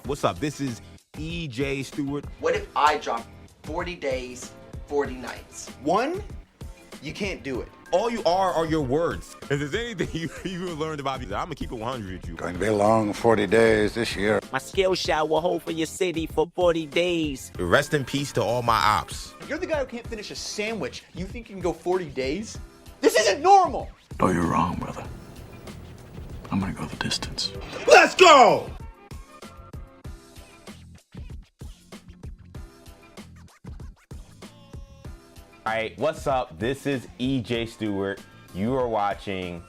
What's up? This is EJ Stewart. What if I drop 40 days, 40 nights? One, you can't do it. All you are your words. If there's anything you learned about me, I'm going to keep it 100 with you. Going to be a long 40 days this year. My skill shot will hold for your city for 40 days. Rest in peace to all my ops. You're the guy who can't finish a sandwich. You think you can go 40 days? This isn't normal! Oh, you're wrong, brother. I'm gonna go the distance. Let's go! Alright, what's up? This is EJ Stewart. You are watching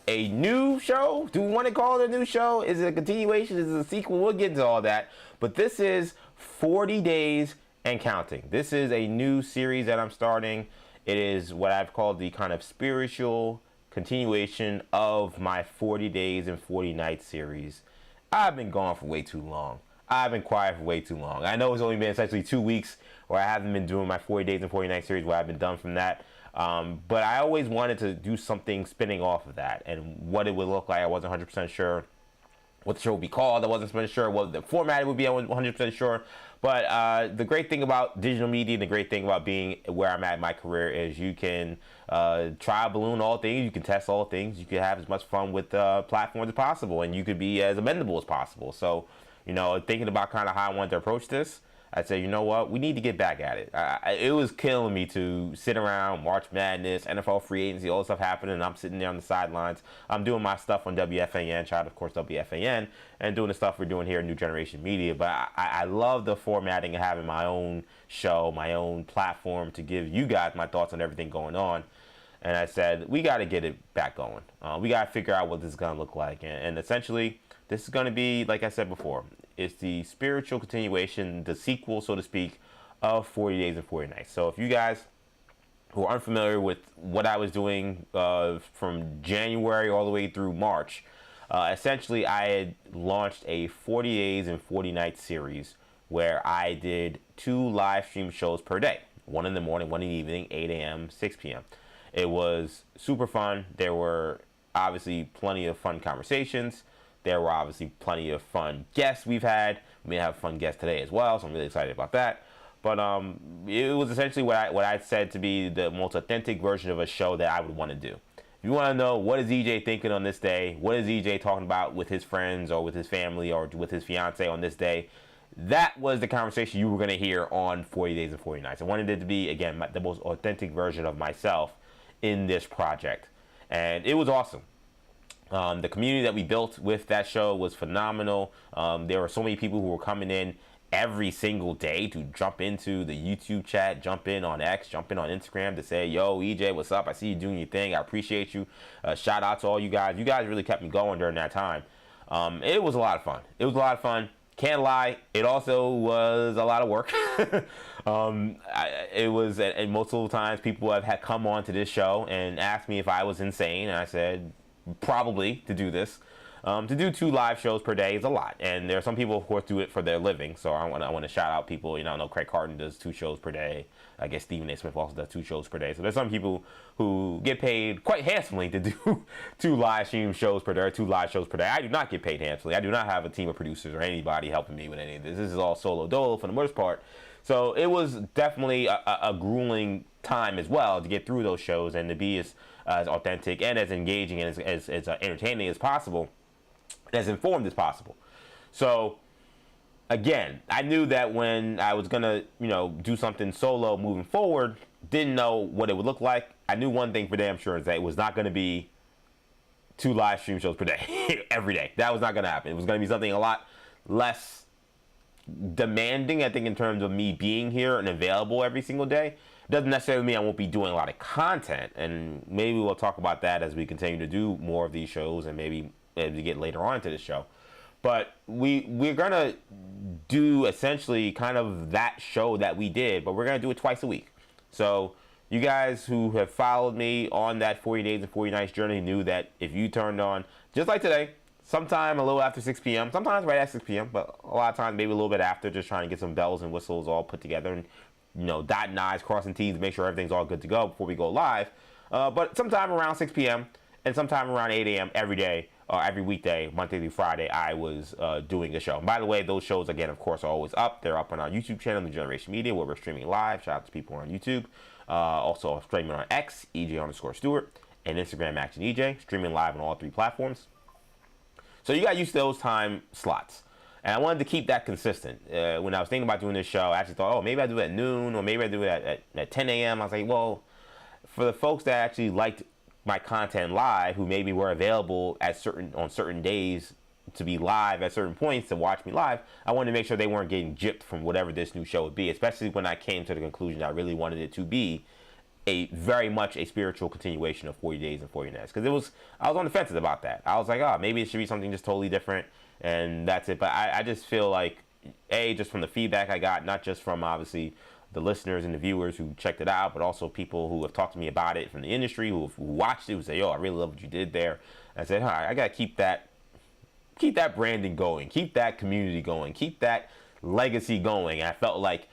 a new show. Do we want to call it a new show? Is it a continuation? Is it a sequel? We'll get into all that. But this is 40 Days and Counting. This is a new series that I'm starting. It is what I've called the kind of spiritual continuation of my 40 Days and 40 Nights series. I've been gone for way too long. I've been quiet for way too long. I know it's only been essentially 2 weeks where I haven't been doing my 40 Days and 40 Nights series where I've been done from that. But I always wanted to do something spinning off of that, and what it would look like. I wasn't 100% sure what the show would be called. I wasn't 100% sure what the format would be. I wasn't 100% sure. But the great thing about digital media, and the great thing about being where I'm at in my career, is you can try balloon all things. You can test all things. You can have as much fun with platforms as possible, and you could be as amendable as possible. So, you know, thinking about kind of how I wanted to approach this, I said, you know what, we need to get back at it. It was killing me to sit around, March Madness, NFL free agency, all this stuff happening, and I'm sitting there on the sidelines. I'm doing my stuff on WFAN, shout out, of course, WFAN, and doing the stuff we're doing here in New Generation Media. But I love the formatting of having my own show, my own platform to give you guys my thoughts on everything going on. And I said, we got to get it back going. We got to figure out what this is going to look like. And essentially, this is going to be, like I said before, it's the spiritual continuation, the sequel, so to speak, of 40 Days and 40 Nights. So if you guys who are unfamiliar with what I was doing from January all the way through March, essentially I had launched a 40 Days and 40 Nights series where I did 2 live stream shows per day. 1 in the morning, 1 in the evening, 8 a.m., 6 p.m. It was super fun. There were obviously plenty of fun conversations. There were obviously plenty of fun guests we've had. We may have a fun guest today as well, so I'm really excited about that. But it was essentially what I said to be the most authentic version of a show that I would want to do. If you want to know what is EJ thinking on this day, what is EJ talking about with his friends or with his family or with his fiance on this day, that was the conversation you were going to hear on 40 Days and 40 Nights. I wanted it to be, again, the most authentic version of myself in this project. And it was awesome. The community that we built with that show was phenomenal. There were so many people who were coming in every single day to jump into the YouTube chat, jump in on X, jump in on Instagram to say, yo, EJ, what's up? I see you doing your thing. I appreciate you. Shout out to all you guys. You guys really kept me going during that time. It was a lot of fun. It was a lot of fun. Can't lie, it also was a lot of work. It was, and multiple times people have come on to this show and asked me if I was insane, and I said, probably, to do this. To do 2 live shows per day is a lot, and there are some people, of course, do it for their living. So I want to shout out people. You know, I know Craig Carton does 2 shows per day. I guess Stephen A. Smith also does 2 shows per day. So there's some people who get paid quite handsomely to do 2 live stream shows per day, or 2 live shows per day. I do not get paid handsomely. I do not have a team of producers or anybody helping me with any of this. This is all solo dolo for the most part. So it was definitely a grueling time as well to get through those shows and to be as authentic and as engaging and as entertaining as possible, as informed as possible. So again, I knew that when I was gonna, do something solo moving forward, didn't know what it would look like. I knew one thing for damn sure is that it was not gonna be 2 live stream shows per day every day. That was not gonna happen. It was gonna be something a lot less demanding, I think, in terms of me being here and available every single day. Doesn't necessarily mean I won't be doing a lot of content, and maybe we'll talk about that as we continue to do more of these shows, and maybe as we get later on into the show. But we're gonna do essentially kind of that show that we did, but we're gonna do it twice a week. So you guys who have followed me on that 40 Days and 40 Nights journey knew that if you turned on, just like today, sometime a little after 6 p.m., sometimes right at 6 p.m., but a lot of times maybe a little bit after, just trying to get some bells and whistles all put together and, dotting I's, crossing T's, make sure everything's all good to go before we go live. But sometime around 6 p.m. and sometime around 8 a.m. every day, every weekday, Monday through Friday, I was doing a show. And by the way, those shows, again, of course, are always up. They're up on our YouTube channel, New Generation Media, where we're streaming live. Shout out to people on YouTube. Also streaming on X, EJ_Stewart, and Instagram, Action EJ. Streaming live on all 3 platforms. So you got used to those time slots. And I wanted to keep that consistent. When I was thinking about doing this show, I actually thought, oh, maybe I do it at noon, or maybe I do it at 10 a.m. I was like, well, for the folks that actually liked my content live, who maybe were available on certain days to be live at certain points to watch me live, I wanted to make sure they weren't getting gypped from whatever this new show would be, especially when I came to the conclusion that I really wanted it to be very much a spiritual continuation of 40 Days and 40 Nights. Because I was on the fence about that. I was like, oh, maybe it should be something just totally different, and that's it. But I just feel like, just from the feedback I got, not just from obviously the listeners and the viewers who checked it out, but also people who have talked to me about it from the industry, who watched it, who say, yo, I really love what you did there. I said, all right, I got to keep that branding going, keep that community going, keep that legacy going. And I felt like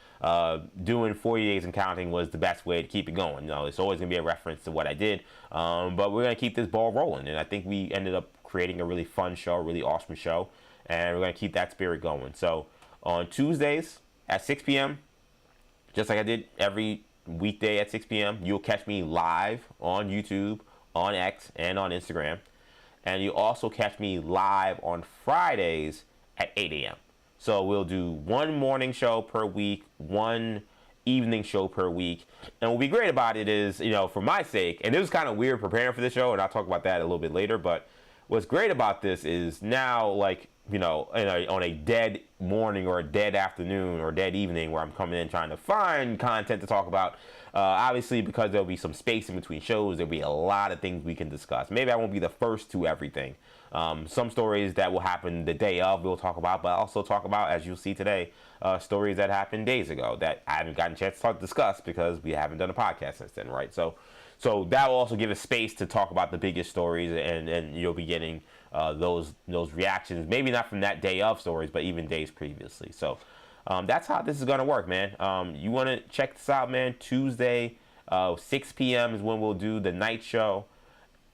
doing 40 Days and Counting was the best way to keep it going. You know, it's always going to be a reference to what I did, but we're going to keep this ball rolling. And I think we ended up creating a really fun show, a really awesome show, and we're going to keep that spirit going. So on Tuesdays at 6 p.m., just like I did every weekday at 6 p.m., you'll catch me live on YouTube, on X, and on Instagram. And you also catch me live on Fridays at 8 a.m. So we'll do one morning show per week, one evening show per week. And what will be great about it is, for my sake, and it was kind of weird preparing for the show, and I'll talk about that a little bit later, but what's great about this is now, on a dead morning or a dead afternoon or dead evening where I'm coming in trying to find content to talk about, obviously because there'll be some space in between shows, there'll be a lot of things we can discuss. Maybe I won't be the first to everything. Some stories that will happen the day of we'll talk about, but I'll also talk about, as you'll see today, stories that happened days ago that I haven't gotten a chance to discuss because we haven't done a podcast since then, right? So that will also give us space to talk about the biggest stories, and you'll be getting those reactions, maybe not from that day of stories, but even days previously. So that's how this is going to work, man. You want to check this out, man. Tuesday, 6 p.m. is when we'll do the night show.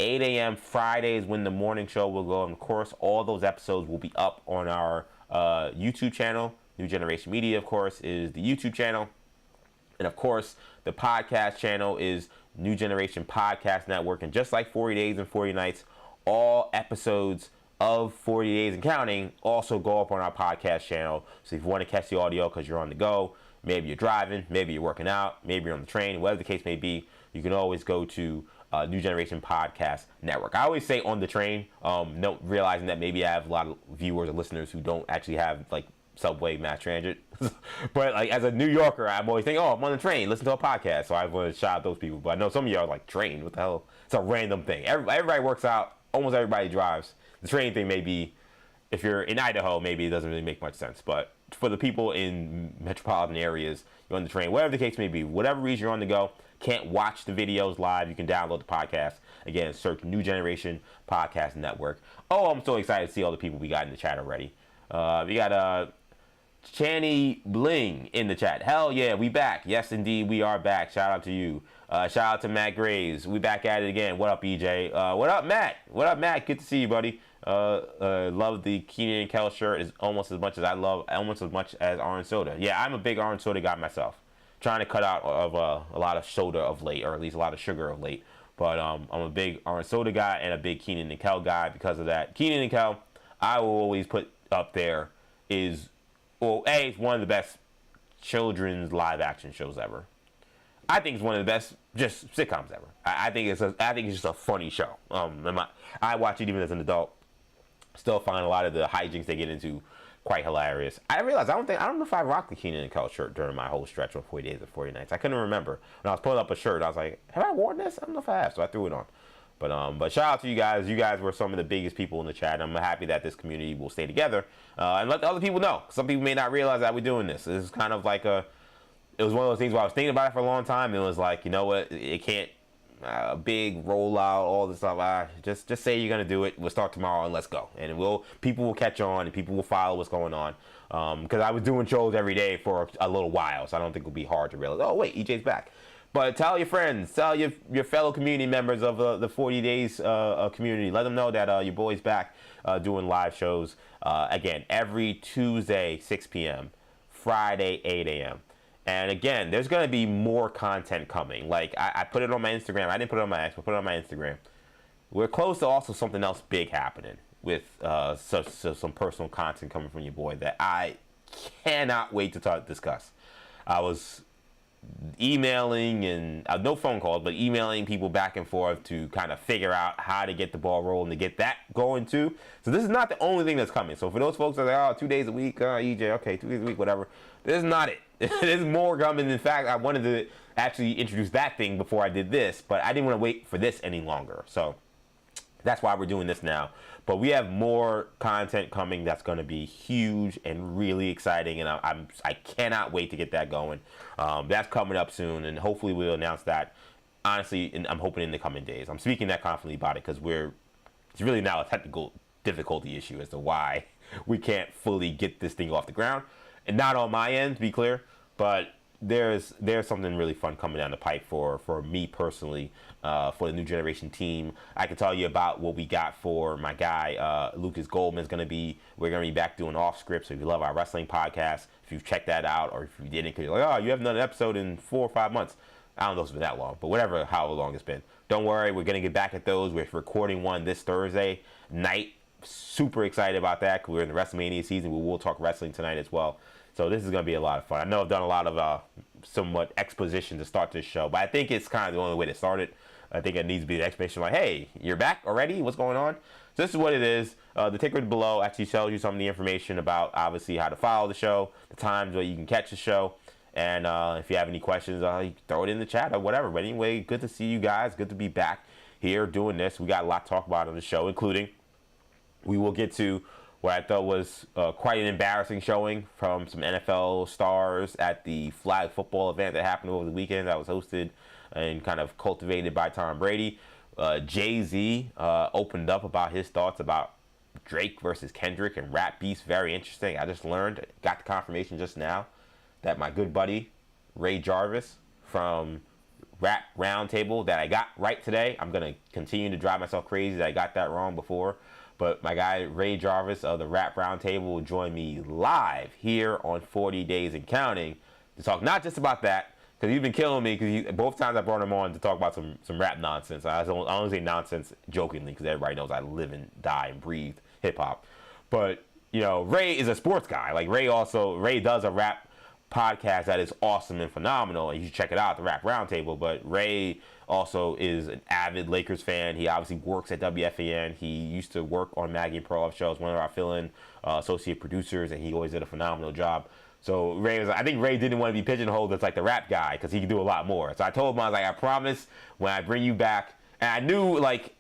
8 a.m. Friday is when the morning show will go. And, of course, all those episodes will be up on our YouTube channel. New Generation Media, of course, is the YouTube channel. And, of course, the podcast channel is New Generation Podcast Network. And just like 40 Days and 40 Nights, all episodes of 40 Days and Counting also go up on our podcast channel. So if you want to catch the audio because you're on the go, maybe you're driving, maybe you're working out, maybe you're on the train, whatever the case may be, you can always go to New Generation Podcast Network. I always say on the train, realizing that maybe I have a lot of viewers and listeners who don't actually have subway, mass transit. But as a New Yorker, I'm always thinking, I'm on the train, listen to a podcast. So I want to shout out those people. But I know some of you are like, train, what the hell? It's a random thing. Everybody works out. Almost everybody drives. The train thing may be, if you're in Idaho, maybe it doesn't really make much sense. But for the people in metropolitan areas, you're on the train, whatever the case may be, whatever reason you're on the go, can't watch the videos live, you can download the podcast. Again, search New Generation Podcast Network. Oh, I'm so excited to see all the people we got in the chat already. We got Channy Bling in the chat. Hell yeah, we back. Yes, indeed, we are back. Shout out to you. Shout out to Matt Graves. We back at it again. What up, EJ? What up, Matt? What up, Matt? Good to see you, buddy. Love the Keenan and Kel shirt is almost as much as orange soda. Yeah, I'm a big orange soda guy myself. Trying to cut out of a lot of soda of late, or at least a lot of sugar of late. But I'm a big orange soda guy and a big Keenan and Kel guy because of that. Keenan and Kel, I will always put up there it's one of the best children's live action shows ever. I think it's one of the best just sitcoms ever. I think it's just a funny show. I watch it even as an adult. Still find a lot of the hijinks they get into quite hilarious. I realized I don't know if I rocked the Keenan and Kel shirt during my whole stretch of 40 Days and 40 Nights. I couldn't remember. When I was pulling up a shirt, I was like, have I worn this? I don't know if I have, so I threw it on. But shout out to you guys. You guys were some of the biggest people in the chat. I'm happy that this community will stay together and let the other people know. Some people may not realize that we're doing this. This is kind of like it was one of those things where I was thinking about it for a long time. And it was like, you know what? It can't big rollout, all this stuff. Just say you're gonna do it. We'll start tomorrow and let's go. And people will catch on and people will follow what's going on. Because I was doing shows every day for a little while, so I don't think it'll be hard to realize. Oh wait, EJ's back. But tell your friends, tell your fellow community members of the 40 Days community. Let them know that your boy's back doing live shows. Again, every Tuesday, 6 p.m., Friday, 8 a.m. And again, there's going to be more content coming. Like, I put it on my Instagram. I didn't put it on my X, but put it on my Instagram. We're close to also something else big happening with some personal content coming from your boy that I cannot wait to discuss. I was emailing and no phone calls, but emailing people back and forth to kind of figure out how to get the ball rolling to get that going too. So this is not the only thing that's coming. So for those folks that are like, 2 days a week, EJ, okay, 2 days a week, whatever. This is not it. There's more coming. In fact, I wanted to actually introduce that thing before I did this, but I didn't want to wait for this any longer. So that's why we're doing this now. But we have more content coming that's going to be huge and really exciting, and I cannot wait to get that going. That's coming up soon, and hopefully we'll announce that. Honestly, and I'm hoping in the coming days. I'm speaking that confidently about it because it's really now a technical difficulty issue as to why we can't fully get this thing off the ground, and not on my end, to be clear, but there's something really fun coming down the pipe for me personally, for the new generation team. I can tell you about what we got for my guy Lucas Goldman. We're gonna be back doing off script. So if you love our wrestling podcast, if you've checked that out, or if you didn't, because you're like, oh, you haven't done an episode in 4 or 5 months. I don't know if it's been that long, but however long it's been. Don't worry, we're gonna get back at those. We're recording one this Thursday night. Super excited about that because we're in the WrestleMania season. We will talk wrestling tonight as well. So this is going to be a lot of fun. I know I've done a lot of somewhat exposition to start this show, but I think it's kind of the only way to start it. I think it needs to be an explanation like, hey, you're back already? What's going on? So this is what it is. The ticker below actually tells you some of the information about, obviously, how to follow the show, the times where you can catch the show, and if you have any questions, you throw it in the chat or whatever. But anyway, good to see you guys. Good to be back here doing this. We got a lot to talk about on the show, including we will get to what I thought was quite an embarrassing showing from some NFL stars at the flag football event that happened over the weekend that was hosted and kind of cultivated by Tom Brady. Jay-Z opened up about his thoughts about Drake versus Kendrick and rap beefs. Very interesting. I just got the confirmation just now that my good buddy Ray Jarvis from Rap Roundtable that I got right today. I'm going to continue to drive myself crazy that I got that wrong before. But my guy Ray Jarvis of the Rap Roundtable will join me live here on 40 Days and Counting to talk not just about that, because he's been killing me, because both times I brought him on to talk about some rap nonsense. I only say nonsense jokingly, because everybody knows I live and die and breathe hip-hop. But, Ray is a sports guy. Like, Ray does a rap podcast that is awesome and phenomenal, and you should check it out, the Rap Roundtable. But Ray also is an avid Lakers fan. He obviously works at WFAN. He used to work on Maggie and Pearl shows, one of our fill-in associate producers, and he always did a phenomenal job. So I think Ray didn't want to be pigeonholed as like the rap guy because he could do a lot more. So I told him, I was like, I promise when I bring you back, and I knew like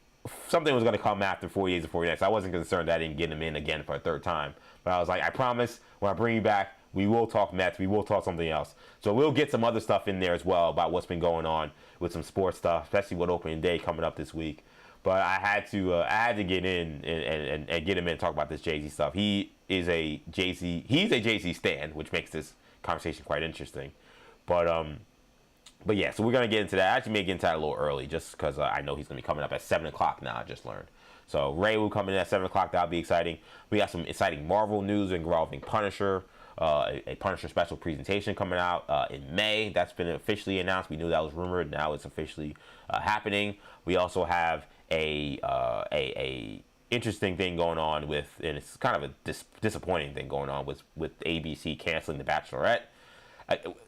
something was going to come after 40 Days of 40 Nights. I wasn't concerned that I didn't get him in again for a third time. But I was like, I promise when I bring you back, we will talk Mets. We will talk something else. So we'll get some other stuff in there as well about what's been going on with some sports stuff, especially with opening day coming up this week. But I had to get in and get him in and talk about this Jay-Z stuff. He's a Jay-Z stan, which makes this conversation quite interesting. But yeah, so we're gonna get into that. I actually may get into that a little early, just because I know he's gonna be coming up at 7 o'clock now. I just learned. So Ray will come in at 7 o'clock. That'll be exciting. We got some exciting Marvel news involving Punisher. A Punisher special presentation coming out in May. That's been officially announced. We knew that was rumored. Now it's officially happening. We also have a interesting thing going on with, and it's kind of a disappointing thing going on with ABC canceling the Bachelorette.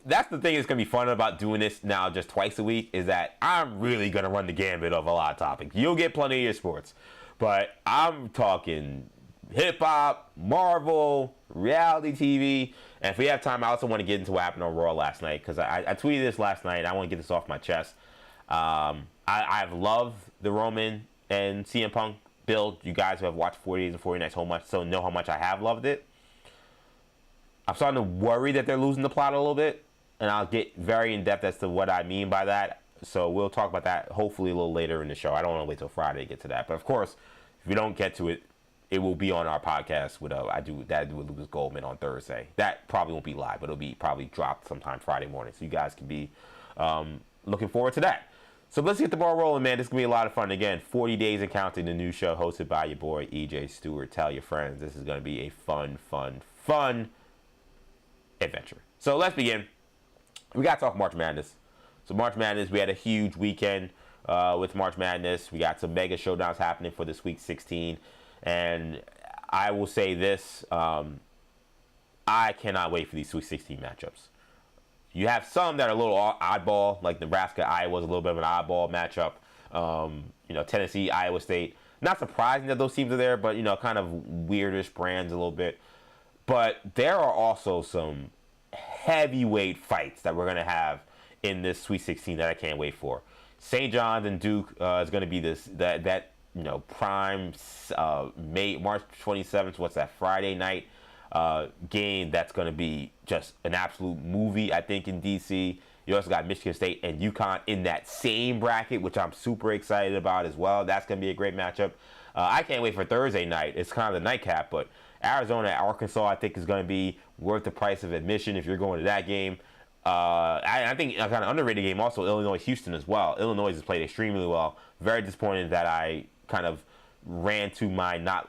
That's the thing that's going to be fun about doing this now just twice a week, is that I'm really going to run the gambit of a lot of topics. You'll get plenty of your sports, but I'm talking hip-hop, Marvel, reality TV, and if we have time, I also want to get into what happened on Raw last night, because I tweeted this last night, and I want to get this off my chest. I've loved the Roman and CM Punk build. You guys who have watched 40 Days and 40 Nights so know how much I have loved it. I'm starting to worry that they're losing the plot a little bit, and I'll get very in-depth as to what I mean by that. So we'll talk about that hopefully a little later in the show. I don't want to wait till Friday to get to that. But of course, if we don't get to it, it will be on our podcast with I do with Lucas Goldman on Thursday. That probably won't be live, but it'll be probably dropped sometime Friday morning, so you guys can be looking forward to that. So let's get the ball rolling, man. This is going to be a lot of fun. Again, 40 Days and Counting, the new show hosted by your boy, EJ Stewart. Tell your friends. This is going to be a fun adventure. So let's begin. We got to talk March Madness. So March Madness, we had a huge weekend with March Madness. We got some mega showdowns happening for this week 16. And I will say this, I cannot wait for these Sweet 16 matchups. You have some that are a little oddball, like Nebraska, Iowa is a little bit of an oddball matchup. Tennessee, Iowa State. Not surprising that those teams are there, but, kind of weirdish brands a little bit. But there are also some heavyweight fights that we're going to have in this Sweet 16 that I can't wait for. St. John's and Duke is going to be prime March 27th. What's that? Friday night game. That's going to be just an absolute movie, I think, in DC. You also got Michigan State and UConn in that same bracket, which I'm super excited about as well. That's going to be a great matchup. I can't wait for Thursday night. It's kind of the nightcap, but Arizona, Arkansas, I think is going to be worth the price of admission if you're going to that game. I think a kind of underrated game also, Illinois, Houston as well. Illinois has played extremely well. Very disappointed that I kind of ran to my not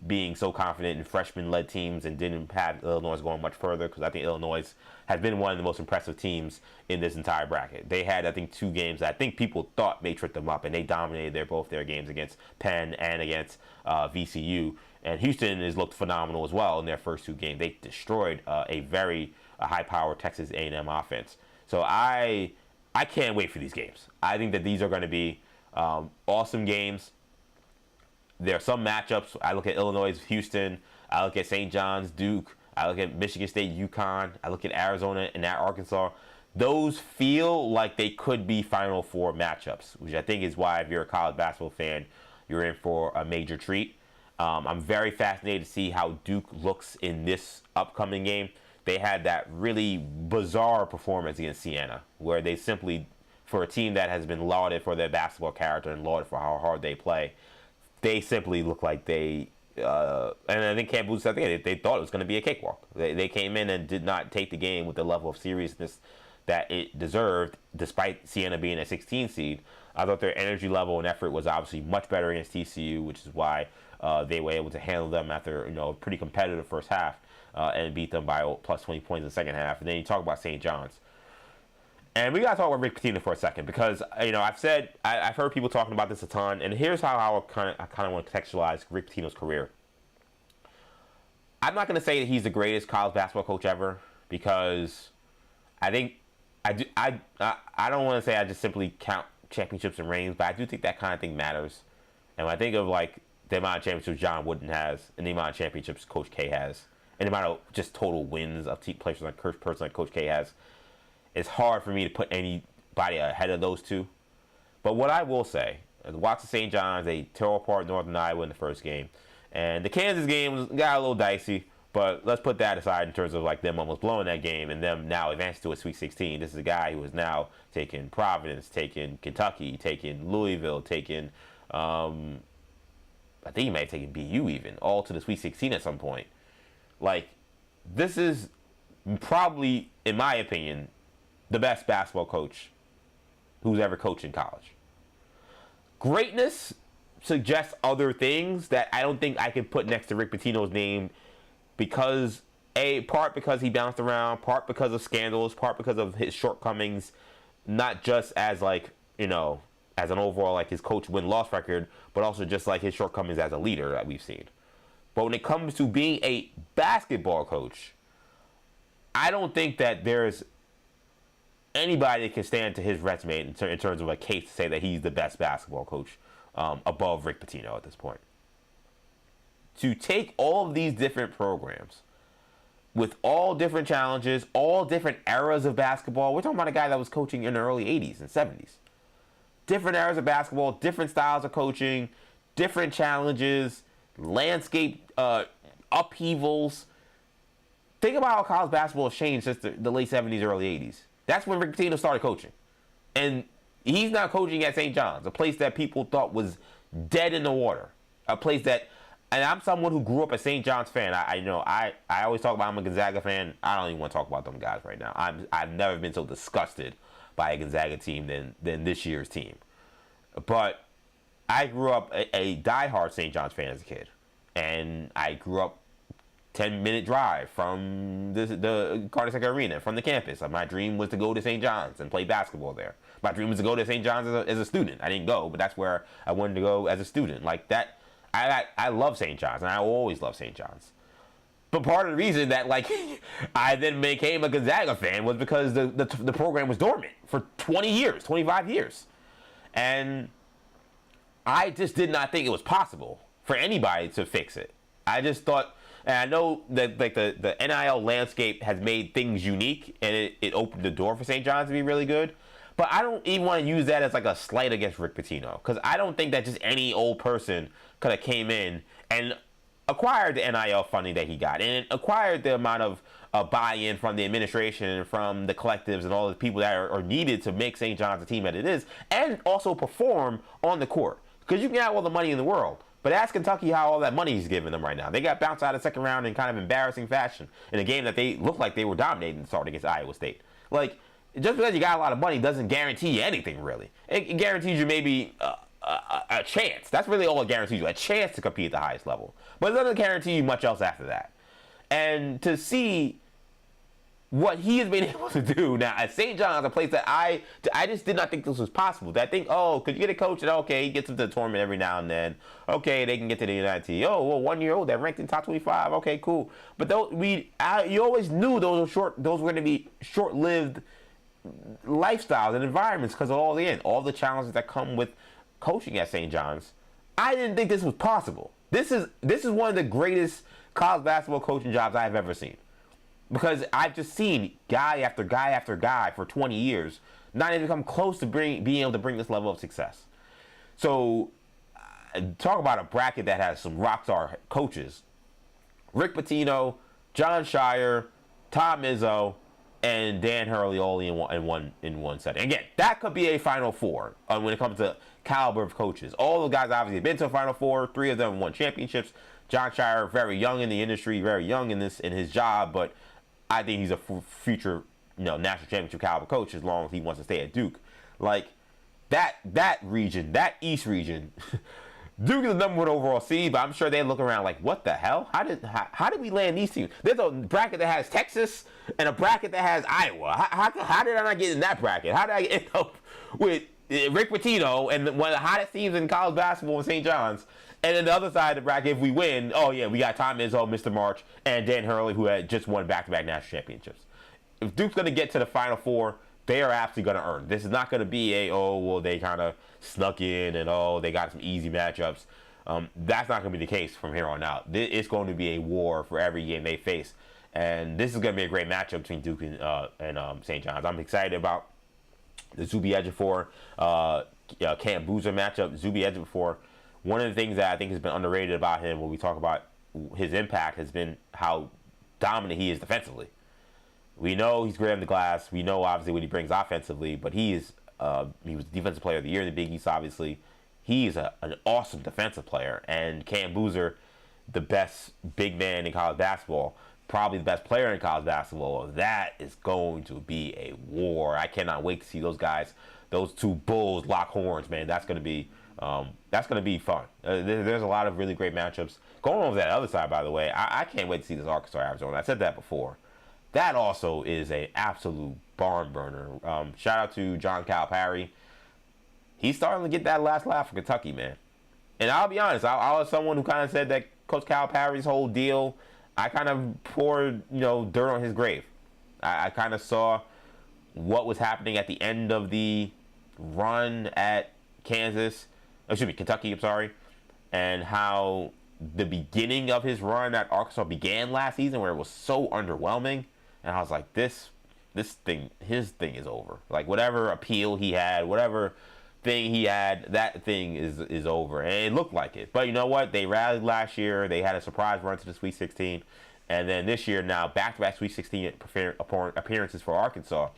being so confident in freshman-led teams and didn't have Illinois going much further, because I think Illinois has been one of the most impressive teams in this entire bracket. They had, I think, 2 games that I think people thought may trip them up, and they dominated both their games against Penn and against VCU. And Houston has looked phenomenal as well in their first 2 games. They destroyed a very high-powered Texas A&M offense. So I can't wait for these games. I think that these are going to be awesome games. There are some matchups. I look at Illinois, Houston. I look at St. John's, Duke. I look at Michigan State, UConn. I look at Arizona and Arkansas. Those feel like they could be Final Four matchups, which I think is why, if you're a college basketball fan, you're in for a major treat. I'm very fascinated to see how Duke looks in this upcoming game. They had that really bizarre performance against Siena, where they simply, for a team that has been lauded for their basketball character and lauded for how hard they play, they simply look like they, and I think Cam Booth said they thought it was going to be a cakewalk. They came in and did not take the game with the level of seriousness that it deserved, despite Siena being a 16 seed. I thought their energy level and effort was obviously much better against TCU, which is why they were able to handle them after a pretty competitive first half and beat them by plus 20 points in the second half. And then you talk about St. John's. And we got to talk about Rick Pitino for a second, because I've heard people talking about this a ton, and here's how I kind of want to contextualize Rick Pitino's career. I'm not going to say that he's the greatest college basketball coach ever, because I think I don't want to say I just simply count championships and rings, but I do think that kind of thing matters. And when I think of the amount of championships John Wooden has, and the amount of championships Coach K has, and the amount of just total wins of players like Coach K has, it's hard for me to put anybody ahead of those two. But what I will say, Watson St. John's, they tore apart Northern Iowa in the first game. And the Kansas game got a little dicey, but let's put that aside in terms of them almost blowing that game and them now advancing to a Sweet 16. This is a guy who is now taking Providence, taking Kentucky, taking Louisville, taking, I think he may have taken BU even, all to the Sweet 16 at some point. This is probably, in my opinion, the best basketball coach who's ever coached in college. Greatness suggests other things that I don't think I can put next to Rick Pitino's name, because part because he bounced around, part because of scandals, part because of his shortcomings, not just as as an overall his coach win-loss record, but also just his shortcomings as a leader that we've seen. But when it comes to being a basketball coach, I don't think that there's anybody that can stand to his resume in terms of a case to say that he's the best basketball coach above Rick Pitino at this point. To take all of these different programs with all different challenges, all different eras of basketball. We're talking about a guy that was coaching in the early 80s and 70s. Different eras of basketball, different styles of coaching, different challenges, landscape upheavals. Think about how college basketball has changed since the late 70s, early 80s. That's when Rick Pitino started coaching. And he's now coaching at St. John's, a place that people thought was dead in the water. A place that, and I'm someone who grew up a St. John's fan. I always talk about I'm a Gonzaga fan. I don't even want to talk about them guys right now. I've never been so disgusted by a Gonzaga team than this year's team. But I grew up a diehard St. John's fan as a kid, and I grew up 10-minute drive from the Carter Center Arena, from the campus. My dream was to go to St. John's and play basketball there. My dream was to go to St. John's as a student. I didn't go, but that's where I wanted to go as a student. Like that, I love St. John's, and I always love St. John's. But part of the reason that like I then became a Gonzaga fan was because the program was dormant for 20 years, 25 years. And I just did not think it was possible for anybody to fix it. I just thought, and I know that like the NIL landscape has made things unique, and it opened the door for St. John's to be really good. But I don't even want to use that as like a slight against Rick Pitino, because I don't think that just any old person could have came in and acquired the NIL funding that he got, and acquired the amount of buy-in from the administration and from the collectives and all the people that are needed to make St. John's the team that it is, and also perform on the court. Because you can have all the money in the world, but ask Kentucky how all that money is giving them right now. They got bounced out of the second round in kind of embarrassing fashion in a game that they looked like they were dominating and starting against Iowa State. Like, just because you got a lot of money doesn't guarantee you anything, really. It guarantees you maybe a chance. That's really all it guarantees you, a chance to compete at the highest level. But it doesn't guarantee you much else after that. And to see what he has been able to do now at St. John's, a place that I just did not think this was possible. I think, oh, could you get a coach that, okay, he gets into the tournament every now and then. Okay, they can get to the United Team. Oh, well, 1 year old, they're ranked in top 25. Okay, cool. But you always knew those were going to be short-lived lifestyles and environments because of all the challenges that come with coaching at St. John's. I didn't think this was possible. This is one of the greatest college basketball coaching jobs I've ever seen. Because I've just seen guy after guy after guy for 20 years not even come close to being able to bring this level of success. So, talk about a bracket that has some rock star coaches. Rick Pitino, John Shire, Tom Izzo, and Dan Hurley all in one setting. Again, that could be a Final Four when it comes to caliber of coaches. All the guys obviously have been to a Final Four. 3 of them won championships. John Shire, very young in the industry, very young in his job, but I think he's a future, national championship caliber coach as long as he wants to stay at Duke. Like that region, that East region, Duke is the number 1 overall seed, but I'm sure they look around like, what the hell? How did we land these teams? There's a bracket that has Texas and a bracket that has Iowa. How did I not get in that bracket? How did I end up with Rick Pitino and one of the hottest teams in college basketball in St. John's? And then the other side of the bracket, if we win, oh yeah, we got Tom Izzo, Mr. March, and Dan Hurley, who had just won back-to-back national championships. If Duke's going to get to the Final Four, they are absolutely going to earn. This is not going to be they kind of snuck in and they got some easy matchups. That's not going to be the case from here on out. It's going to be a war for every game they face. And this is going to be a great matchup between Duke and St. John's. I'm excited about the Zuby Ejiofor, Cam Boozer matchup. Zuby Ejiofor, one of the things that I think has been underrated about him when we talk about his impact has been how dominant he is defensively. We know he's great on the glass. We know, obviously, what he brings offensively, but he was Defensive Player of the Year in the Big East, obviously. He's an awesome defensive player. And Cam Boozer, the best big man in college basketball, probably the best player in college basketball. That is going to be a war. I cannot wait to see those guys, those 2 bulls lock horns, man. That's going to be fun. There's a lot of really great matchups. Going on to that other side, by the way, I can't wait to see this Arkansas-Arizona. I said that before. That also is an absolute barn burner. Shout out to John Calipari. He's starting to get that last laugh for Kentucky, man. And I'll be honest, I was someone who kind of said that Coach Calipari's whole deal, I kind of poured dirt on his grave. I kind of saw what was happening at the end of the run at Kentucky, I'm sorry, and how the beginning of his run at Arkansas began last season, where it was so underwhelming. And I was like, his thing is over. Like, whatever appeal he had, whatever thing he had, that thing is over. And it looked like it. But you know what? They rallied last year. They had a surprise run to the Sweet 16. And then this year, now, back-to-back Sweet 16 appearances for Arkansas.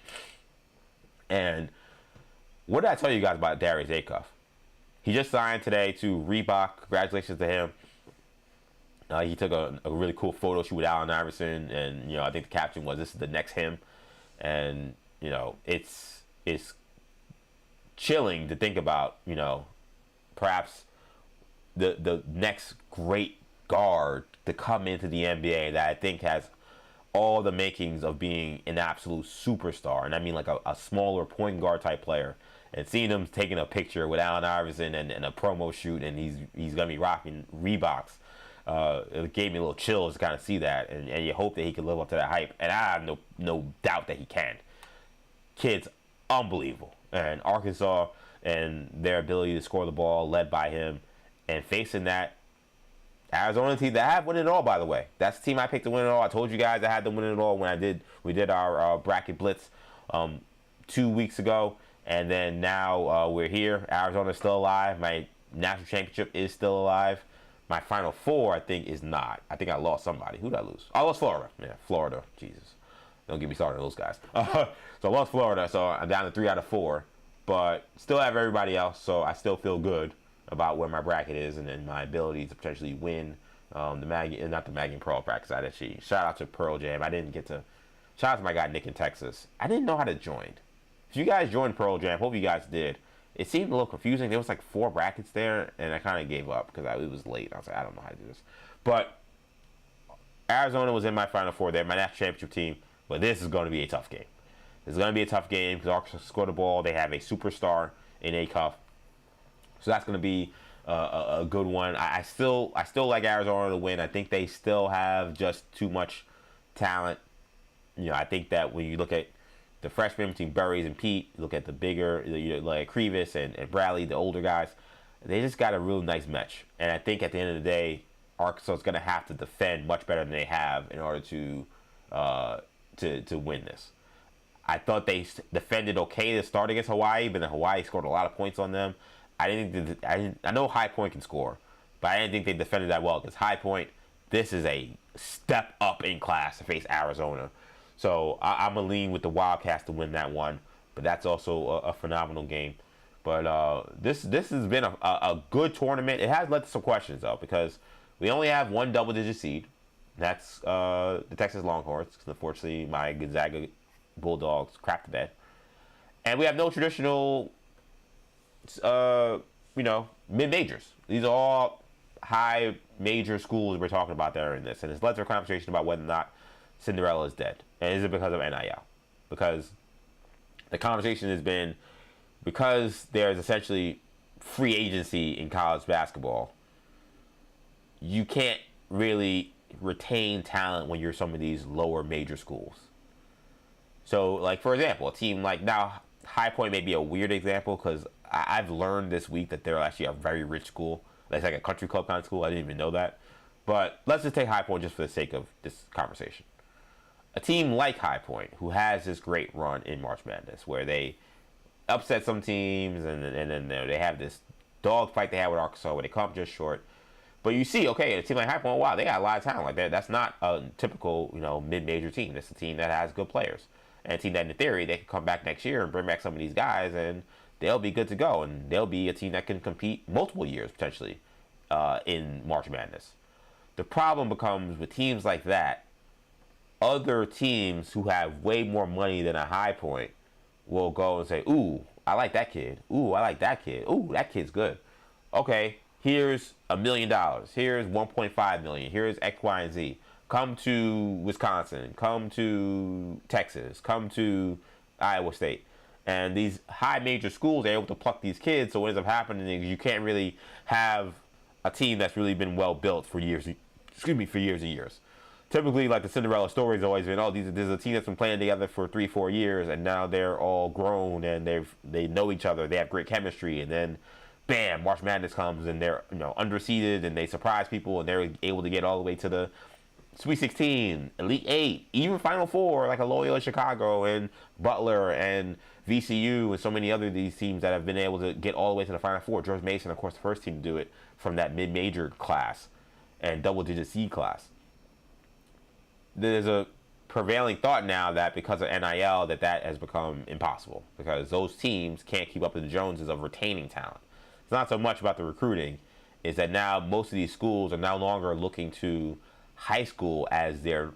And what did I tell you guys about Darius Acuff? He just signed today to Reebok. Congratulations to him. He took a really cool photo shoot with Allen Iverson, and I think the caption was, "This is the next him." And it's it's chilling to think about, perhaps the next great guard to come into the NBA that I think has all the makings of being an absolute superstar. And I mean like a smaller point guard type player. And seeing him taking a picture with Allen Iverson and a promo shoot, and he's going to be rocking Reeboks. It gave me a little chills to kind of see that. And you hope that he can live up to that hype. And I have no doubt that he can. Kid's unbelievable. And Arkansas and their ability to score the ball led by him. And facing that Arizona team that have win it all, by the way. That's the team I picked to win it all. I told you guys I had to win it all when we did our bracket blitz 2 weeks ago. And then now we're here. Arizona's still alive. My national championship is still alive. My Final Four, I think, is not. I think I lost somebody. Who did I lose? I lost Florida. Yeah, Florida. Jesus. Don't get me started on those guys. So I lost Florida, so I'm down to 3 out of 4. But still have everybody else, so I still feel good about where my bracket is and my ability to potentially win not the Maggie and Pearl bracket. Actually, shout out to Pearl Jam. I didn't get to. Shout out to my guy Nick in Texas. I didn't know how to join. If you guys joined Pearl Jam, hope you guys did. It seemed a little confusing. There was like 4 brackets there, and I kind of gave up because it was late. I was like, I don't know how to do this. But Arizona was in my Final Four. They're my national championship team, but this is going to be a tough game. This is going to be a tough game because Arkansas scored the ball. They have a superstar in Acuff. So that's going to be a good one. I still like Arizona to win. I think they still have just too much talent. I think that when you look at the freshmen between Burries and Pete, look at the bigger, like Crevis and Bradley, the older guys, they just got a real nice match. And I think at the end of the day, Arkansas is going to have to defend much better than they have in order to win this. I thought they defended okay to start against Hawaii, but then Hawaii scored a lot of points on them. I know High Point can score, but I didn't think they defended that well against High Point. This is a step up in class to face Arizona. So I'm going to lean with the Wildcats to win that one, but that's also a phenomenal game. But this has been a good tournament. It has led to some questions, though, because we only have one double-digit seed. That's the Texas Longhorns. Unfortunately, my Gonzaga Bulldogs crapped the bed. And we have no traditional, mid-majors. These are all high major schools we're talking about that are in this. And it's led to a conversation about whether or not Cinderella is dead. And is it because of NIL? Because the conversation has been, because there's essentially free agency in college basketball, you can't really retain talent when you're some of these lower major schools. So, like, for example, a team like, now, High Point may be a weird example because I've learned this week that they're actually a very rich school. It's like a country club kind of school. I didn't even know that. But let's just take High Point just for the sake of this conversation. A team like High Point, who has this great run in March Madness, where they upset some teams and then they have this dog fight they had with Arkansas where they come up just short. But you see, okay, a team like High Point, wow, they got a lot of talent like that. That's not a typical, mid-major team. That's a team that has good players. And a team that, in theory, they can come back next year and bring back some of these guys, and they'll be good to go. And they'll be a team that can compete multiple years, potentially, in March Madness. The problem becomes with teams like that, other teams who have way more money than a High Point will go and say, ooh, I like that kid. Ooh, I like that kid. Ooh, that kid's good. Okay, here's $1 million. Here's $1.5 million. Here's X, Y, and Z. Come to Wisconsin. Come to Texas. Come to Iowa State. And these high major schools are able to pluck these kids. So what ends up happening is you can't really have a team that's really been well built for years. For years and years. Typically, like the Cinderella story has always been, there's a team that's been playing together for 3-4 years, and now they're all grown and they know each other. They have great chemistry, and then, bam, March Madness comes and they're underseeded and they surprise people and they're able to get all the way to the Sweet 16, Elite 8, even Final Four, like a Loyola Chicago and Butler and VCU and so many other these teams that have been able to get all the way to the Final Four. George Mason, of course, the first team to do it from that mid-major class and double-digit seed class. There's a prevailing thought now that because of NIL that has become impossible because those teams can't keep up with the Joneses of retaining talent. It's not so much about the recruiting, it's that now most of these schools are no longer looking to high school as their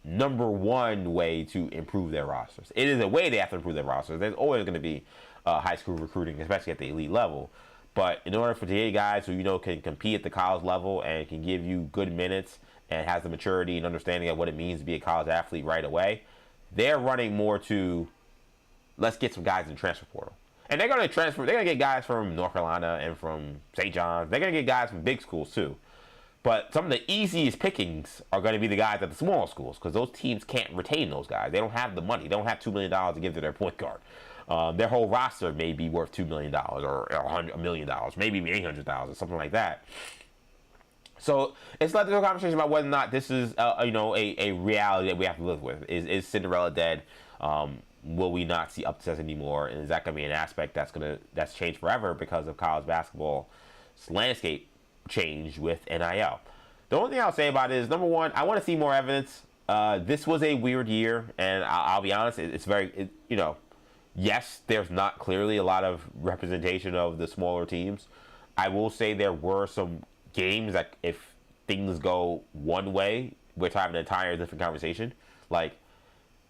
number one way to improve their rosters. It is a way they have to improve their rosters. There's always going to be high school recruiting, especially at the elite level. But in order for to get guys who can compete at the college level and can give you good minutes and has the maturity and understanding of what it means to be a college athlete right away, they're running more to let's get some guys in the transfer portal. And they're going to transfer. They're going to get guys from North Carolina and from St. John's. They're going to get guys from big schools too. But some of the easiest pickings are going to be the guys at the small schools because those teams can't retain those guys. They don't have the money. They don't have $2 million to give to their point guard. Their whole roster may be worth $2 million or $100 million, maybe $800,000, something like that. So it's like there's a conversation about whether or not this is a reality that we have to live with. Is Cinderella dead? Will we not see upsets anymore? And is that going to be an aspect that's changed forever because of college basketball's landscape change with NIL? The only thing I'll say about it is, number one, I want to see more evidence. This was a weird year, and I'll be honest, it's very, yes, there's not clearly a lot of representation of the smaller teams. I will say there were some games that if things go one way, which I have an entire different conversation. Like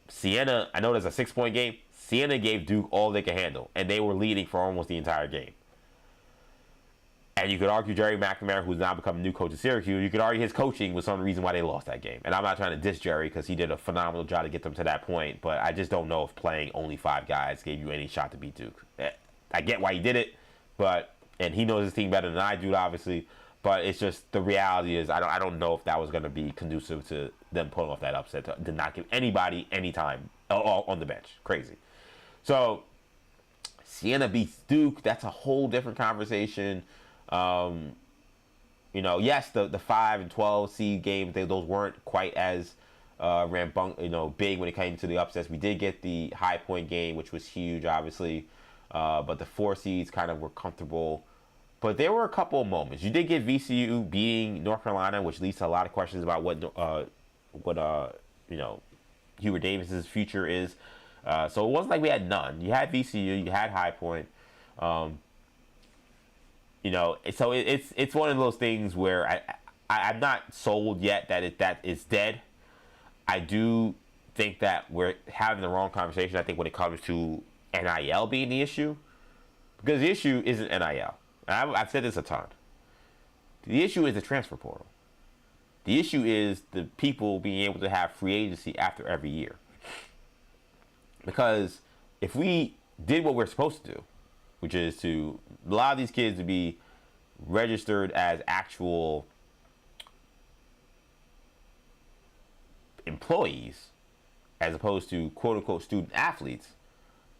Siena, I know there's a 6-point game. Siena gave Duke all they could handle, and they were leading for almost the entire game. And you could argue Jerry McNamara, who's now become the new coach of Syracuse, you could argue his coaching was some reason why they lost that game. And I'm not trying to diss Jerry because he did a phenomenal job to get them to that point, but I just don't know if playing only 5 guys gave you any shot to beat Duke. I get why he did it, and he knows his team better than I do, obviously, but it's just the reality is I don't know if that was going to be conducive to them pulling off that upset, to not give anybody any time on the bench. Crazy. So Siena beats Duke. That's a whole different conversation. Yes, the 5 and 12 seed games, those weren't quite as big when it came to the upsets. We did get the High Point game, which was huge, obviously, but the 4 seeds kind of were comfortable. But there were a couple of moments. You did get VCU beating North Carolina, which leads to a lot of questions about what Hubert Davis's future is. So it wasn't like we had none. You had VCU, you had High Point. So it's one of those things where I'm not sold yet that is dead. I do think that we're having the wrong conversation, I think, when it comes to NIL being the issue. Because the issue isn't NIL. And I've said this a ton. The issue is the transfer portal. The issue is the people being able to have free agency after every year. Because if we did what we're supposed to do, which is to allow these kids to be registered as actual employees as opposed to quote-unquote student athletes,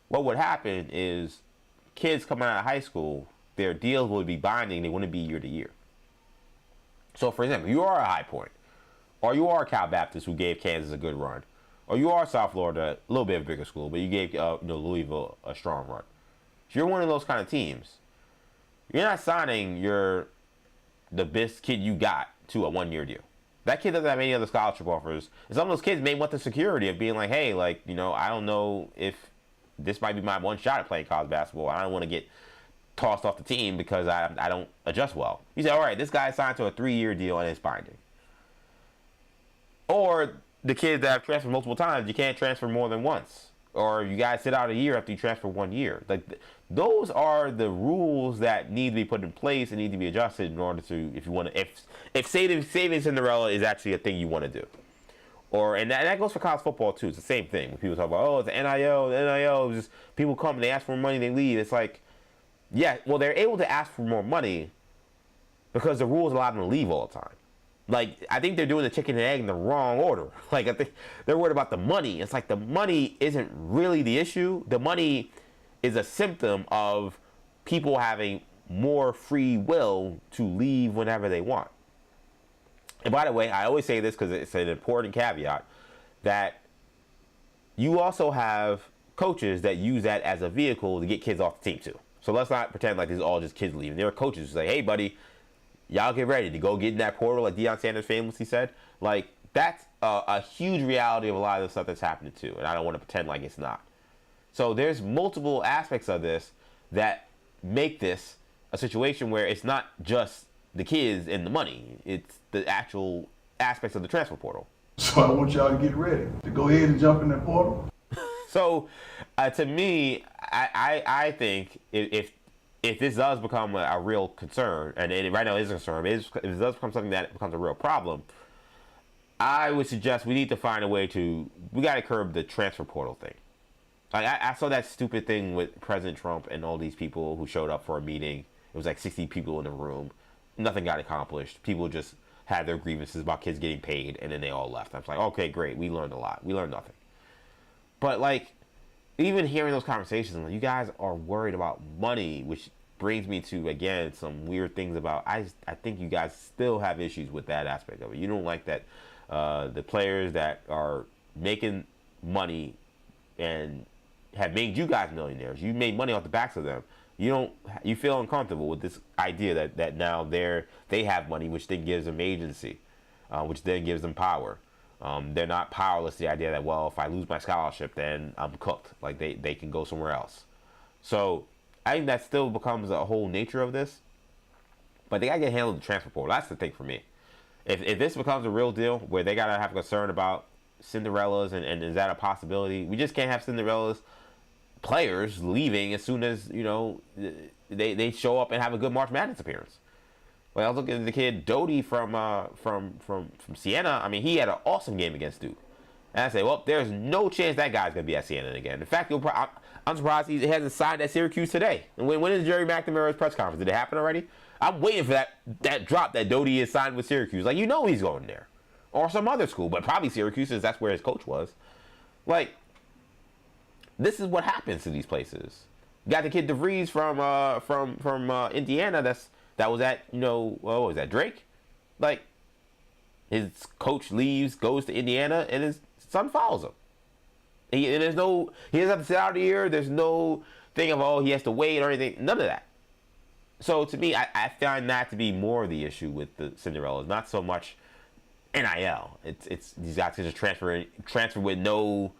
what would happen is kids coming out of high school, their deals would be binding. They wouldn't be year to year. So, for example, you are a High Point, or you are Cal Baptist, who gave Kansas a good run, or you are South Florida, a little bit of a bigger school, but you gave Louisville a strong run. If you're one of those kind of teams, you're not signing the best kid you got to a 1-year deal. That kid doesn't have any other scholarship offers. And some of those kids may want the security of being like, hey, I don't know if this might be my one shot at playing college basketball. I don't want to get tossed off the team because I don't adjust well. You say, all right, this guy signed to a 3-year deal and it's binding. Or the kids that have transferred multiple times, you can't transfer more than once. Or you guys sit out a year after you transfer 1 year. Those are the rules that need to be put in place and need to be adjusted in order to, if you want to, if saving Cinderella is actually a thing you want to do. And that goes for college football too. It's the same thing. When people talk about, it's the NIL, just people come and they ask for more money, they leave. It's like, yeah, well, they're able to ask for more money because the rules allow them to leave all the time. I think they're doing the chicken and egg in the wrong order. I think they're worried about the money. It's like the money isn't really the issue. The money is a symptom of people having more free will to leave whenever they want. And by the way, I always say this because it's an important caveat, that you also have coaches that use that as a vehicle to get kids off the team too. So let's not pretend like this is all just kids leaving. There are coaches who say, hey, buddy, y'all get ready to go get in that portal, like Deion Sanders famously said. That's a huge reality of a lot of the stuff that's happening too, and I don't want to pretend like it's not. So there's multiple aspects of this that make this a situation where it's not just the kids and the money. It's the actual aspects of the transfer portal. So I want y'all to get ready to go ahead and jump in that portal. So, to me, I think if this does become a real concern, and it right now is a concern, if it does become something that becomes a real problem, I would suggest we need to find a way we got to curb the transfer portal thing. Like I saw that stupid thing with President Trump and all these people who showed up for a meeting. It was like 60 people in the room. Nothing got accomplished. People just had their grievances about kids getting paid, and then they all left. I was like, okay, great. We learned a lot. We learned nothing. But, like, even hearing those conversations, like, you guys are worried about money, which brings me to, again, some weird things about, I think you guys still have issues with that aspect of it. You don't like that the players that are making money and have made you guys millionaires, you made money off the backs of them. You feel uncomfortable with this idea that now they have money, which then gives them agency, which then gives them power. They're not powerless to the idea that, well, if I lose my scholarship, then I'm cooked. Like they can go somewhere else. So I think that still becomes a whole nature of this. But they gotta get handled in the transfer portal. That's the thing for me. If this becomes a real deal where they gotta have concern about Cinderellas and is that a possibility? We just can't have Cinderellas players leaving as soon as they show up and have a good March Madness appearance. Well, I was looking at the kid Doty from Siena. I mean, he had an awesome game against Duke, and I say, well, there's no chance that guy's gonna be at Siena again. In fact, I'm surprised he hasn't signed at Syracuse today. And when is Jerry McNamara's press conference? Did it happen already? I'm waiting for that drop that Doty is signed with Syracuse. Like, he's going there, or some other school, but probably Syracuse, since that's where his coach was. Like, this is what happens to these places. You got the kid DeVries from Indiana. That was at what was that, Drake? Like, his coach leaves, goes to Indiana, and his son follows him. He doesn't have to sit out a year. There's no thing of he has to wait or anything. None of that. So to me, I find that to be more of the issue with the Cinderellas, not so much NIL. It's these guys can just transfer with no.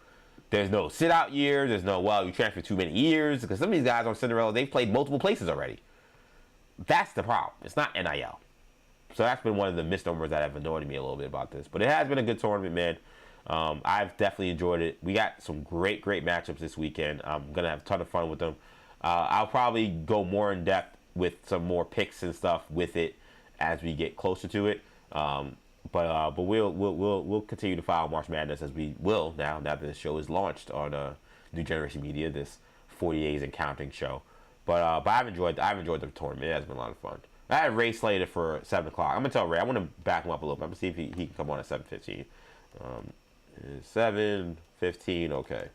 There's no sit-out year. There's no, you transferred too many years. Because some of these guys on Cinderella, they've played multiple places already. That's the problem. It's not NIL. So that's been one of the misnomers that have annoyed me a little bit about this. But it has been a good tournament, man. I've definitely enjoyed it. We got some great matchups this weekend. I'm going to have a ton of fun with them. I'll probably go more in depth with some more picks and stuff with it as we get closer to it. But we'll continue to follow March Madness as we will now that the show is launched on New Generation Media, this 40 Days and Counting show. But I've enjoyed the tournament. It has been a lot of fun. I had Ray slated for 7 o'clock. I'm gonna tell Ray. I want to back him up a little bit. I'm gonna see if he can come on at 7:15. 7:15. Okay.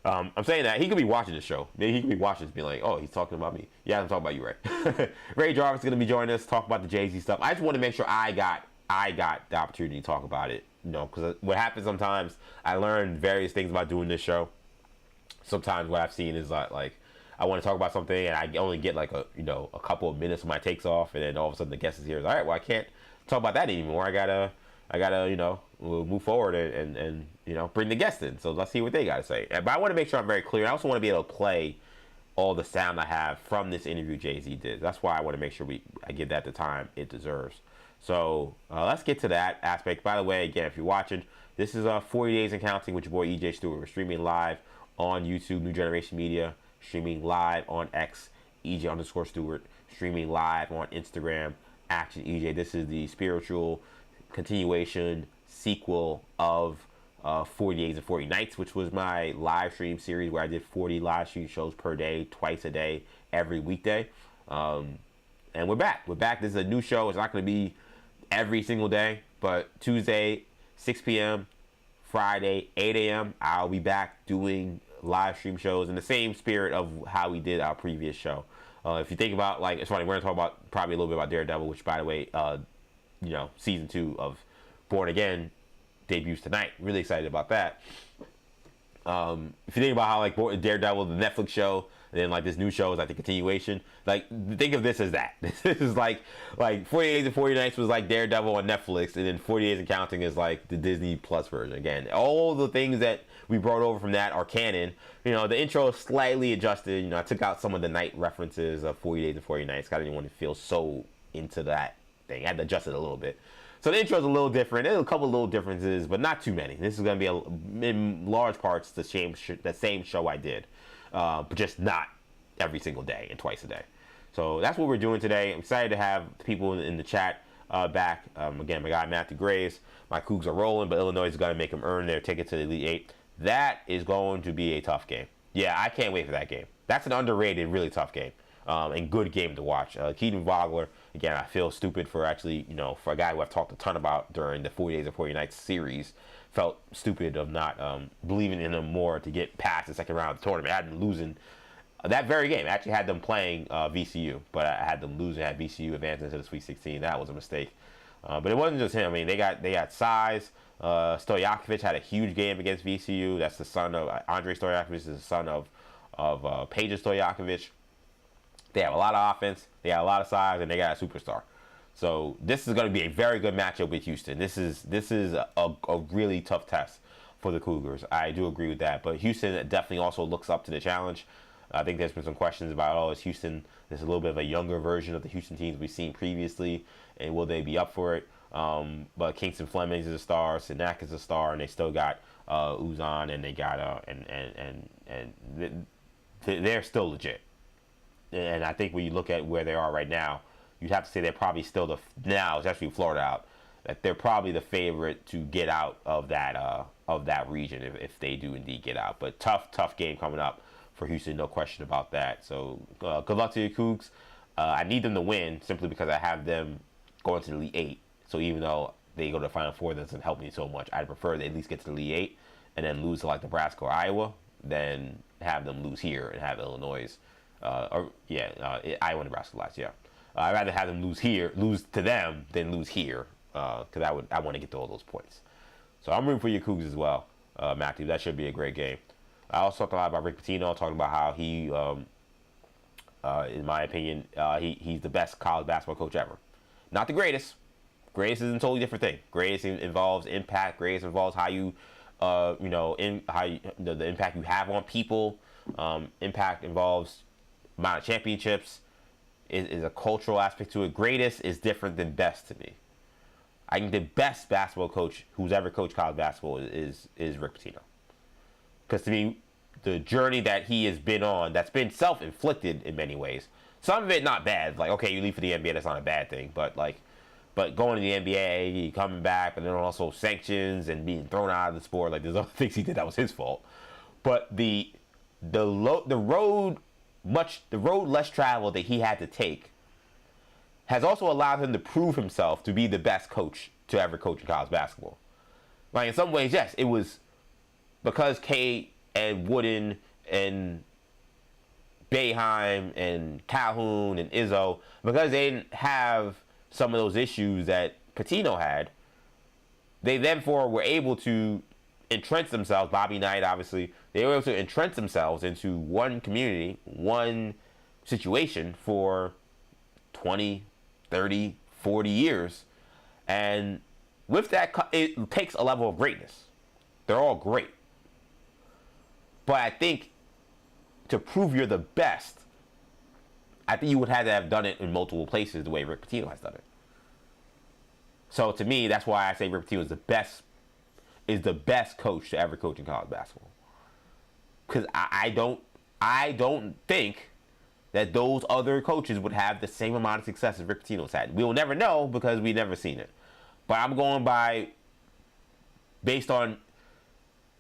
I'm saying that he could be watching the show. Maybe he could be watching this, be like, "Oh, he's talking about me." Yeah, I'm talking about you, Ray. Ray Jarvis is gonna be joining us, talk about the Jay-Z stuff. I just want to make sure I got the opportunity to talk about it. Because what happens sometimes, I learn various things about doing this show. Sometimes what I've seen is like I want to talk about something and I only get like a couple of minutes of my takes off, and then all of a sudden the guest is here. All right, well I can't talk about that anymore. I gotta move forward and bring the guest in. So let's see what they gotta say. But I want to make sure I'm very clear. I also want to be able to play all the sound I have from this interview Jay-Z did. That's why I want to make sure I give that the time it deserves. So let's get to that aspect. By the way, again, if you're watching, this is 40 Days and Counting with your boy EJ Stewart. We're streaming live on YouTube, New Generation Media, streaming live on X, EJ_Stewart, streaming live on Instagram, Action EJ. This is the spiritual continuation sequel of 40 Days and 40 Nights, which was my live stream series where I did 40 live stream shows per day, twice a day, every weekday. And we're back. This is a new show. It's not going to be every single day, but Tuesday, 6 p.m., Friday, 8 a.m., I'll be back doing live stream shows in the same spirit of how we did our previous show. If you think about, it's funny, we're going to talk about probably a little bit about Daredevil, which, by the way, season 2 of Born Again debuts tonight. Really excited about that. If you think about how Daredevil, the Netflix show, and then this new show is the continuation. Think of this as that. This is like 40 Days and 40 Nights was like Daredevil on Netflix, and then 40 Days and Counting is like the Disney Plus version. Again, all the things that we brought over from that are canon. The intro is slightly adjusted. I took out some of the night references of 40 Days and 40 Nights. I didn't want to feel so into that thing. I had to adjust it a little bit. So the intro is a little different. There's a couple little differences, but not too many. This is going to be, in large parts, the same show I did, but just not every single day and twice a day. So that's what we're doing today. I'm excited to have the people in the chat back. Again, my guy Matthew Graves. My Cougs are rolling, but Illinois is going to make them earn their ticket to the Elite Eight. That is going to be a tough game. Yeah, I can't wait for that game. That's an underrated, really tough game. And good game to watch. Keaton Vogler, again, I feel stupid for actually, for a guy who I've talked a ton about during the 40 Days of 40 Nights series, felt stupid of not believing in him more to get past the second round of the tournament. I had them losing that very game. I actually had them playing VCU, but I had them losing, had VCU advancing to the Sweet 16. That was a mistake. But it wasn't just him. I mean, they got size. Stojakovic had a huge game against VCU. That's the son of Andre Stojakovic, is the son of Peja Stojakovic. They have a lot of offense, they got a lot of size, and they got a superstar. So this is going to be a very good matchup with Houston. This is a really tough test for the Cougars. I do agree with that. But Houston definitely also looks up to the challenge. I think there's been some questions about, is Houston, there's a little bit of a younger version of the Houston teams we've seen previously, and will they be up for it? But Kingston Fleming is a star, Sinak is a star, and they still got Uzan, and they got and they're still legit. And I think when you look at where they are right now, you'd have to say they're probably still now, especially Florida out, that they're probably the favorite to get out of that region if they do indeed get out. But tough game coming up for Houston, no question about that. So good luck to your Cougs. I need them to win simply because I have them going to the Elite Eight. So even though they go to the Final Four, that doesn't help me so much. I'd prefer they at least get to the Elite Eight and then lose to like Nebraska or Iowa than have them lose here and have Illinois. Iowa, Nebraska last, yeah. I'd rather have them lose to them than lose here, because I want to get to all those points. So I'm rooting for your Cougs as well, Matthew. That should be a great game. I also talked a lot about Rick Pitino, talking about how he, in my opinion, he's the best college basketball coach ever. Not the greatest. Greatest is a totally different thing. Greatest involves impact. Greatest involves how you, the impact you have on people. Impact involves amount of championships, is a cultural aspect to it. Greatest is different than best to me. I think the best basketball coach who's ever coached college basketball is Rick Pitino. Because to me, the journey that he has been on, that's been self-inflicted in many ways. Some of it not bad. Like, okay, you leave for the NBA, that's not a bad thing. But going to the NBA, coming back, but then also sanctions and being thrown out of the sport. Like, there's other things he did that was his fault. But the road less traveled that he had to take has also allowed him to prove himself to be the best coach to ever coach in college basketball. Like, in some ways, yes, it was because Kate and Wooden and Boeheim and Calhoun and Izzo, because they didn't have some of those issues that Pitino had, they therefore were able to entrench themselves, Bobby Knight obviously, they were able to entrench themselves into one community, one situation for 20, 30, 40 years. And with that, it takes a level of greatness. They're all great. But I think to prove you're the best, I think you would have to have done it in multiple places the way Rick Pitino has done it. So to me, that's why I say Rick Pitino is the best coach to ever coach in college basketball. Because I don't think that those other coaches would have the same amount of success as Rick Pitino's had. We'll never know because we've never seen it. But I'm going based on,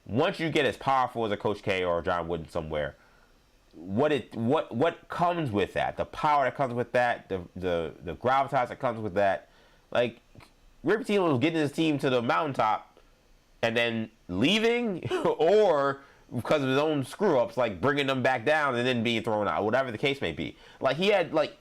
once you get as powerful as a Coach K or John Wooden somewhere, what comes with that, the power that comes with that, the gravitas that comes with that. Like, Rick Pitino was getting his team to the mountaintop and then leaving, or because of his own screw-ups, like bringing them back down and then being thrown out, whatever the case may be. Like, he had, like,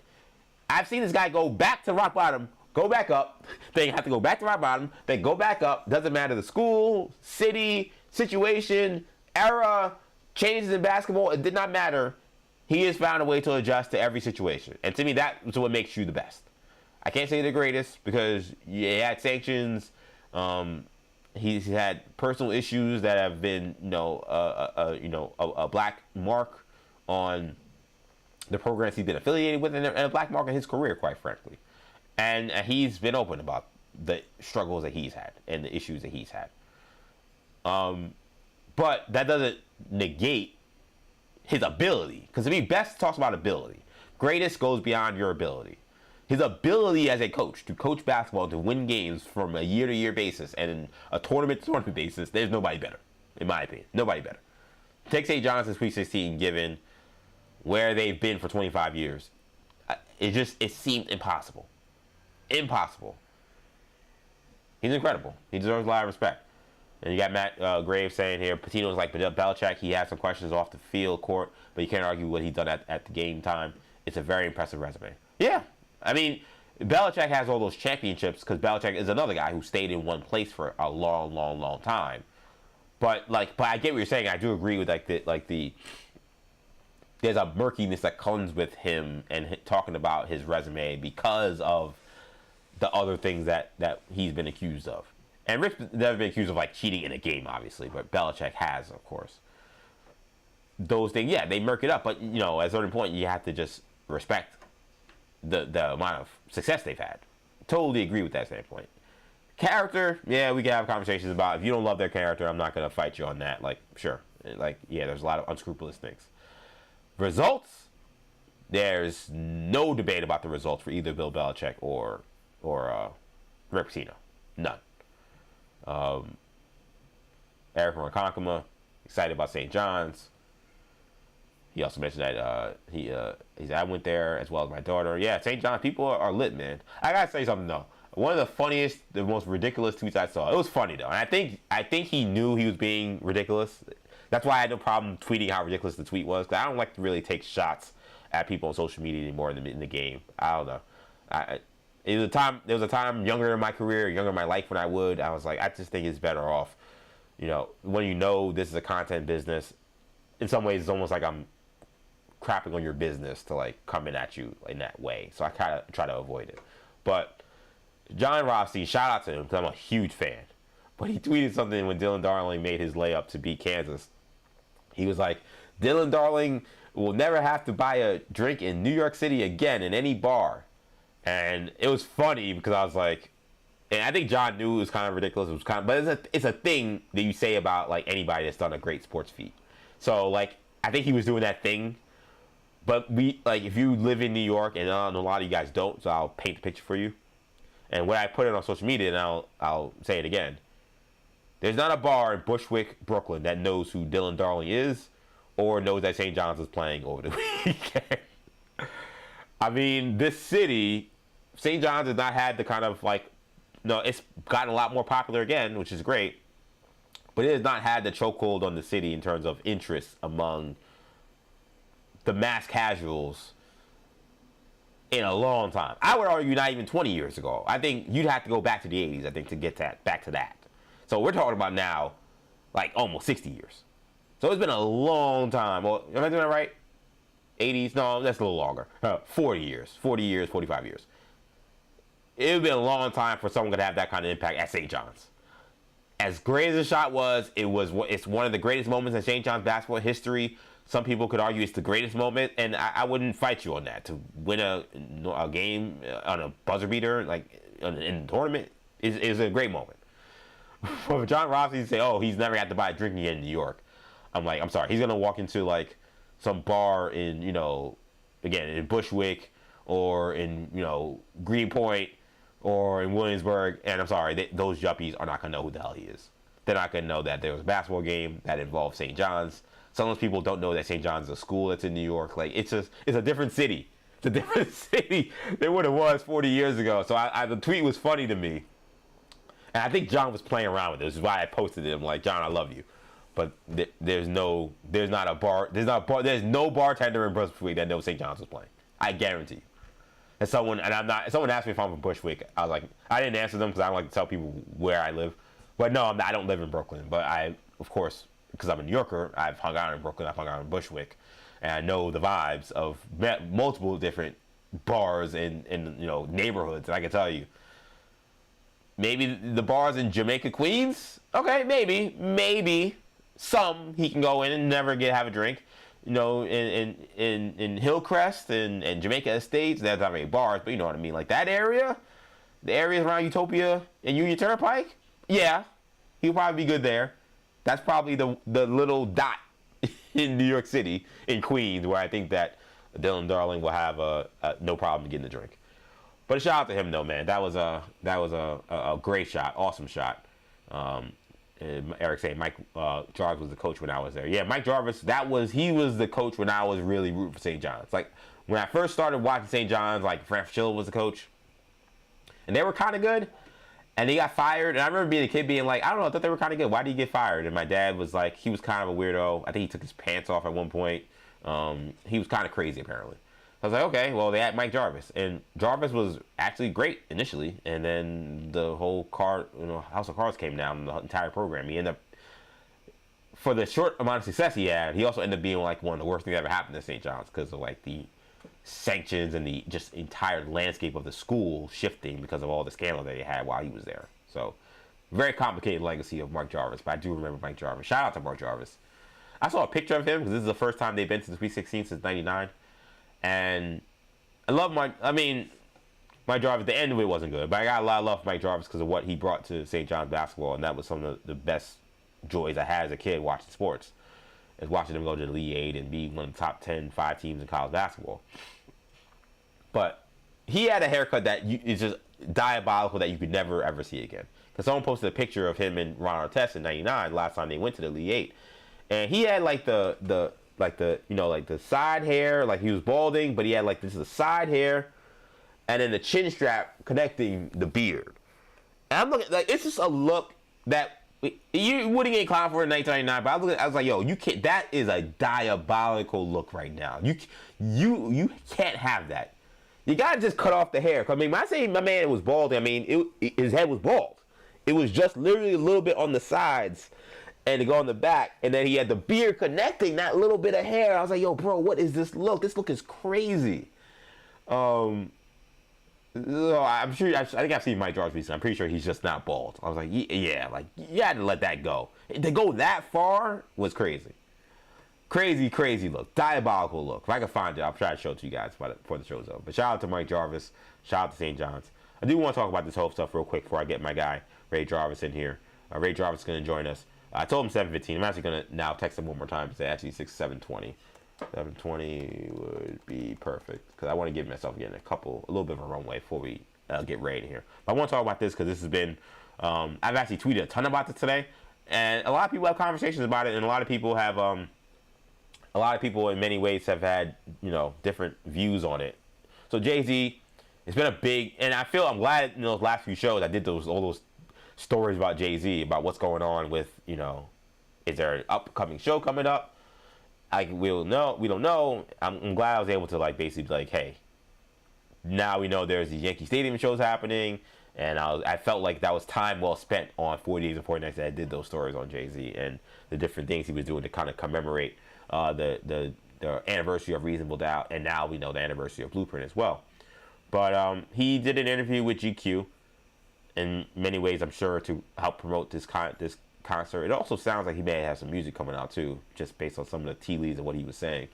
I've seen this guy go back to rock bottom, go back up, then have to go back to rock bottom, then go back up. Doesn't matter the school, city, situation, era, changes in basketball, it did not matter. He has found a way to adjust to every situation. And to me, that's what makes you the best. I can't say the greatest because he had sanctions. He's had personal issues that have been, a black mark on the programs he's been affiliated with, and a black mark in his career, quite frankly. And he's been open about the struggles that he's had and the issues that he's had. But that doesn't negate his ability. Because to me, best talks about ability. Greatest goes beyond your ability. His ability as a coach to coach basketball, to win games from a year-to-year basis and in a tournament-to-tournament basis, there's nobody better, in my opinion. Nobody better. Take St. John's in Sweet 16, given where they've been for 25 years. It seemed impossible. Impossible. He's incredible. He deserves a lot of respect. And you got Matt Graves saying here, Pitino's like Belichick. He has some questions off the field court, but you can't argue what he's done at the game time. It's a very impressive resume. Yeah. I mean, Belichick has all those championships because Belichick is another guy who stayed in one place for a long, long, long time. But I get what you're saying. I do agree with there's a murkiness that comes with him and talking about his resume because of the other things that he's been accused of. And Rick's never been accused of cheating in a game, obviously, but Belichick has, of course. Those things, yeah, they murk it up, but at a certain point, you have to just respect the amount of success they've had. Totally agree with that standpoint. Character, yeah, we can have conversations about. If you don't love their character, I'm not gonna fight you on that. Sure, yeah, there's a lot of unscrupulous things. Results, there's no debate about the results for either Bill Belichick or Rick Pitino. None. Eric Ronkonkoma, excited about St. John's. He also mentioned that I went there as well as my daughter. Yeah, St. John's people are lit, man. I gotta say something though. One of the funniest, the most ridiculous tweets I saw. It was funny though, and I think he knew he was being ridiculous. That's why I had no problem tweeting how ridiculous the tweet was. Because I don't like to really take shots at people on social media anymore in the game. I don't know. There was a time younger in my career, younger in my life when I was like, I just think it's better off. When this is a content business, in some ways it's almost like I'm crapping on your business to coming at you in that way. So I kind of try to avoid it. But John Rothstein, shout out to him because I'm a huge fan. But he tweeted something when Dylan Darling made his layup to beat Kansas. He was like, Dylan Darling will never have to buy a drink in New York City again in any bar. And it was funny because I was like, and I think John knew it was kind of ridiculous. But it's a thing that you say about anybody that's done a great sports feat. So I think he was doing that thing. But if you live in New York, and a lot of you guys don't, so I'll paint the picture for you. And when I put it on social media, and I'll say it again. There's not a bar in Bushwick, Brooklyn that knows who Dylan Darling is or knows that St. John's is playing over the weekend. I mean, this city, St. John's has not had the kind of it's gotten a lot more popular again, which is great. But it has not had the chokehold on the city in terms of interest among the mass casuals in a long time. I would argue not even 20 years ago. I think you'd have to go back to the 80s, I think, to get back to that. So we're talking about now, almost 60 years. So it's been a long time. Well, am I doing that right? 80s? No, that's a little longer. 40 years, 45 years. It would be a long time for someone to have that kind of impact at St. John's. As great as the shot was, it's one of the greatest moments in St. John's basketball history. Some people could argue it's the greatest moment, and I wouldn't fight you on that. To win a game on a buzzer beater, in the tournament, is a great moment. For John Rothstein to say, oh, he's never had to buy a drink again in New York, I'm like, I'm sorry. He's going to walk into, some bar in, again, in Bushwick or in, Greenpoint or in Williamsburg, and I'm sorry, those yuppies are not going to know who the hell he is. They're not going to know that there was a basketball game that involved St. John's. Some of those people don't know that St. John's is a school that's in New York. It's a different city. It's a different city than what it was 40 years ago. So the tweet was funny to me. And I think John was playing around with it. This is why I posted it. I'm like, John, I love you. But there's no bartender in Bushwick that knows St. John's was playing. I guarantee you. And someone asked me if I'm from Bushwick. I was like, I didn't answer them because I don't like to tell people where I live. But no, I don't live in Brooklyn. But I, of course, because I'm a New Yorker, I've hung out in Brooklyn, I've hung out in Bushwick, and I know the vibes of multiple different bars in neighborhoods. And I can tell you, maybe the bars in Jamaica, Queens, okay, maybe some he can go in and never have a drink. In Hillcrest and Jamaica Estates, there's not many bars, but you know what I mean, that area, the areas around Utopia and Union Turnpike, yeah, he'll probably be good there. That's probably the little dot in New York City, in Queens, where I think that Dylan Darling will have no problem getting the drink. But a shout out to him though, man. That was a great shot, awesome shot. Eric saying Mike Jarvis was the coach when I was there. Yeah, Mike Jarvis. He was the coach when I was really rooting for St. John's. Like when I first started watching St. John's, like Fran Fraschilla was the coach, and they were kind of good. And he got fired. And I remember being a kid being like, I don't know, I thought they were kind of good. Why did he get fired? And my dad was like, he was kind of a weirdo. I think he took his pants off at one point. He was kind of crazy, apparently. I was like, okay, well, they had Mike Jarvis. And Jarvis was actually great initially. And then the whole House of Cards came down, the entire program. He ended up, for the short amount of success he had, he also ended up being like one of the worst things that ever happened to St. John's because of like the sanctions and the just entire landscape of the school shifting because of all the scandal that he had while he was there. So, very complicated legacy of Mark Jarvis, but I do remember Mike Jarvis. Shout out to Mark Jarvis. I saw a picture of him because this is the first time they've been to the Sweet 16 since '99, and I love Mike Jarvis. At the end of it wasn't good, but I got a lot of love for Mike Jarvis because of what he brought to St. John's basketball, and that was some of the best joys I had as a kid watching sports, is watching them go to the Elite Eight and be one of the top 5 teams in college basketball. But he had a haircut that is just diabolical that you could never ever see again. Because someone posted a picture of him and Ron Artest in '99, last time they went to the Elite Eight, and he had like the side hair, like he was balding, but he had like the side hair, and then the chin strap connecting the beard. And I'm looking like it's just a look that you wouldn't get clowned for in 1999. But I was like, yo, you can't. That is a diabolical look right now. You can't have that. You gotta just cut off the hair. I mean, when I say my man was bald, I mean his head was bald. It was just literally a little bit on the sides, and to go on the back, and then he had the beard connecting that little bit of hair. I was like, yo, bro, what is this look? This look is crazy. I'm sure. I think I've seen Mike Jarvis recently. I'm pretty sure he's just not bald. I was like, yeah, like you had to let that go. To go that far was crazy. Crazy look. Diabolical look. If I can find it, I'll try to show it to you guys before the show's over. But shout out to Mike Jarvis. Shout out to St. John's. I do want to talk about this whole stuff real quick before I get my guy, Ray Jarvis, in here. Ray Jarvis is going to join us. I told him 7:15. I'm actually going to now text him one more time and say actually 7:20. 7:20 would be perfect because I want to give myself again a little bit of a runway before we get ready to hear. But I want to talk about this because this has been, I've actually tweeted a ton about this today. And a lot of people have conversations about it, and a lot of people have, in many ways have had, different views on it. So Jay-Z, it's been a big, and I'm glad in those last few shows I did all those stories about Jay-Z, about what's going on with, is there an upcoming show coming up? We don't know. I'm glad I was able to basically be like, hey, now we know there's the Yankee Stadium shows happening, and I felt like that was time well spent on 40 Days and 40 Nights that I did those stories on Jay-Z and the different things he was doing to kind of commemorate the anniversary of Reasonable Doubt, and now we know the anniversary of Blueprint as well. But he did an interview with GQ, in many ways, I'm sure, to help promote this concert. It also sounds like he may have some music coming out too, just based on some of the tea leaves of what he was saying.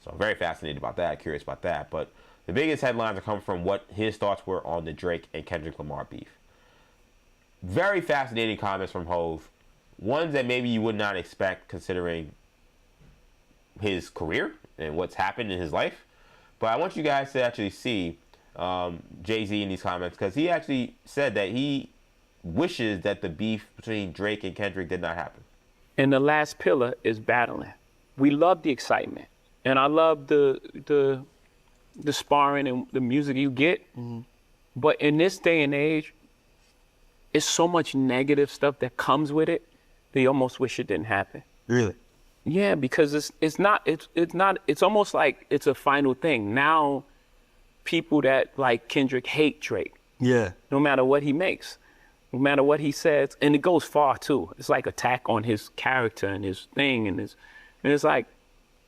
So I'm very fascinated about that, curious about that. But the biggest headlines are coming from what his thoughts were on the Drake and Kendrick Lamar beef. Very fascinating comments from Hove. Ones that maybe you would not expect considering his career and what's happened in his life. But I want you guys to actually see Jay-Z in these comments, because he actually said that he wishes that the beef between Drake and Kendrick did not happen. And the last pillar is battling. We love the excitement, and I love the sparring and the music you get. Mm-hmm. But in this day and age, it's so much negative stuff that comes with it that you almost wish it didn't happen. Really? Yeah, because it's almost like it's a final thing. Now people that like Kendrick hate Drake. Yeah. No matter what he makes, no matter what he says, and it goes far too. It's like attack on his character and his thing and it's like,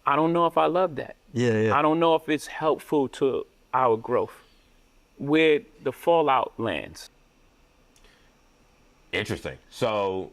I don't know if I love that. Yeah. I don't know if it's helpful to our growth, where the fallout lands. Interesting. So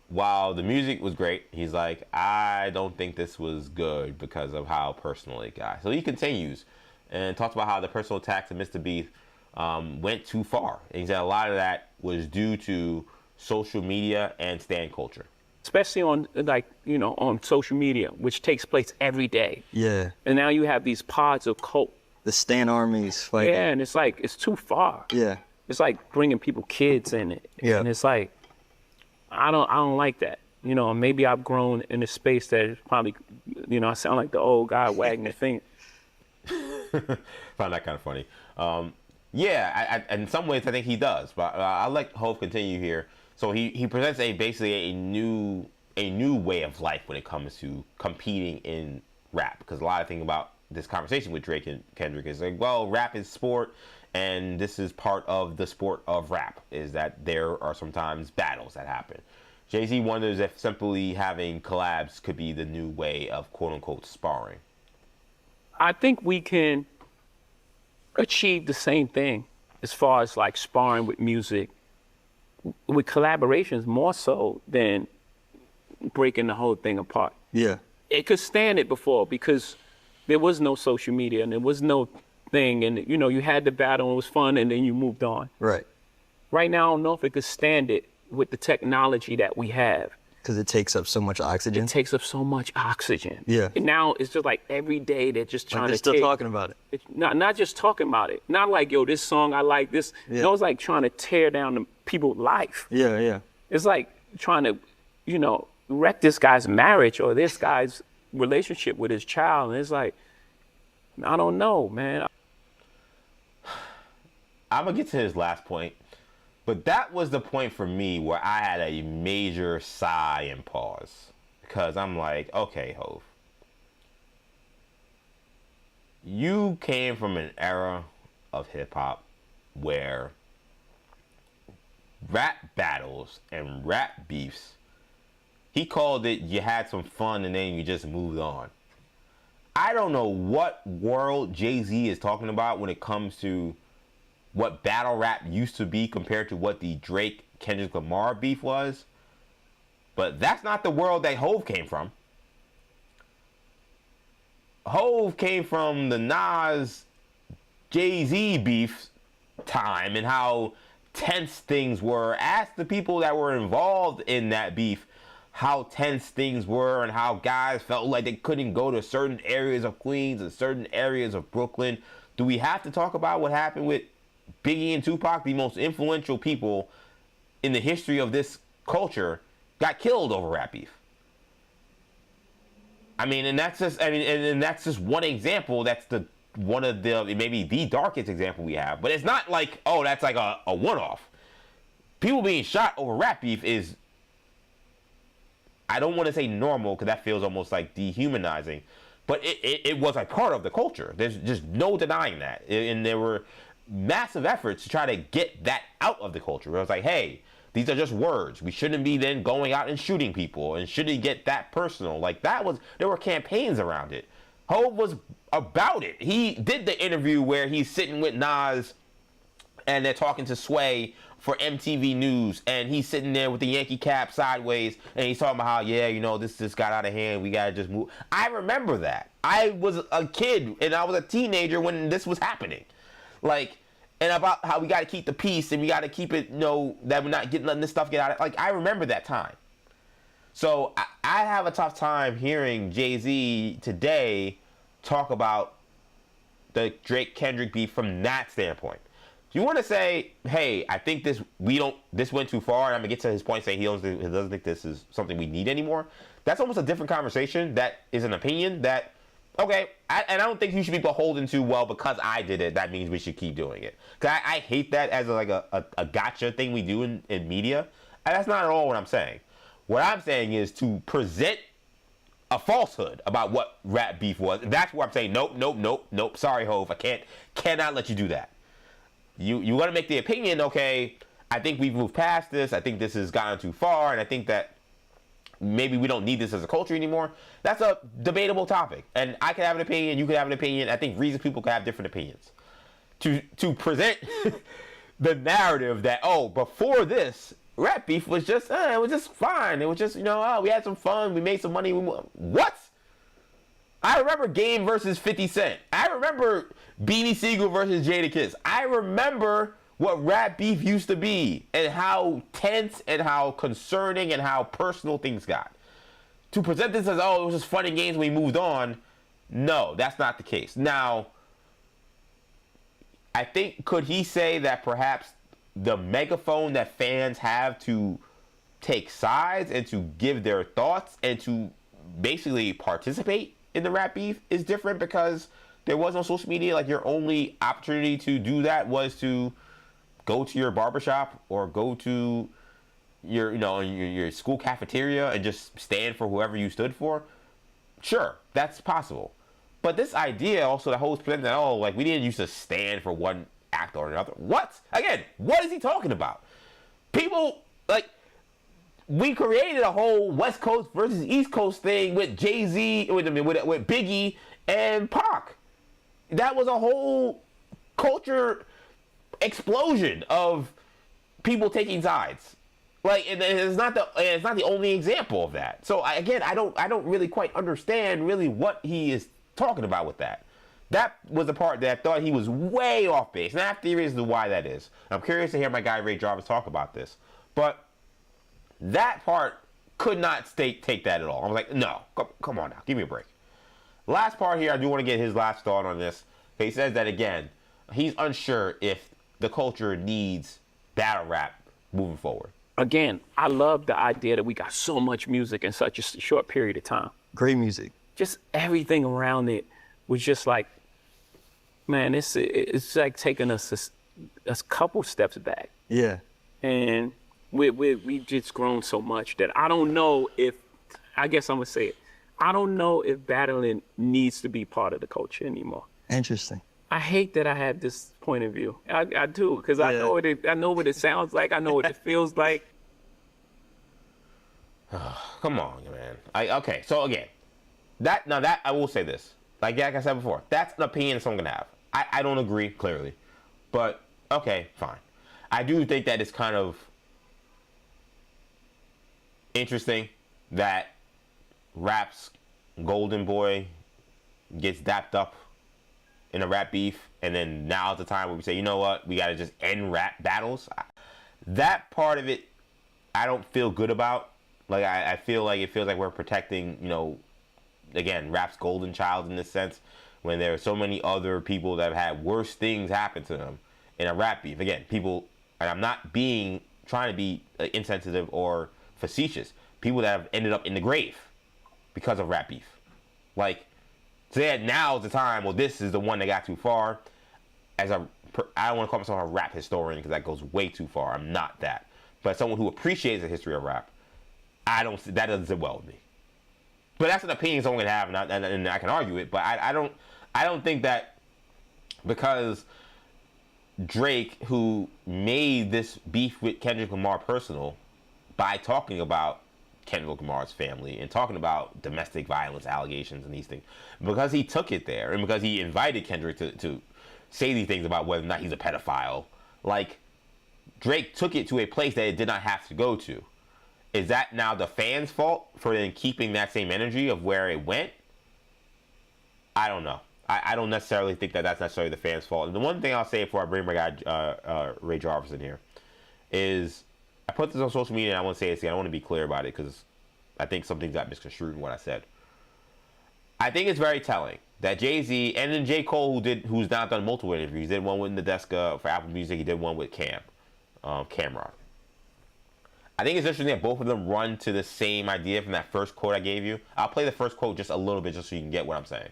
while the music was great, he's like, I don't think this was good because of how personal it got. So he continues and talks about how the personal attacks and Mr. Beef went too far. And he said a lot of that was due to social media and stan culture. Especially on on social media, which takes place every day. Yeah. And now you have these pods of cult. The Stan armies fighting. Yeah, and it's like, it's too far. Yeah. It's like bringing people kids in it. Yeah. And it's like, I don't like that. Maybe I've grown in a space that is probably, I sound like the old guy wagging the finger. Found that kind of funny. In some ways I think he does, but I'll let Hov continue here. So he presents basically a new way of life when it comes to competing in rap, because a lot of things about this conversation with Drake and Kendrick is like, well, rap is sport, and this is part of the sport of rap, is that there are sometimes battles that happen. Jay-Z wonders if simply having collabs could be the new way of quote-unquote sparring. I think we can achieve the same thing as far as like sparring with music, with collaborations more so than breaking the whole thing apart. Yeah. It could stand it before because there was no social media and there was no thing, and you had the battle and it was fun and then you moved on. Right. Right now, I don't know if it could stand it with the technology that we have. Because it takes up so much oxygen. It takes up so much oxygen. Yeah. And now it's just like every day they're just trying they're to still talking about it. It's not just talking about it. Not like, yo, this song, I like this. Yeah. No, it's like trying to tear down the people's life. Yeah, yeah. It's like trying to, wreck this guy's marriage or this guy's relationship with his child. And it's like, I don't know, man. I'm going to get to his last point, but that was the point for me where I had a major sigh and pause, because I'm like, okay, Hov, you came from an era of hip-hop where rap battles and rap beefs, he called it, you had some fun and then you just moved on. I don't know what world Jay-Z is talking about when it comes to what battle rap used to be compared to what the Drake Kendrick Lamar beef was, but that's not the world that Hov came from. Hov came from the Nas Jay-Z beef time and how tense things were. Ask the people that were involved in that beef how tense things were and how guys felt like they couldn't go to certain areas of Queens and certain areas of Brooklyn. Do we have to talk about what happened with Biggie and Tupac, the most influential people in the history of this culture, got killed over rap beef? I mean, and that's just one example. That's one of the maybe the darkest example we have. But it's not like, oh, that's like a one-off. People being shot over rap beef is, I don't want to say normal because that feels almost like dehumanizing, but it was a part of the culture. There's just no denying that. And there were massive efforts to try to get that out of the culture. It was like, hey, these are just words. We shouldn't be then going out and shooting people and shouldn't get that personal. Like there were campaigns around it. Hov was about it. He did the interview where he's sitting with Nas and they're talking to Sway for MTV News, and he's sitting there with the Yankee cap sideways, and he's talking about how, yeah, this just got out of hand. We gotta just move. I remember that. I was a kid and I was a teenager when this was happening. Like, and about how we gotta keep the peace and we gotta keep it, that we're not letting this stuff get out of. Like, I remember that time. So I have a tough time hearing Jay-Z today talk about the Drake Kendrick beef from that standpoint. If you want to say, hey, I think this went too far, and I'm gonna get to his point saying he doesn't think this is something we need anymore. That's almost a different conversation. That is an opinion that, okay, and I don't think you should be beholden to, well, because I did it, that means we should keep doing it. Because I hate that as a gotcha thing we do in media. And that's not at all what I'm saying. What I'm saying is to present a falsehood about what rap beef was. That's where I'm saying, nope. Sorry, Hov, I cannot let you do that. You want to make the opinion, okay, I think we've moved past this. I think this has gotten too far, and I think that maybe we don't need this as a culture anymore. That's a debatable topic. And I could have an opinion, you could have an opinion. I think reasons people could have different opinions. To present the narrative that, oh, before this, rap beef was just, it was just fine. It was just, we had some fun. We made some money. What? I remember Game versus 50 Cent. I remember Beanie Siegel versus Jadakiss. I remember what rap beef used to be and how tense and how concerning and how personal things got. To present this as, oh, it was just fun and games, we moved on. No, that's not the case. Now, I think, could he say that perhaps the megaphone that fans have to take sides and to give their thoughts and to basically participate in the rap beef is different because there was no social media? Like, your only opportunity to do that was to go to your barbershop or go to your, your school cafeteria and just stand for whoever you stood for. Sure, that's possible. But this idea also, the whole presenting that, oh, like, we didn't used to stand for one actor or another. What? Again, what is he talking about? People, like, we created a whole West Coast versus East Coast thing with Jay-Z, with Biggie and Pac. That was a whole culture explosion of people taking sides. Like, and it's not the only example of that. So I don't really quite understand really what he is talking about with that. That was the part that I thought he was way off base. And I have theories as to why that is. I'm curious to hear my guy Ray Jarvis talk about this. But that part could not take that at all. I was like, no, come on now, give me a break. Last part here, I do want to get his last thought on this. He says that, again, he's unsure if the culture needs battle rap moving forward. Again, I love the idea that we got so much music in such a short period of time. Great music. Just everything around it was just like, man, it's like taking us a couple steps back. Yeah. And we just grown so much that I don't know if, I guess I'm gonna say it, I don't know if battling needs to be part of the culture anymore. Interesting. I hate that I have this point of view. I do, because I know what it sounds like. I know what it feels like. Come on, man. Okay, so again, that I will say this. Like I said before, that's an opinion someone can have. I don't agree, clearly. But, okay, fine. I do think that it's kind of interesting that rap's golden boy gets dapped up in a rap beef, and then now's the time where we say, you know what, we gotta just end rap battles. That part of it, I don't feel good about. Like, I feel like it feels like we're protecting, again, rap's golden child in this sense, when there are so many other people that have had worse things happen to them in a rap beef. Again, people, and I'm not trying to be insensitive or facetious, people that have ended up in the grave because of rap beef. Like, say that now is the time, well, this is the one that got too far. I don't want to call myself a rap historian because that goes way too far. I'm not that. But someone who appreciates the history of rap, that doesn't sit well with me. But that's an opinion someone can have, and I can argue it. But I don't think that because Drake, who made this beef with Kendrick Lamar personal by talking about Kendrick Lamar's family and talking about domestic violence allegations and these things, because he took it there and because he invited Kendrick to say these things about whether or not he's a pedophile, like, Drake took it to a place that it did not have to go to. Is that now the fans' fault for then keeping that same energy of where it went? I don't know. I don't necessarily think that that's necessarily the fans' fault. And the one thing I'll say before I bring my guy Ray Jarvis in here is, I put this on social media and I want to say this again. I want to be clear about it because I think something got misconstrued in what I said. I think it's very telling that Jay-Z and then J. Cole, who's now done multiple interviews, did one with Nadeska for Apple Music, he did one with Cameron. I think it's interesting that both of them run to the same idea from that first quote I gave you. I'll play the first quote just a little bit just so you can get what I'm saying.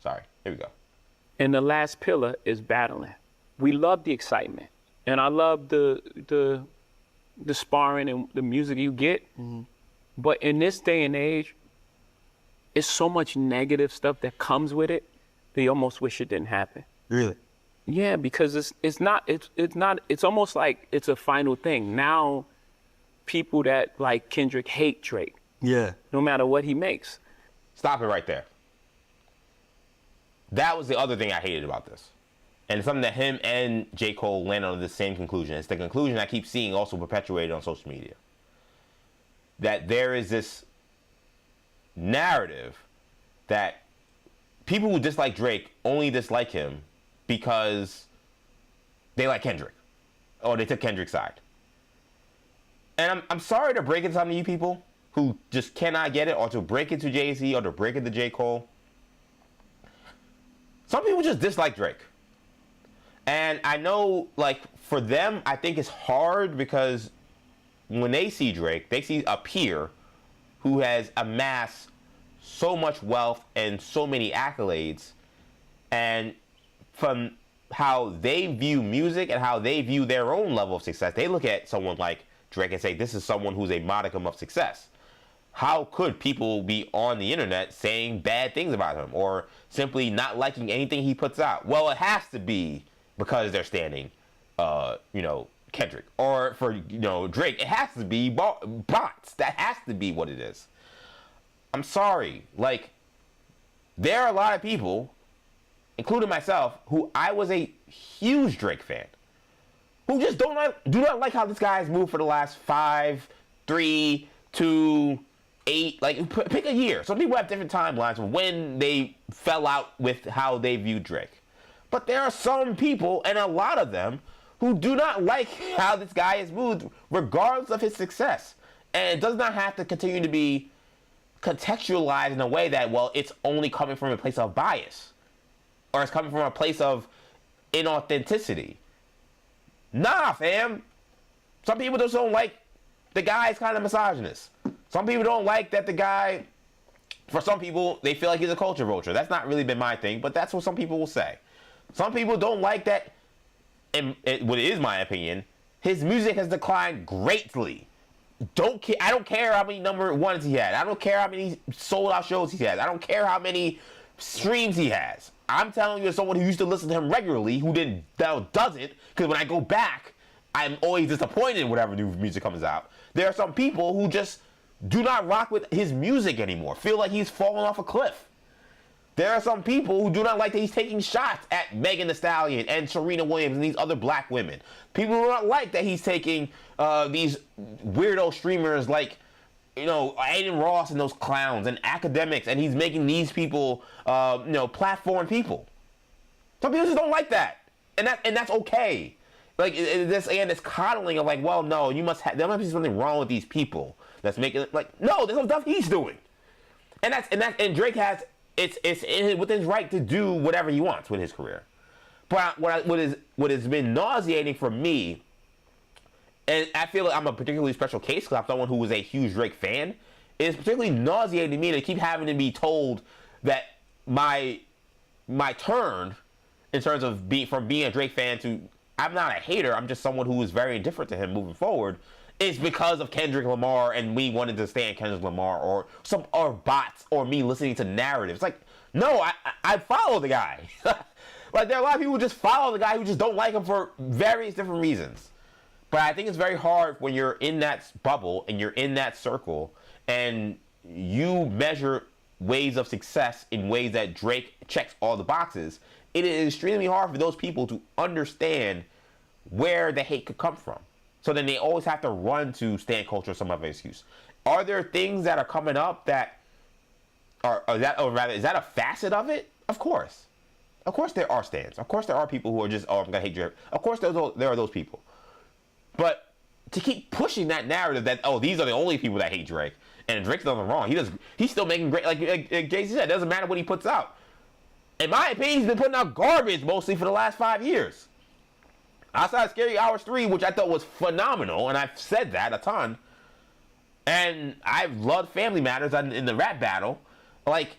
Sorry, here we go. And the last pillar is battling. We love the excitement, and I love the sparring and the music you get. Mm-hmm. But in this day and age, it's so much negative stuff that comes with it that you almost wish it didn't happen. Really? Yeah, because it's almost like it's a final thing. Now, people that like Kendrick hate Drake. Yeah. No matter what he makes. Stop it right there. That was the other thing I hated about this. And something that him and J. Cole landed on the same conclusion. It's the conclusion I keep seeing also perpetuated on social media. That there is this narrative that people who dislike Drake only dislike him because they like Kendrick, or they took Kendrick's side. And I'm sorry to break it to some of you people who just cannot get it, or to break it to Jay-Z, or to break it to J. Cole. Some people just dislike Drake. And I know, like, for them, I think it's hard because when they see Drake, they see a peer who has amassed so much wealth and so many accolades. And from how they view music and how they view their own level of success, they look at someone like Drake and say, this is someone who's a modicum of success. How could people be on the internet saying bad things about him or simply not liking anything he puts out? Well, it has to be because they're standing, Kendrick. Or for, Drake, it has to be bots. That has to be what it is. I'm sorry. Like, there are a lot of people, including myself, who I was a huge Drake fan, who just do not like how this guy's moved for the last 5, 3, 2, 8, like, pick a year. Some people have different timelines of when they fell out with how they view Drake. But there are some people, and a lot of them, who do not like how this guy has moved, regardless of his success. And it does not have to continue to be contextualized in a way that, well, it's only coming from a place of bias, or it's coming from a place of inauthenticity. Nah, fam. Some people just don't like the guy's kind of misogynist. Some people don't like that the guy, for some people, they feel like he's a culture vulture. That's not really been my thing, but that's what some people will say. Some people don't like that, and what is my opinion, his music has declined greatly. I don't care how many number ones he had. I don't care how many sold out shows he has. I don't care how many streams he has. I'm telling you as someone who used to listen to him regularly, who now doesn't, because when I go back, I'm always disappointed in whatever new music comes out. There are some people who just do not rock with his music anymore, feel like he's fallen off a cliff. There are some people who do not like that he's taking shots at Megan Thee Stallion and Serena Williams and these other black women. People do not like that he's taking these weirdo streamers like, Aiden Ross and those clowns and academics, and he's making these people, platform people. Some people just don't like that, and that's okay. Like this coddling of like, well, no, there must be something wrong with these people that's making it like, no, there's no stuff he's doing, and Drake has. It's within his right to do whatever he wants with his career. But what has been nauseating for me, and I feel like I'm a particularly special case because I'm someone who was a huge Drake fan, it's particularly nauseating to me to keep having to be told that my turn in terms of from being a Drake fan to I'm not a hater, I'm just someone who is very indifferent to him moving forward, is because of Kendrick Lamar and me wanting to stand Kendrick Lamar or bots or me listening to narratives. Like, no, I follow the guy. Like, there are a lot of people who just follow the guy who just don't like him for various different reasons. But I think it's very hard when you're in that bubble and you're in that circle and you measure ways of success in ways that Drake checks all the boxes. It is extremely hard for those people to understand where the hate could come from. So then they always have to run to stan culture or some other excuse. Are there things that are coming up that is that a facet of it? Of course. Of course there are stans. Of course there are people who are just, I'm going to hate Drake. Of course there are those people. But to keep pushing that narrative that, these are the only people that hate Drake, and Drake's nothing wrong. He's still making great, like Jay-Z said, it doesn't matter what he puts out. In my opinion, he's been putting out garbage mostly for the last 5 years. Outside of Scary Hours 3, which I thought was phenomenal, and I've said that a ton, and I've loved Family Matters in the rap battle, like,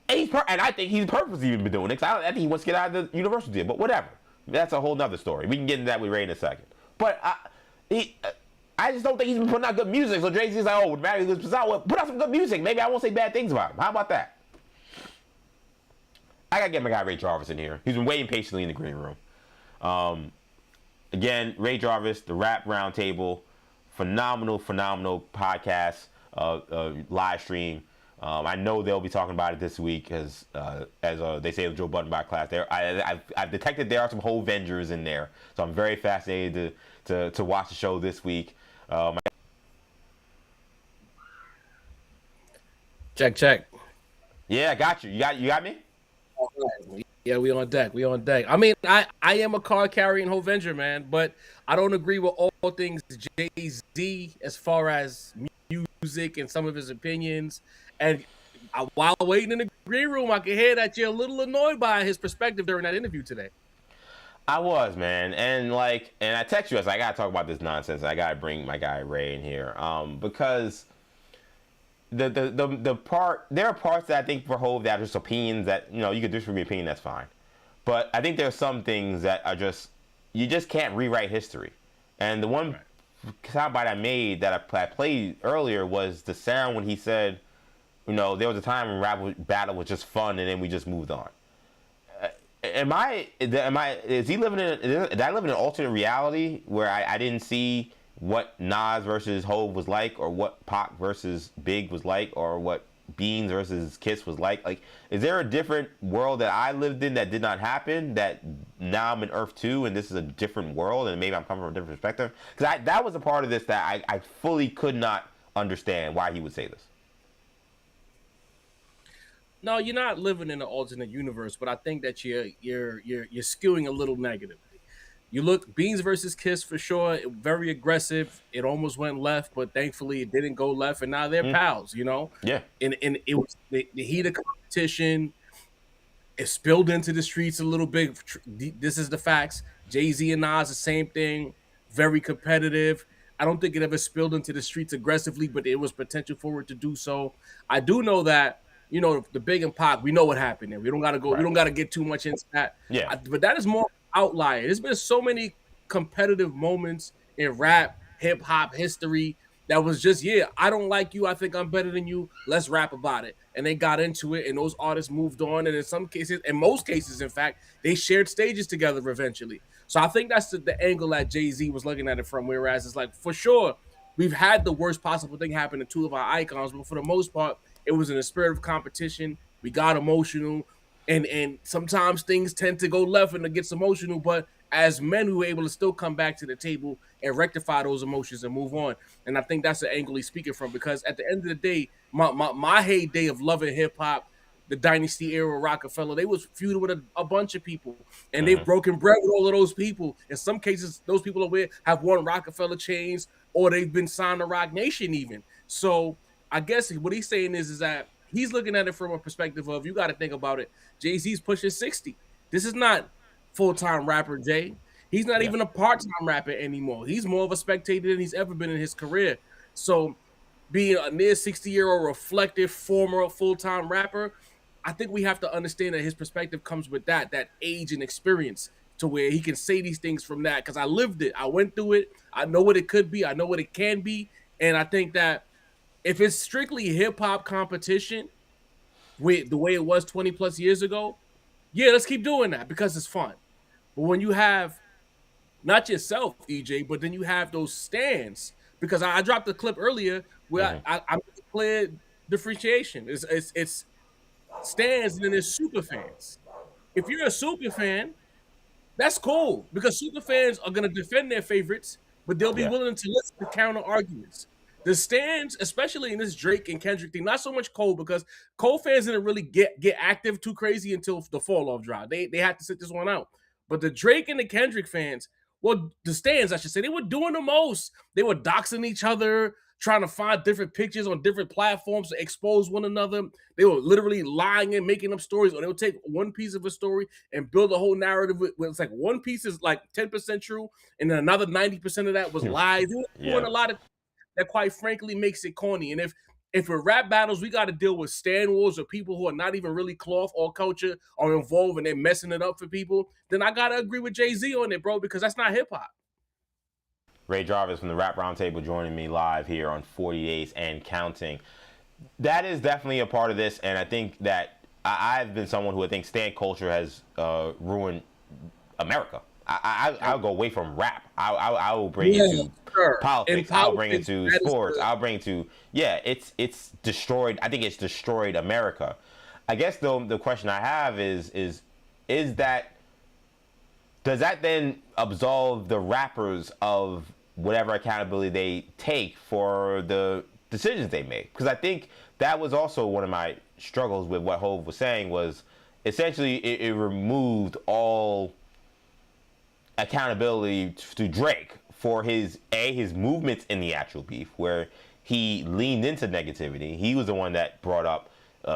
and I think he's purposely even been doing it, because I think he wants to get out of the Universal deal, but whatever. That's a whole nother story. We can get into that with Ray in a second. But I just don't think he's been putting out good music, so Jay-Z's like, would matter if he puts out some good music. Maybe I won't say bad things about him. How about that? I gotta get my guy Ray Jarvis in here. He's been waiting patiently in the green room. Again, Ray Jarvis, the Rap Roundtable, phenomenal podcast, live stream. I know they'll be talking about it this week as they say with Joe Budden by class. I've detected there are some whole Vengers in there, so I'm very fascinated to watch the show this week. Check. Yeah, I got you. You got me? Yeah, we on deck. I mean, I am a card carrying Hovenger, man, but I don't agree with all things Jay-Z as far as music and some of his opinions. And while waiting in the green room, I can hear that you're a little annoyed by his perspective during that interview today. I was, man, and I text you. I was like, I gotta talk about this nonsense. I gotta bring my guy Ray in here, because the part there are parts that I think for Hove that are just opinions that you could disagree with opinion, that's fine, but I think there's some things that are just you just can't rewrite history, and the one soundbite I made that I played earlier was the sound when he said, there was a time when rap battle was just fun and then we just moved on. Did I live in an alternate reality where I didn't see what Nas versus Hove was like, or what Pac versus Big was like, or what Beans versus Kiss was like? Like, is there a different world that I lived in that did not happen, that now I'm in Earth 2 and this is a different world and maybe I'm coming from a different perspective? Because that was a part of this that I fully could not understand why he would say this. No, you're not living in an alternate universe, but I think that you're skewing a little negatively. You look Beans versus Kiss for sure, very aggressive. It almost went left, but thankfully it didn't go left, and now they're pals. Yeah. And it was the heat of competition. It spilled into the streets a little bit. This is the facts. Jay-Z and Nas, the same thing. Very competitive. I don't think it ever spilled into the streets aggressively, but there was potential for it to do so. I do know that. The Big and Pac, we know what happened there. We don't gotta go. Right. We don't gotta get too much into that. Yeah. But that is more outlier. There's been so many competitive moments in rap, hip hop history that was just, I don't like you. I think I'm better than you. Let's rap about it. And they got into it, and those artists moved on. And in some cases, in most cases, in fact, they shared stages together eventually. So I think that's the angle that Jay-Z was looking at it from. Whereas it's like, for sure, we've had the worst possible thing happen to two of our icons, but for the most part, it was in a spirit of competition. We got emotional, and sometimes things tend to go left and it gets emotional. But as men, we were able to still come back to the table and rectify those emotions and move on. And I think that's the angle he's speaking from, because at the end of the day, my heyday of loving hip hop, the Dynasty era, Rockefeller, they was feuding with a bunch of people, and they've broken bread with all of those people. In some cases, those people have worn Rockefeller chains, or they've been signed to Rock Nation even. So I guess what he's saying is that he's looking at it from a perspective of, you got to think about it. Jay-Z's pushing 60. This is not full-time rapper Jay. He's not even a part-time rapper anymore. He's more of a spectator than he's ever been in his career. So being a near 60-year-old reflective former full-time rapper, I think we have to understand that his perspective comes with that age and experience, to where he can say these things from that, because I lived it. I went through it. I know what it could be. I know what it can be. And I think that if it's strictly hip-hop competition with the way it was 20 plus years ago, let's keep doing that because it's fun. But when you have not yourself, EJ, but then you have those stands, because I dropped a clip earlier where I made a clear differentiation. It's stands and then there's super fans. If you're a super fan, that's cool, because super fans are going to defend their favorites, but they'll be willing to listen to counter arguments. The stands, especially in this Drake and Kendrick thing, not so much Cole, because Cole fans didn't really get active too crazy until the fall off drive. They had to sit this one out. But the Drake and the Kendrick fans, well, the stands, I should say, they were doing the most. They were doxing each other, trying to find different pictures on different platforms to expose one another. They were literally lying and making up stories, or they would take one piece of a story and build a whole narrative where it's like one piece is like 10% true, and then another 90% of that was lies. They were doing a lot of that, quite frankly, makes it corny. And if with rap battles, we got to deal with stand wars or people who are not even really cloth or culture are involved and they're messing it up for people, then I got to agree with Jay-Z on it, bro, because that's not hip-hop. Ray Jarvis from the Rap Roundtable joining me live here on 40 Days and Counting. That is definitely a part of this, and I think that I've been someone who I think stand culture has ruined America. I'll go away from rap. I will bring it to politics. I'll bring it to sports. I'll bring it to it's destroyed. I think it's destroyed America. I guess the question I have is that, does that then absolve the rappers of whatever accountability they take for the decisions they make. Because I think that was also one of my struggles with what Hov was saying was essentially it removed all accountability to Drake for his movements in the actual beef, where he leaned into negativity. He was the one that brought up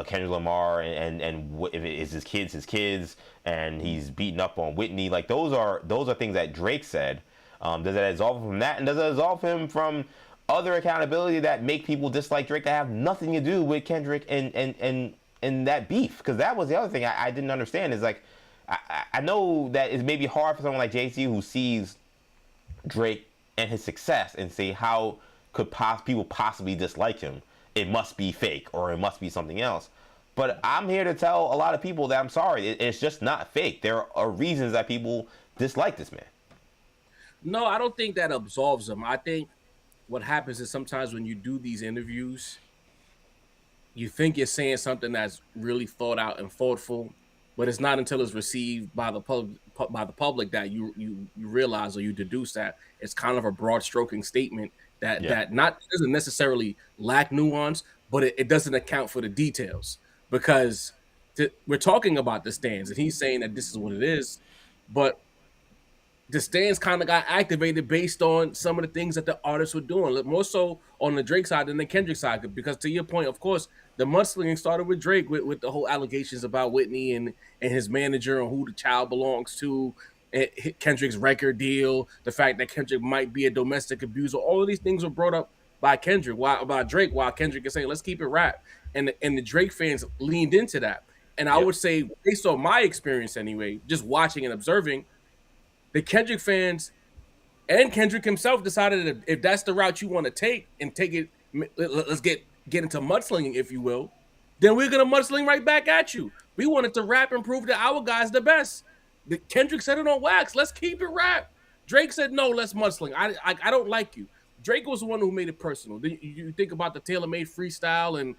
Kendrick Lamar and what, if it is his kids, and he's beating up on Whitney. Like those are things that Drake said. Does it absolve him from that, and does it absolve him from other accountability that make people dislike Drake that have nothing to do with Kendrick and that beef? Because that was the other thing I didn't understand is like I know that it's maybe hard for someone like Jay-Z who sees Drake and his success and say how could people possibly dislike him? It must be fake or it must be something else. But I'm here to tell a lot of people that I'm sorry, it's just not fake. There are reasons that people dislike this man. No, I don't think that absolves him. I think what happens is sometimes when you do these interviews, you think you're saying something that's really thought out and thoughtful, but it's not until it's received by the public that you realize or you deduce that it's kind of a broad stroking statement that doesn't necessarily lack nuance, but it doesn't account for the details, because we're talking about the stands and he's saying that this is what it is, but the stands kind of got activated based on some of the things that the artists were doing, more so on the Drake side than the Kendrick side. Because to your point, of course, the mudslinging started with Drake with the whole allegations about Whitney and his manager and who the child belongs to, and Kendrick's record deal, the fact that Kendrick might be a domestic abuser. All of these things were brought up by Drake, while Kendrick is saying, let's keep it rap. And the Drake fans leaned into that. And I would say, based on my experience anyway, just watching and observing, the Kendrick fans and Kendrick himself decided that if that's the route you want to take and take it, let's get into mudslinging, if you will, then we're going to mudsling right back at you. We wanted to rap and prove that our guy's the best. Kendrick said it on wax. Let's keep it rap. Drake said, no, let's mudsling. I don't like you. Drake was the one who made it personal. You think about the tailor-made freestyle and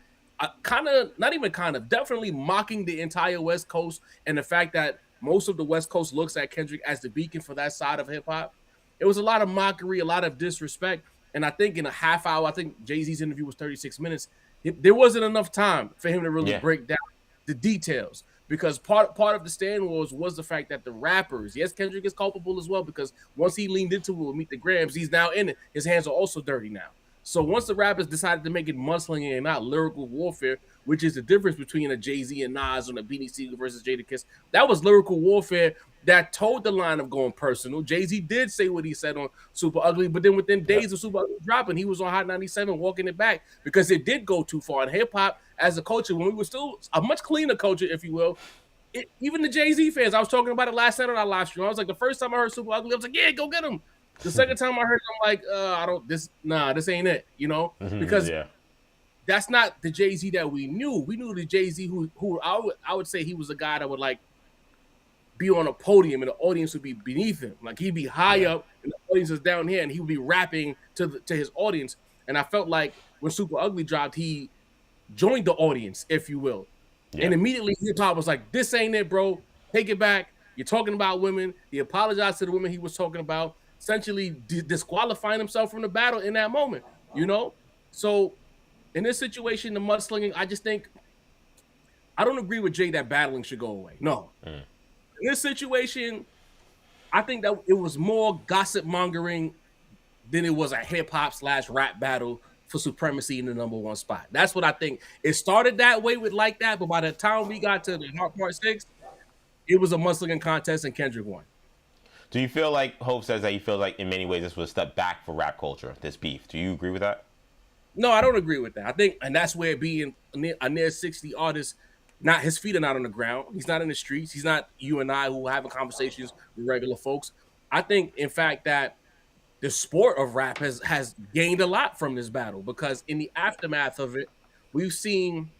definitely mocking the entire West Coast and the fact that most of the West Coast looks at Kendrick as the beacon for that side of hip hop. It was a lot of mockery, a lot of disrespect. And I think in a half hour, I think Jay-Z's interview was 36 minutes. There wasn't enough time for him to really break down the details, because part of the stand was the fact that the rappers, yes, Kendrick is culpable as well, because once he leaned into it with Meet the Grams, he's now in it. His hands are also dirty now. So once the rappers decided to make it mudslinging and not lyrical warfare, which is the difference between a Jay-Z and Nas on a Beanie Sigel versus Jadakiss, that was lyrical warfare that told the line of going personal. Jay-Z did say what he said on Super Ugly, but then within days of Super Ugly dropping, he was on Hot 97 walking it back because it did go too far. And hip-hop as a culture, when we were still a much cleaner culture, if you will, even the Jay-Z fans, I was talking about it last night on our live stream. I was like, the first time I heard Super Ugly, I was like, yeah, go get him. The second time I heard it, I'm like, this ain't it, you know? Because that's not the Jay-Z that we knew. We knew the Jay-Z who I would say he was a guy that would like be on a podium and the audience would be beneath him. Like he'd be high up and the audience is down here and he would be rapping to his audience. And I felt like when Super Ugly dropped, he joined the audience, if you will. Yeah. And immediately hip-hop was like, this ain't it, bro. Take it back. You're talking about women. He apologized to the women he was talking about, essentially disqualifying himself from the battle in that moment, you know? So in this situation, the mudslinging, I just think, I don't agree with Jay that battling should go away. No. In this situation, I think that it was more gossip mongering than it was a hip-hop / rap battle for supremacy in the number one spot. That's what I think. It started that way with Like That, but by the time we got to the Hard Part 6, it was a mudslinging contest and Kendrick won. Do you feel like Hope says that you feel like in many ways this was a step back for rap culture, this beef? Do you agree with that? No, I don't agree with that. I think, and that's where being a near 60 artist, not his feet are not on the ground. He's not in the streets. He's not you and I who are having conversations with regular folks. I think, in fact, that the sport of rap has gained a lot from this battle, because in the aftermath of it, we've seen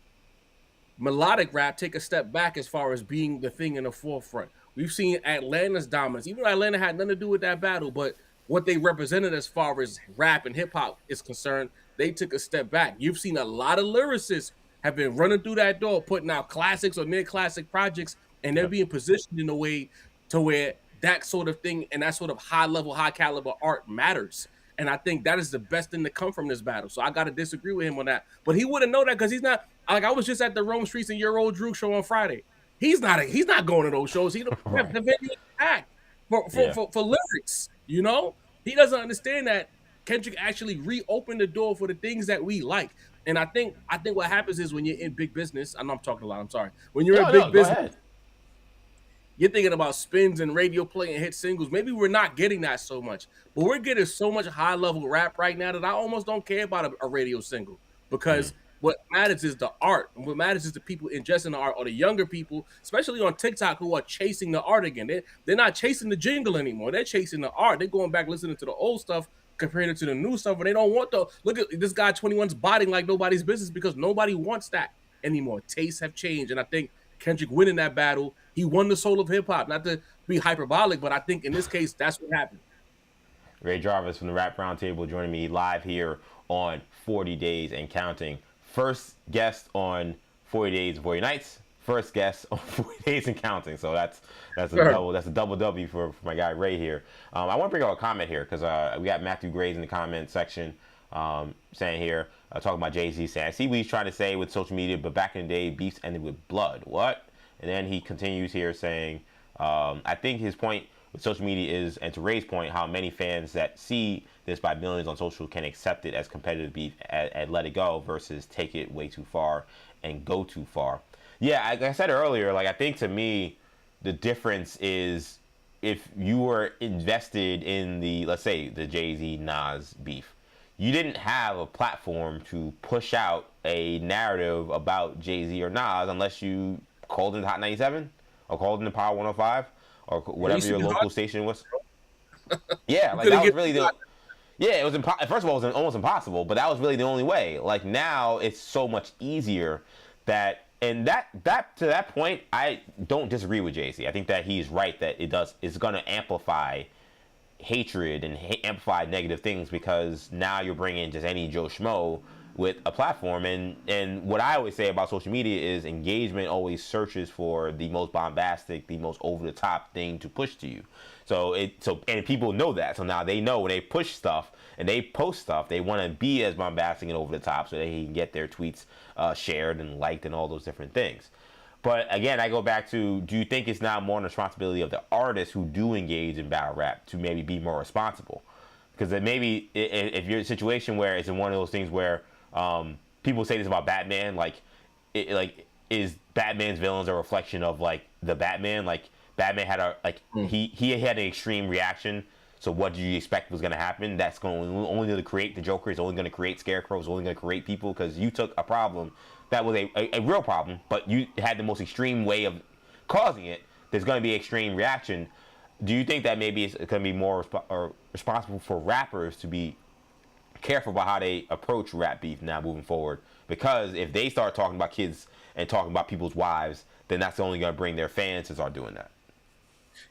melodic rap take a step back as far as being the thing in the forefront. We've seen Atlanta's dominance. Even though Atlanta had nothing to do with that battle, but what they represented as far as rap and hip-hop is concerned, they took a step back. You've seen a lot of lyricists have been running through that door, putting out classics or near-classic projects, and they're being positioned in a way to where that sort of thing and that sort of high-level, high-caliber art matters. And I think that is the best thing to come from this battle. So I got to disagree with him on that. But he wouldn't know that because he's not like I was just at the Rome Streets and Your Old Drew show on Friday. He's not going to those shows. He don't have the venue packed for lyrics. You know, he doesn't understand that Kendrick actually reopened the door for the things that we like. And I think what happens is when you're in big business. I know I'm talking a lot. I'm sorry. When you're in big business, you're thinking about spins and radio play and hit singles. Maybe we're not getting that so much, but we're getting so much high level rap right now that I almost don't care about a radio single because what matters is the art. And what matters is the people ingesting the art or the younger people, especially on TikTok, who are chasing the art again. They're not chasing the jingle anymore. They're chasing the art. They're going back listening to the old stuff, comparing it to the new stuff, and they don't want to look at this guy 21's botting like nobody's business because nobody wants that anymore. Tastes have changed, and I think Kendrick winning that battle, he won the soul of hip hop. Not to be hyperbolic, but I think in this case, that's what happened. Ray Jarvis from the Rap Roundtable joining me live here on 40 Days and Counting. First guest on 40 Days and 40 Nights. First guest on 40 Days and Counting. So that's a double W for my guy Ray here. I want to bring up a comment here because we got Matthew Graves in the comment section saying here, talking about Jay-Z saying, I see what he's trying to say with social media, but back in the day, beefs ended with blood. What? And then he continues here saying, I think his point with social media is, and to Ray's point, how many fans that see this by millions on social can accept it as competitive beef and let it go versus take it way too far and go too far. Yeah, like I said earlier, like I think to me, the difference is if you were invested in the, let's say, the Jay-Z Nas beef, you didn't have a platform to push out a narrative about Jay-Z or Nas unless you called into Hot 97 or called into Power 105 or whatever your local station was. Yeah, like that was really the. Yeah, it was first of all, it was almost impossible, but that was really the only way. Like now, it's so much easier that, and that to that point, I don't disagree with Jay-Z. I think that he's right that it's going to amplify hatred and amplify negative things because now you're bringing just any Joe Schmo with a platform. And what I always say about social media is engagement always searches for the most bombastic, the most over the top thing to push to you. And people know that. So now they know when they push stuff and they post stuff, they want to be as bombastic and over the top so they can get their tweets shared and liked and all those different things. But again, I go back to, do you think it's now more the responsibility of the artists who do engage in battle rap to maybe be more responsible? Because maybe if you're in a situation where it's in one of those things where people say this about Batman, is Batman's villains a reflection of like the Batman? Like Batman had he had an extreme reaction. So what do you expect was going to happen? That's only to create the Joker. It's only going to create Scarecrow. It's only going to create people because you took a problem that was a real problem, but you had the most extreme way of causing it. There's going to be extreme reaction. Do you think that maybe it's going to be more responsible for rappers to be careful about how they approach rap beef now moving forward? Because if they start talking about kids and talking about people's wives, then that's only going to bring their fans to start doing that.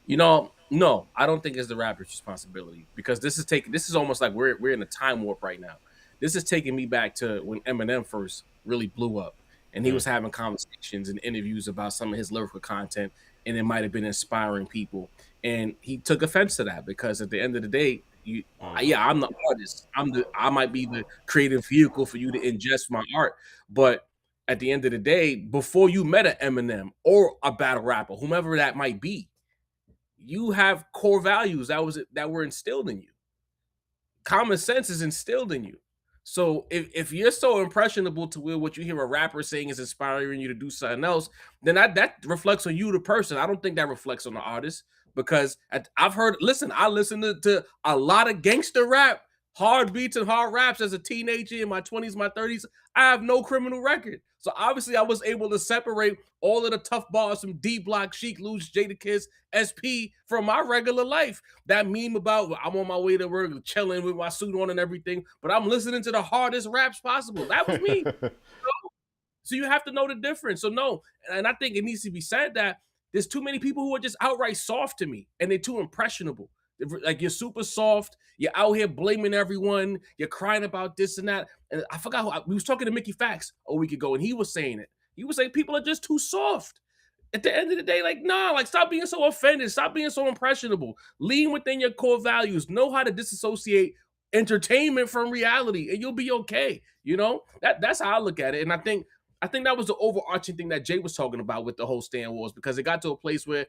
You know, no, I don't think it's the rapper's responsibility because this is almost like we're in a time warp right now. This is taking me back to when Eminem first really blew up and he was having conversations and interviews about some of his lyrical content and it might have been inspiring people. And he took offense to that because at the end of the day, I'm the artist. I might be the creative vehicle for you to ingest my art. But at the end of the day, before you met an Eminem or a battle rapper, whomever that might be, you have core values that were instilled in you. Common sense is instilled in you. So if you're so impressionable to where what you hear a rapper saying is inspiring you to do something else, then that reflects on you, the person. I don't think that reflects on the artist because I listen to a lot of gangster rap, hard beats and hard raps as a teenager in my 20s, my 30s. I have no criminal record. So obviously I was able to separate all of the tough bars from D Block, Chic, Loose, Jadakiss, SP from my regular life. That meme about I'm on my way to work, chilling with my suit on and everything, but I'm listening to the hardest raps possible. That was me. So you have to know the difference. So no, and I think it needs to be said that there's too many people who are just outright soft to me and they're too impressionable. Like you're super soft, you're out here blaming everyone, you're crying about this and that. And I forgot we was talking to Mickey Fax a week ago, and he was saying it. He was saying people are just too soft. At the end of the day, stop being so offended, stop being so impressionable. Lean within your core values. Know how to disassociate entertainment from reality, and you'll be okay. You know, that's how I look at it. And I think that was the overarching thing that Jay was talking about with the whole Stan Wars, because it got to a place where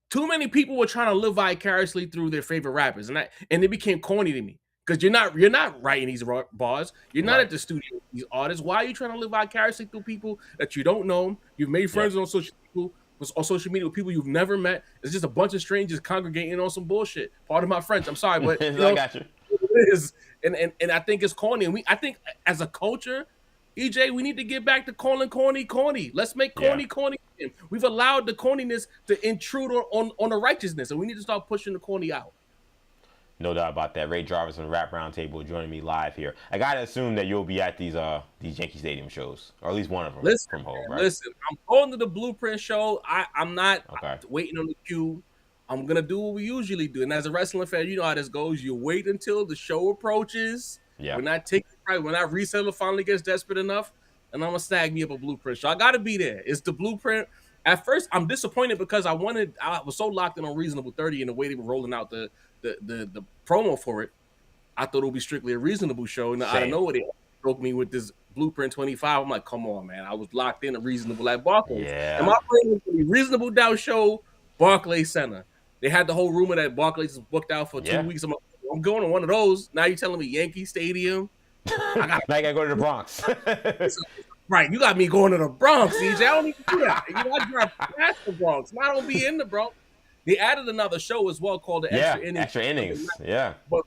too many people were trying to live vicariously through their favorite rappers, and it became corny to me. Because you're not writing these bars, you're not at the studio with these artists. Why are you trying to live vicariously through people that you don't know? You've made friends on social media with people you've never met. It's just a bunch of strangers congregating on some bullshit. Pardon my French, I'm sorry, but I got you. It is, and I think it's corny. And I think as a culture, EJ, we need to get back to calling corny. Let's make corny. We've allowed the corniness to intrude on the righteousness, and we need to start pushing the corny out. No doubt about that. Ray Jarvis on Rap Roundtable joining me live here. I gotta assume that you'll be at these Yankee Stadium shows, or at least one of them from home, right? Listen, I'm going to the Blueprint show. I'm not waiting on the queue. I'm gonna do what we usually do. And as a wrestling fan, you know how this goes. You wait until the show approaches. Yeah. When that reseller finally gets desperate enough, and I'm gonna snag me up a Blueprint show. I gotta be there. It's the Blueprint. At first, I'm disappointed because I was so locked in on Reasonable 30 and the way they were rolling out the promo for it. I thought it would be strictly a Reasonable show, and out of nowhere they broke me with this Blueprint 25. I'm like, come on, man! I was locked in a Reasonable at Barclays. Yeah. And my plan was the Reasonable Doubt show, Barclays Center. They had the whole rumor that Barclays is booked out for 2 weeks. I'm going to one of those. Now you're telling me Yankee Stadium? Now I gotta go to the Bronx. Right, you got me going to the Bronx, CJ. I don't even do that. I drive past the Bronx. I don't be in the Bronx. They added another show as well called the Extra Innings. Extra Innings. Yeah. But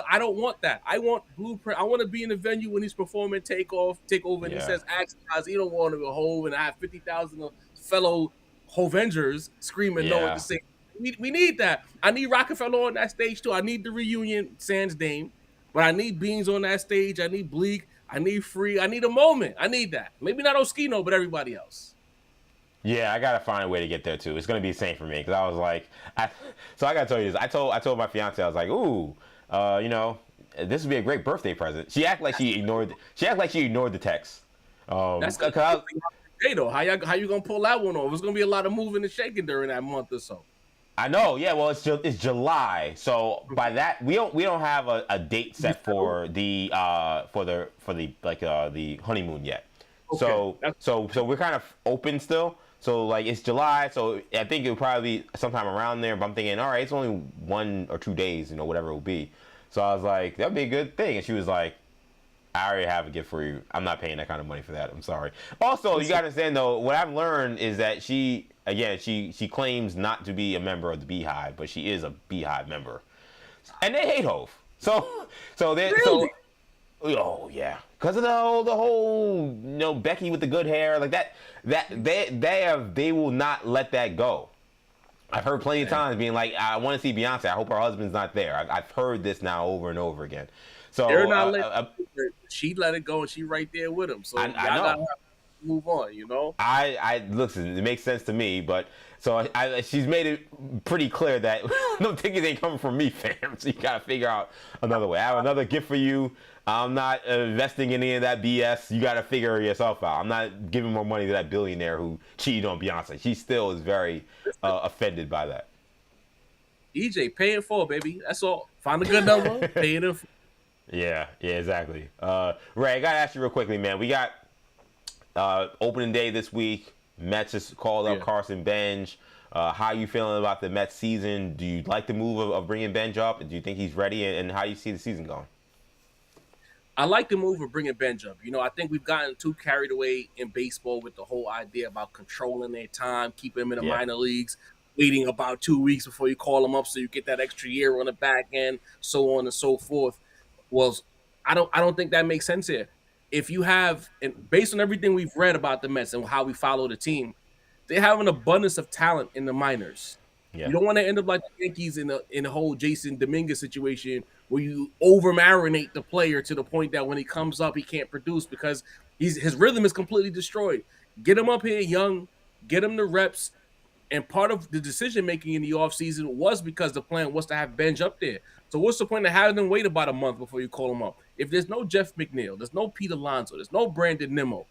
I don't want that. I want Blueprint. I want to be in the venue when he's performing Takeover, and he says, "Ask guys, you don't want to go Hove," and I have 50,000 fellow Hovengers screaming no at the same. We need that. I need Rockefeller on that stage too. I need the reunion Sans Dame, but I need Beans on that stage. I need Bleak. I need Free. I need a moment. I need that. Maybe not Oskino, but everybody else. Yeah, I gotta find a way to get there too. It's gonna be the same for me because I was like, so I gotta tell you this. I told my fiance, I was like, ooh, this would be a great birthday present. She acted like she ignored the text. That's because hey though, how you gonna pull that one off? It's gonna be a lot of moving and shaking during that month or so. I know, yeah. Well, it's July, so by that we don't have a date set for the honeymoon yet. Okay. So we're kind of open still. So like it's July, so I think it'll probably be sometime around there. But I'm thinking, all right, it's only 1 or 2 days, whatever it will be. So I was like, that'd be a good thing. And she was like, I already have a gift for you. I'm not paying that kind of money for that. I'm sorry. Also, you gotta understand though, what I've learned is that she claims not to be a member of the Beehive, but she is a Beehive member, and they hate Hove. So oh yeah, because of the whole Becky with the good hair like that they will not let that go. I've heard plenty of times being like, I want to see Beyonce. I hope her husband's not there. I've heard this now over and over again. So they're not letting she let it go, and she right there with him. So I know. Gotta move on, I listen. It makes sense to me, but so she's made it pretty clear that no tickets ain't coming from me, fam. So you gotta figure out another way. I have another gift for you. I'm not investing in any of that BS. You gotta figure yourself out. I'm not giving more money to that billionaire who cheated on Beyonce. She still is very offended by that. EJ, pay it for, baby. That's all. Find a good number, pay it in full. Yeah, exactly. Ray, I gotta ask you real quickly, man. We got opening day this week. Mets just called up Carson Benj. How you feeling about the Mets season? Do you like the move of bringing Benj up? Do you think he's ready? And how do you see the season going? I like the move of bringing Benj up. I think we've gotten too carried away in baseball with the whole idea about controlling their time, keeping them in the minor leagues, waiting about 2 weeks before you call them up so you get that extra year on the back end, so on and so forth. Well, I don't think that makes sense here. If you have, and based on everything we've read about the Mets and how we follow the team, they have an abundance of talent in the minors. Yeah. You don't want to end up like the Yankees in the whole Jason Dominguez situation where you over marinate the player to the point that when he comes up, he can't produce because his rhythm is completely destroyed. Get him up here young, get him the reps. And part of the decision making in the offseason was because the plan was to have Benj up there. So what's the point of having them wait about a month before you call him up? If there's no Jeff McNeil, there's no Pete Alonso, there's no Brandon Nimmo,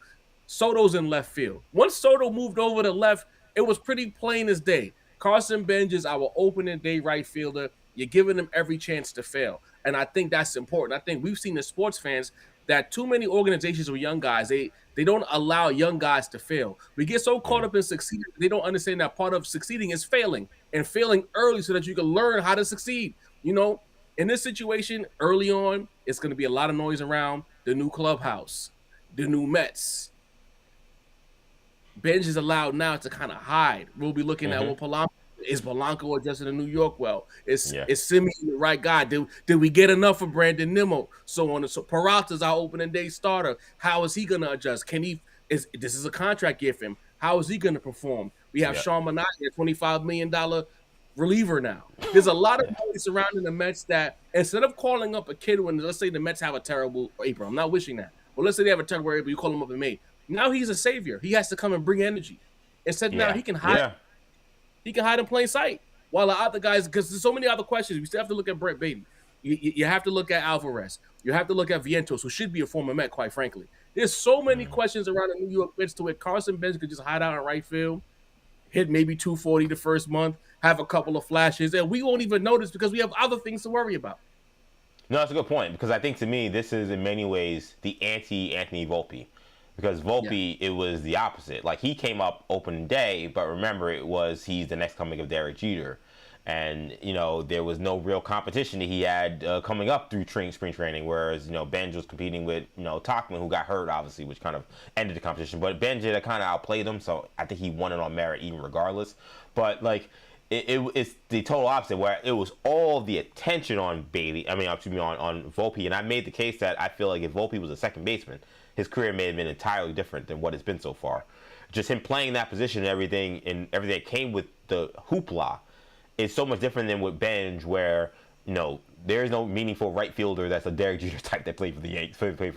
Soto's in left field. Once Soto moved over to left, it was pretty plain as day. Carson Benj is our opening day right fielder. You're giving them every chance to fail. And I think that's important. I think we've seen as sports fans that too many organizations with young guys, they don't allow young guys to fail. We get so caught up in succeeding, they don't understand that part of succeeding is failing and failing early so that you can learn how to succeed. You know, in this situation, early on, it's going to be a lot of noise around the new clubhouse, the new Mets. Benj is allowed now to kind of hide. We'll be looking at what Polanco is. Polanco adjusted to New York well. Is Simeon the right guy? Did we get enough for Brandon Nimmo? So on. So Peralta's our opening day starter. How is he going to adjust? This is a contract year for him. How is he going to perform? We have Sean Manaea, a $25 million reliever now. There's a lot of noise surrounding the Mets that instead of calling up a kid when, let's say the Mets have a terrible April, I'm not wishing that, but let's say they have a terrible April, you call him up in May. Now he's a savior. He has to come and bring energy. Instead now he can hide. Yeah. He can hide in plain sight. While the other guys, because there's so many other questions. We still have to look at Brett Baty. You have to look at Alvarez. You have to look at Vientos, who should be a former Met, quite frankly. There's so many questions around the New York Mets to where Carson Benz could just hide out in right field, hit maybe 240 the first month, have a couple of flashes, and we won't even notice because we have other things to worry about. No, that's a good point, because I think to me this is in many ways the anti-Anthony Volpe. Because Volpe, it was the opposite. Like, he came up opening day, but remember, he's the next coming of Derek Jeter. And, you know, there was no real competition that he had coming up through spring training, whereas, you know, Benj was competing with, you know, Tauchman, who got hurt, obviously, which kind of ended the competition. But Benj had kind of outplayed him, so I think he won it on merit even regardless. But, like, it's the total opposite, where it was all the attention on Bailey. I mean, excuse me, on Volpe. And I made the case that I feel like if Volpe was a second baseman, his career may have been entirely different than what it's been so far. Just him playing that position and everything that came with the hoopla is so much different than with Benj, where, you know, there is no meaningful right fielder that's a Derek Jeter type that played for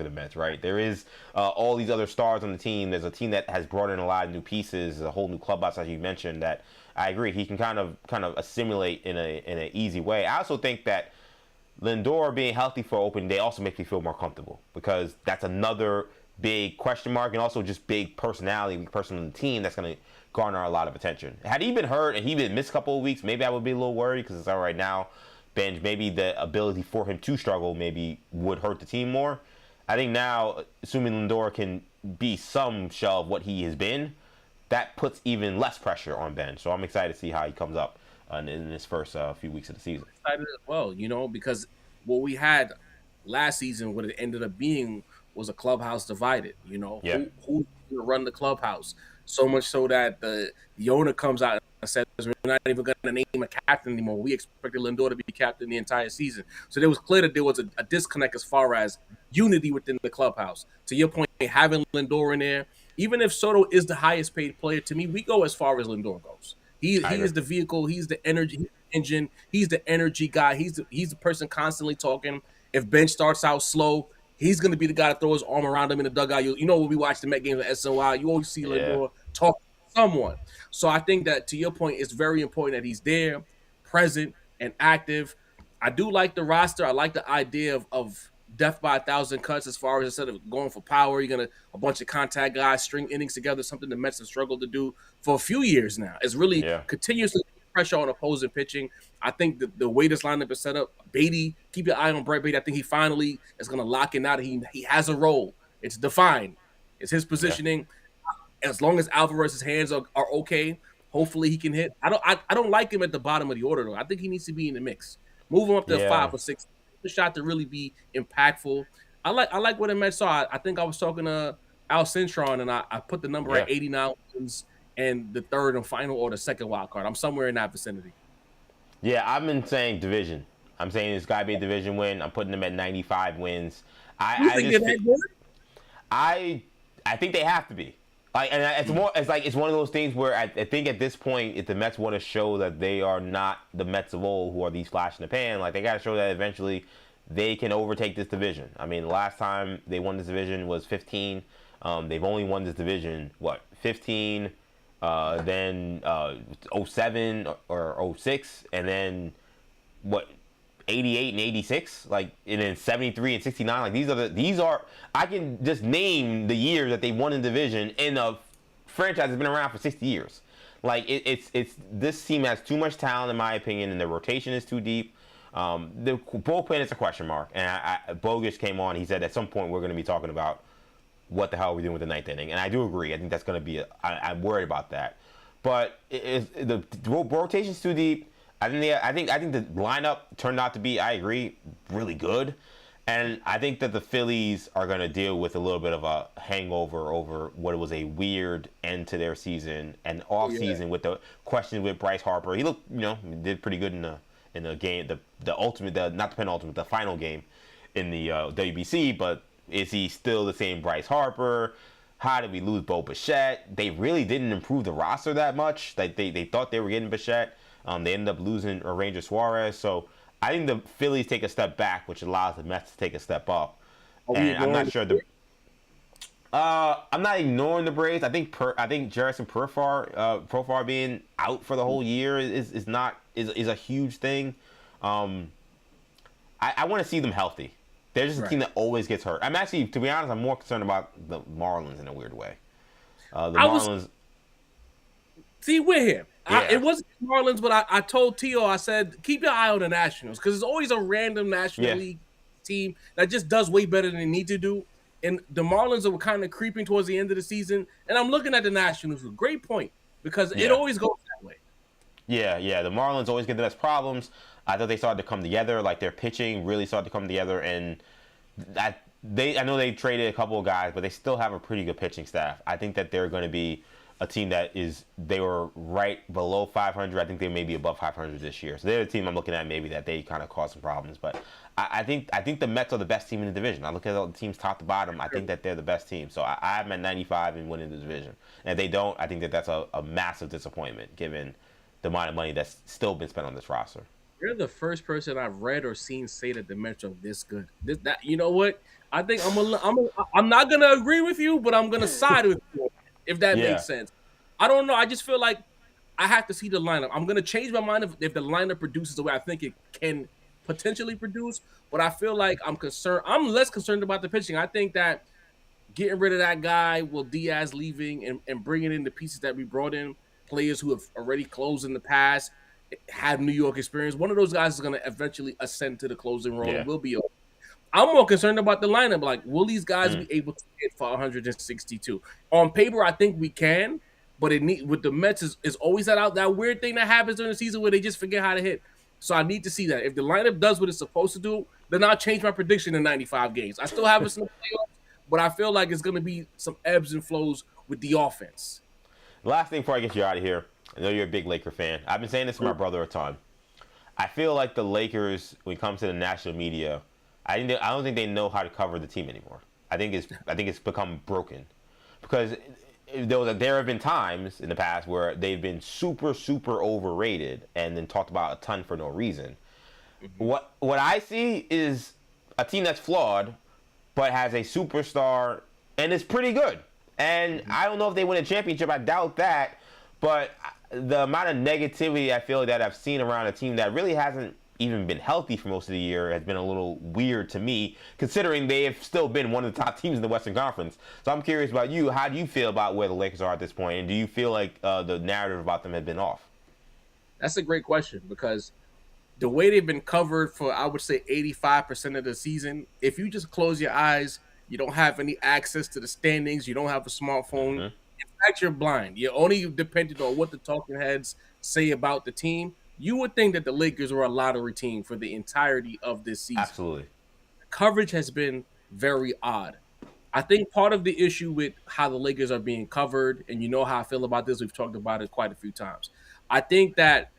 the Mets, right? There is all these other stars on the team. There's a team that has brought in a lot of new pieces, a whole new clubhouse, as you mentioned, that I agree he can kind of assimilate in an easy way. I also think that Lindor being healthy for opening day also makes me feel more comfortable, because that's another big question mark, and also just big personality, person on the team that's going to garner a lot of attention. Had he been hurt and he been missed a couple of weeks, maybe I would be a little worried, because it's all right now. Benj, maybe the ability for him to struggle maybe would hurt the team more. I think now, assuming Lindor can be some shell of what he has been, that puts even less pressure on Benj. So I'm excited to see how he comes up in his first few weeks of the season. Excited as well, you know, because what we had last season, what it ended up being, was a clubhouse divided. You know, who's going to run the clubhouse? So much so that the owner comes out and says, we're not even going to name a captain anymore. We expected Lindor to be captain the entire season. So it was clear that there was a disconnect as far as unity within the clubhouse. To your point, having Lindor in there, even if Soto is the highest paid player, to me, we go as far as Lindor goes. He is the vehicle. He's the energy engine. He's the energy guy. He's the person constantly talking. If Bench starts out slow, he's going to be the guy to throw his arm around him in the dugout. You know, when we watch the Met games at SNY, you always see Lindor talk to someone. So I think that, to your point, it's very important that he's there, present, and active. I do like the roster. I like the idea of death by 1,000 cuts, as far as instead of going for power, you're going to a bunch of contact guys string innings together, something the Mets have struggled to do for a few years now. It's really continuously pressure on opposing pitching. I think the way this lineup is set up, Baty, keep your eye on Brett Baty. I think he finally is going to lock in now that he has a role. It's defined. It's his positioning. As long as Alvarez's hands are okay, hopefully he can hit. I don't like him at the bottom of the order, though. I think he needs to be in the mix. Move him up to 5 or 6. The shot to really be impactful. I like what the Mets saw. I think I was talking to Al Cintron, and I put the number at 89 wins and the third and final or the second wild card. I'm somewhere in that vicinity. Yeah, I've been saying division. I'm saying it's got to be a division win. I'm putting them at 95 wins. You think they're that good? I think they have to be. Like, and it's one of those things where I think at this point, if the Mets want to show that they are not the Mets of old, who are these flash in the pan, like, they got to show that eventually they can overtake this division. I mean, the last time they won this division was 15. They've only won this division 15, then 07 or 06, and then 88 and 86, like, and then 73 and 69. Like, these are I can just name the years that they won in division in a franchise that's been around for 60 years. Like, it's this team has too much talent, in my opinion, and their rotation is too deep. The bullpen is a question mark, and Bogus came on. He said at some point we're going to be talking about what the hell are we doing with the ninth inning, and I do agree. I think that's going to be. I'm worried about that, but the rotation's too deep. I think the lineup turned out to be. I agree, really good. And I think that the Phillies are going to deal with a little bit of a hangover over what was a weird end to their season and off season with the questions with Bryce Harper. He looked, did pretty good in the game, the ultimate, not the penultimate, the final game in the WBC. But is he still the same Bryce Harper? How did we lose Bo Bichette? They really didn't improve the roster that much. They thought they were getting Bichette. They ended up losing Ranger Suarez. So I think the Phillies take a step back, which allows the Mets to take a step up. And I'm not sure I'm not ignoring the Braves. I think Jarvis and Profar being out for the whole year is a huge thing. I want to see them healthy. They're just a team that always gets hurt. I'm actually, to be honest, I'm more concerned about the Marlins in a weird way. See, we're here. Yeah. It wasn't the Marlins, but I told Tio, I said, keep your eye on the Nationals because there's always a random National League team that just does way better than they need to do. And the Marlins are kind of creeping towards the end of the season. And I'm looking at the Nationals. Great point because it always goes that way. Yeah. The Marlins always get the best problems. I thought they started to come together. Like their pitching really started to come together. And I know they traded a couple of guys, but they still have a pretty good pitching staff. I think that they're going to be a team they were right below 500. I think they may be above 500 this year. So they're a team I'm looking at maybe that they kind of caused some problems. But I think the Mets are the best team in the division. I look at all the teams top to bottom. I think that they're the best team. So I have them at 95 and winning the division. And if they don't, I think that that's a massive disappointment given the amount of money that's still been spent on this roster. You're the first person I've read or seen say that the Mets are this good. You know what? I think I'm not gonna agree with you, but I'm gonna side with you. If that makes sense. I don't know. I just feel like I have to see the lineup. I'm going to change my mind if the lineup produces the way I think it can potentially produce. But I feel like I'm concerned. I'm less concerned about the pitching. I think that getting rid of that guy, Will Diaz leaving, and bringing in the pieces that we brought in, players who have already closed in the past, have New York experience. One of those guys is going to eventually ascend to the closing role and will be over. I'm more concerned about the lineup. Like, will these guys be able to hit for 162? On paper, I think we can, but with the Mets is always that weird thing that happens during the season where they just forget how to hit. So I need to see that. If the lineup does what it's supposed to do, then I'll change my prediction in 95 games. I still have us in the playoffs, but I feel like it's going to be some ebbs and flows with the offense. Last thing before I get you out of here, I know you're a big Laker fan. I've been saying this to my brother a ton. I feel like the Lakers, when it comes to the national media, I don't think they know how to cover the team anymore. I think it's become broken because there have been times in the past where they've been super, super overrated and then talked about a ton for no reason. What I see is a team that's flawed but has a superstar and is pretty good. And I don't know if they win a championship. I doubt that. But the amount of negativity I feel that I've seen around a team that really hasn't even been healthy for most of the year has been a little weird to me, considering they have still been one of the top teams in the Western Conference. So I'm curious about you. How do you feel about where the Lakers are at this point? And do you feel like the narrative about them has been off? That's a great question because the way they've been covered for, I would say, 85% of the season, if you just close your eyes, you don't have any access to the standings, you don't have a smartphone, in fact, you're blind. You're only dependent on what the talking heads say about the team. You would think that the Lakers were a lottery team for the entirety of this season. Absolutely. The coverage has been very odd. I think part of the issue with how the Lakers are being covered, and you know how I feel about this, we've talked about it quite a few times. I think that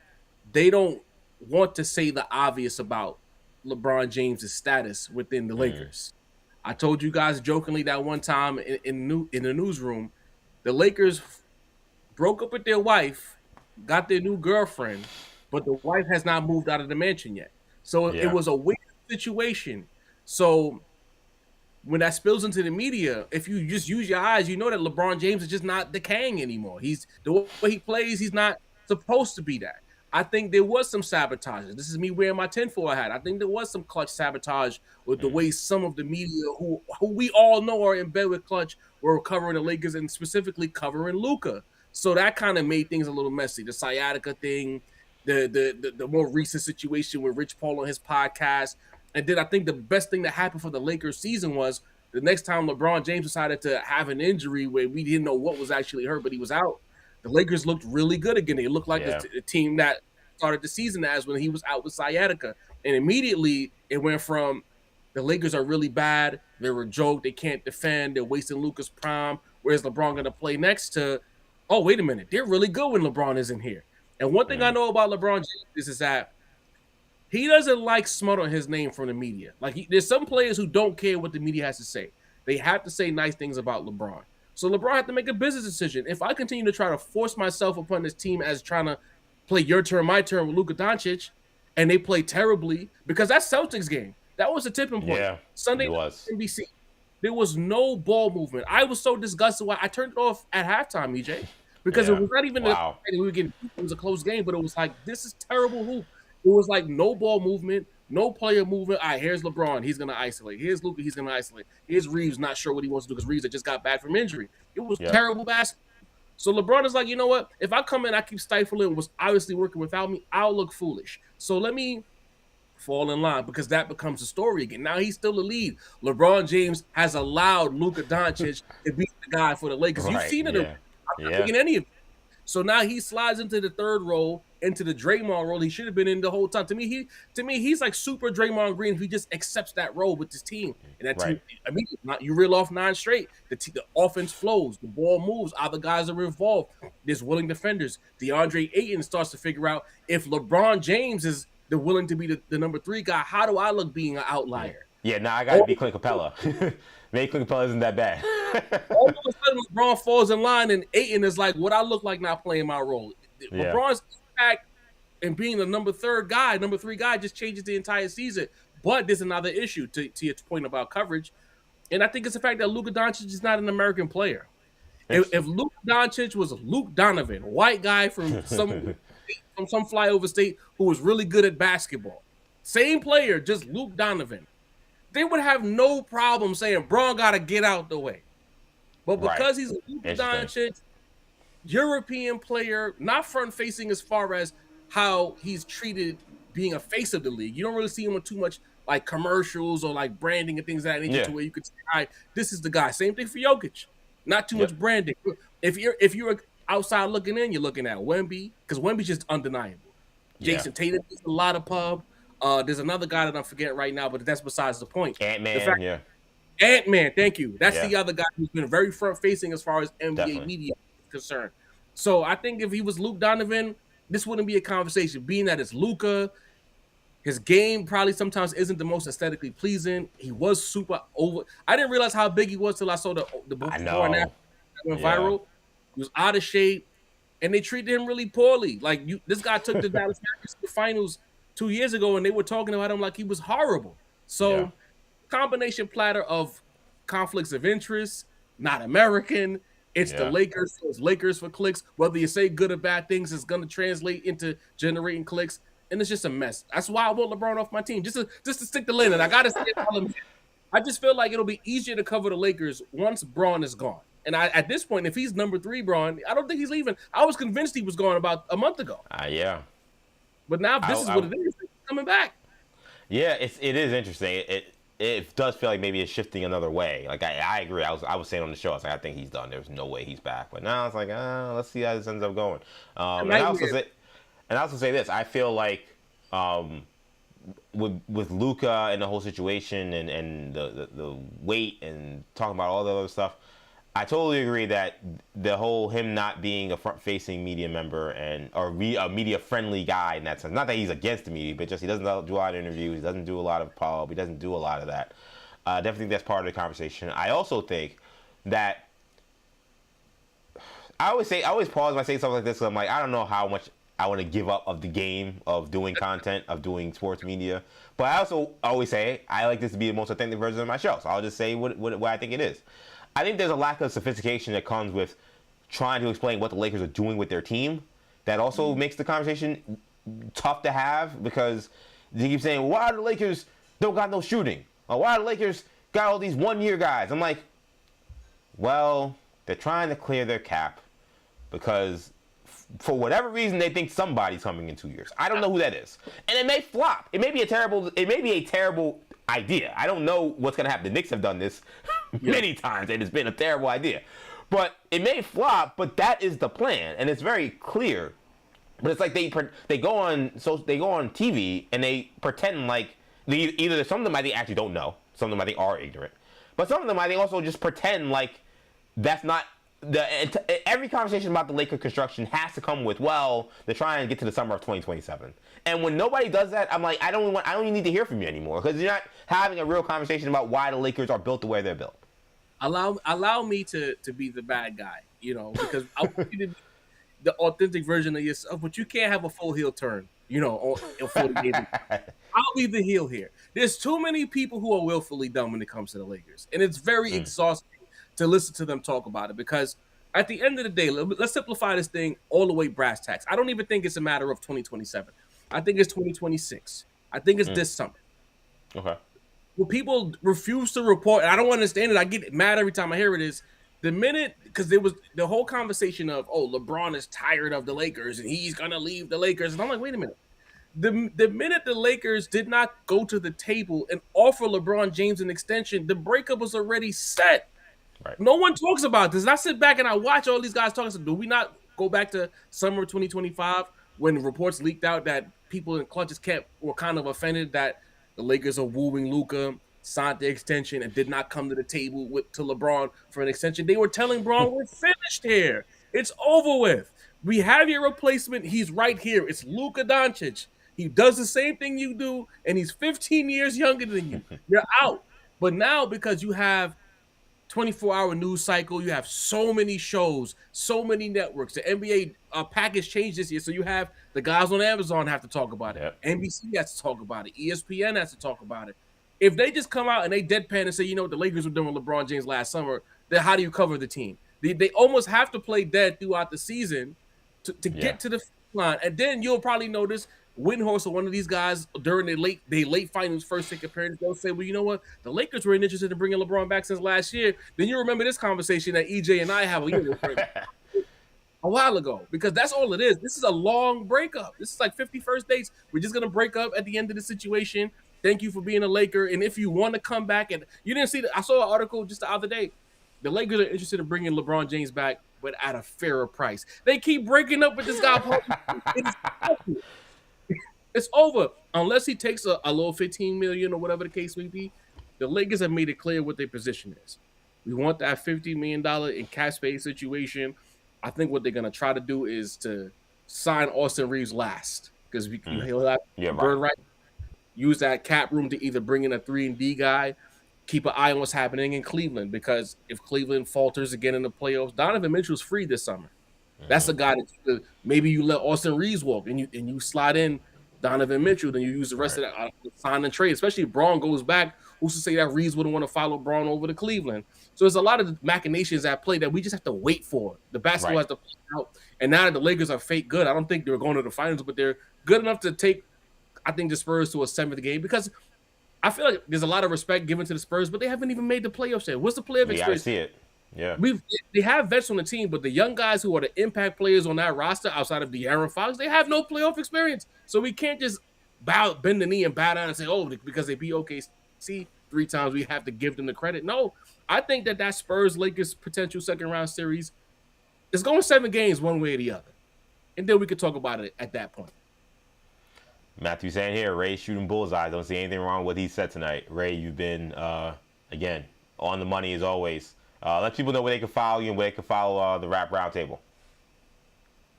they don't want to say the obvious about LeBron James' status within the Lakers. I told you guys jokingly that one time in the newsroom, the Lakers broke up with their wife, got their new girlfriend, but the wife has not moved out of the mansion yet. So it was a weird situation. So when that spills into the media, if you just use your eyes, you know that LeBron James is just not the Kang anymore. He's the way he plays, he's not supposed to be that. I think there was some sabotage. This is me wearing my tinfoil hat. I think there was some Clutch sabotage with the way some of the media who we all know are in bed with Clutch were covering the Lakers and specifically covering Luka. So that kind of made things a little messy. The sciatica thing, the more recent situation with Rich Paul on his podcast. And then I think the best thing that happened for the Lakers season was the next time LeBron James decided to have an injury where we didn't know what was actually hurt, but he was out. The Lakers looked really good again. They looked like the team that started the season as when he was out with sciatica. And immediately it went from the Lakers are really bad. They're a joke. They can't defend. They're wasting Luka's prime. Where's LeBron going to play next to, oh, wait a minute. They're really good when LeBron isn't here. And one thing I know about LeBron James is that he doesn't like smut on his name from the media. Like, there's some players who don't care what the media has to say. They have to say nice things about LeBron. So LeBron had to make a business decision. If I continue to try to force myself upon this team as trying to play your turn, my turn with Luka Doncic, and they play terribly, because that Celtics game, that was a tipping point. Yeah, Sunday night NBC. There was no ball movement. I was so disgusted. I turned it off at halftime, EJ, because it was not even we were getting, it was a close game, but it was like, this is terrible hoop. It was like no ball movement, no player movement. All right, here's LeBron. He's going to isolate. Here's Luka. He's going to isolate. Here's Reeves, not sure what he wants to do because Reeves had just got back from injury. It was terrible basketball. So LeBron is like, you know what? If I come in, I keep stifling what's obviously working without me, I'll look foolish. So let me fall in line, because that becomes a story again. Now he's still the lead. LeBron James has allowed Luka Doncic to be the guy for the Lakers. You've seen it. I'm not taking any of it. So now he slides into the third role, into the Draymond role he should have been in the whole time. To me, he's like super Draymond Green. He just accepts that role with his team. And that team, I mean, you reel off 9 straight. The offense flows. The ball moves. Other guys are involved. There's willing defenders. DeAndre Ayton starts to figure out, if LeBron James is the willing to be the number 3 guy, how do I look being an outlier? Yeah, now I got to be Clint Capella. Maybe Clint Capella isn't that bad. All of a sudden, LeBron falls in line, and Ayton is like, what I look like not playing my role. LeBron's impact and being the number 3 guy just changes the entire season. But there's another issue to your point about coverage. And I think it's the fact that Luka Doncic is not an American player. If Luka Doncic was Luke Donovan, white guy from some flyover state who was really good at basketball, same player, just Luke Donovan, they would have no problem saying, Bron got to get out the way. But because he's a Luka Doncic, European player, not front-facing as far as how he's treated being a face of the league. You don't really see him with too much like commercials or like branding and things of that nature to where you could say, all right, this is the guy. Same thing for Jokic. Not too much branding. If you're outside looking in, you're looking at Wemby, because Wemby's just undeniable. Jason Tatum gets a lot of pub. There's another guy that I'm forgetting right now, but that's besides the point. Ant-Man, Ant-Man, thank you. That's the other guy who's been very front-facing as far as NBA media is concerned. So I think if he was Luke Donovan, this wouldn't be a conversation. Being that it's Luka, his game probably sometimes isn't the most aesthetically pleasing. He was super over. I didn't realize how big he was till I saw the before and after that went viral. He was out of shape, and they treated him really poorly. Like this guy took the Dallas Mavericks to the finals 2 years ago, and they were talking about him like he was horrible. So combination platter of conflicts of interest, not American. It's the Lakers. So it's Lakers for clicks. Whether you say good or bad things, it's going to translate into generating clicks. And it's just a mess. That's why I want LeBron off my team. Just to stick the landing. I got to say it. I just feel like it'll be easier to cover the Lakers once Braun is gone. And at this point, if he's number 3 Braun, I don't think he's leaving. I was convinced he was gone about a month ago. But now this is what it is. He's coming back. Yeah, it is interesting. It does feel like maybe it's shifting another way. Like I agree. I was saying on the show, I was like, I think he's done. There's no way he's back. But now it's like, let's see how this ends up going. And I also say this. I feel like with Luka and the whole situation and the weight and talking about all the other stuff, I totally agree that the whole him not being a front-facing media member or a media-friendly guy in that sense, not that he's against the media, but just he doesn't do a lot of interviews, he doesn't do a lot of pub, he doesn't do a lot of that. Definitely think that's part of the conversation. I also think that I always pause when I say something like this, because I'm like, I don't know how much I want to give up of the game of doing content, of doing sports media. But I also always say I like this to be the most authentic version of my show. So I'll just say what I think it is. I think there's a lack of sophistication that comes with trying to explain what the Lakers are doing with their team. That also makes the conversation tough to have, because they keep saying, why are the Lakers don't got no shooting? Or why are the Lakers got all these one-year guys? I'm like, well, they're trying to clear their cap because for whatever reason, they think somebody's coming in 2 years. I don't know who that is, and it may flop. It may be a terrible idea. I don't know what's gonna happen. The Knicks have done this many times, and it's been a terrible idea. But it may flop. But that is the plan, and it's very clear. But it's like they go on TV and they pretend like either some of them I think actually don't know, some of them I think are ignorant, but some of them I think also just pretend like that's not every conversation about the Laker construction has to come with, well, they're trying to get to the summer of 2027. And when nobody does that, I'm like, I don't even need to hear from you anymore, because you're not having a real conversation about why the Lakers are built the way they're built. Allow me to be the bad guy, because I want you to be the authentic version of yourself, but you can't have a full heel turn, on 40 games. I'll be the heel here. There's too many people who are willfully dumb when it comes to the Lakers, and it's very exhausting to listen to them talk about it, because at the end of the day, let's simplify this thing all the way brass tacks. I don't even think it's a matter of 2027. I think it's 2026. I think it's this summer. Okay. Well, people refuse to report, and I don't understand it. I get mad every time I hear it. Is the minute, because there was the whole conversation of, LeBron is tired of the Lakers and he's gonna leave the Lakers, and I'm like, wait a minute. The minute the Lakers did not go to the table and offer LeBron James an extension, the breakup was already set. Right. No one talks about this. And I sit back and I watch all these guys talking. So do we not go back to summer 2025 when reports leaked out that people in clutches were kind of offended that the Lakers are wooing Luka, signed the extension, and did not come to the table to LeBron for an extension? They were telling LeBron, we're finished here. It's over with. We have your replacement. He's right here. It's Luka Doncic. He does the same thing you do, and he's 15 years younger than you. You're out. But now, because you have 24-hour news cycle, you have so many shows, so many networks. The NBA package changed this year, so you have the guys on Amazon have to talk about it. Yep. NBC has to talk about it. ESPN has to talk about it. If they just come out and they deadpan and say, what the Lakers were doing with LeBron James last summer, then how do you cover the team? They almost have to play dead throughout the season to get to the line. And then you'll probably notice Windhorst or one of these guys during the late finals first ticket appearance, they'll say, well, you know what? The Lakers were interested in bringing LeBron back since last year. Then you remember this conversation that EJ and I have a while ago, because that's all it is. This is a long breakup. This is like 51st dates. We're just going to break up at the end of the situation. Thank you for being a Laker. And if you want to come back, and you didn't see that, I saw an article just the other day. The Lakers are interested in bringing LeBron James back, but at a fairer price. They keep breaking up with this guy. It's over. Unless he takes a little $15 million or whatever the case may be, the Lakers have made it clear what their position is. We want that $50 million in cap space situation. I think what they're going to try to do is to sign Austin Reeves last, because he'll have burn right. Use that cap room to either bring in a 3-and-D guy, keep an eye on what's happening in Cleveland, because if Cleveland falters again in the playoffs, Donovan Mitchell's free this summer. That's a guy that maybe you let Austin Reeves walk and you slide in Donovan Mitchell, then you use the rest of that sign and trade, especially if Braun goes back. Who's to say that Reeves wouldn't want to follow Braun over to Cleveland? So there's a lot of machinations at play that we just have to wait for. The basketball has to play out. And now that the Lakers are fake good, I don't think they're going to the finals, but they're good enough to take, I think, the Spurs to a 7th game, because I feel like there's a lot of respect given to the Spurs, but they haven't even made the playoffs yet. What's the playoff experience? Yeah, I see it. Yeah, they have vets on the team, but the young guys who are the impact players on that roster outside of De'Aaron Fox, they have no playoff experience. So we can't just bend the knee and bow down and say, because they beat OKC 3 times, we have to give them the credit. No, I think that Spurs-Lakers potential second-round series is going 7 games one way or the other. And then we could talk about it at that point. Matthew saying here, Ray shooting bullseye. Don't see anything wrong with what he said tonight. Ray, you've been, again, on the money as always. Let people know where they can follow you and where they can follow the Rap Roundtable.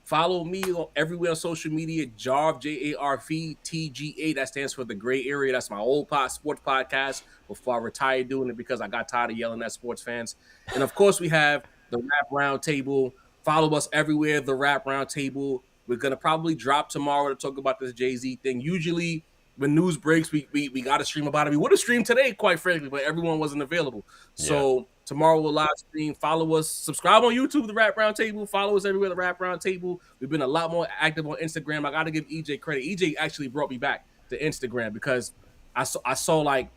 Follow me everywhere on social media, Jarv, JARV, that stands for The Gray Area. That's my old sports podcast before I retired doing it because I got tired of yelling at sports fans. And, of course, we have the Rap Roundtable. Follow us everywhere, the Rap Roundtable. We're going to probably drop tomorrow to talk about this Jay-Z thing. Usually when news breaks, we got to stream about it. We would have streamed today, quite frankly, but everyone wasn't available. So tomorrow we'll live stream. Follow us. Subscribe on YouTube, the Rap Roundtable. Follow us everywhere, the Rap Roundtable. We've been a lot more active on Instagram. I got to give EJ credit. EJ actually brought me back to Instagram because I saw like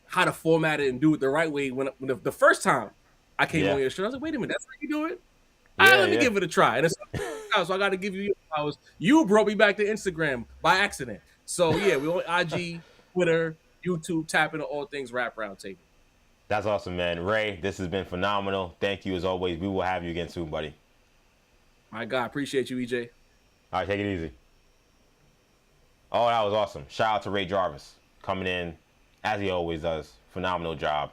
how to format it and do it the right way when the first time I came on your show. I was like, wait a minute, that's how you do it? Let me give it a try. And it's so I got to give you your flowers. You brought me back to Instagram by accident. So yeah, we on IG, Twitter, YouTube, tap into all things Rap Roundtable. That's awesome, man. Ray, this has been phenomenal. Thank you as always. We will have you again soon, buddy. My God, appreciate you, EJ. All right, take it easy. Oh, that was awesome. Shout out to Ray Jarvis coming in, as he always does. Phenomenal job.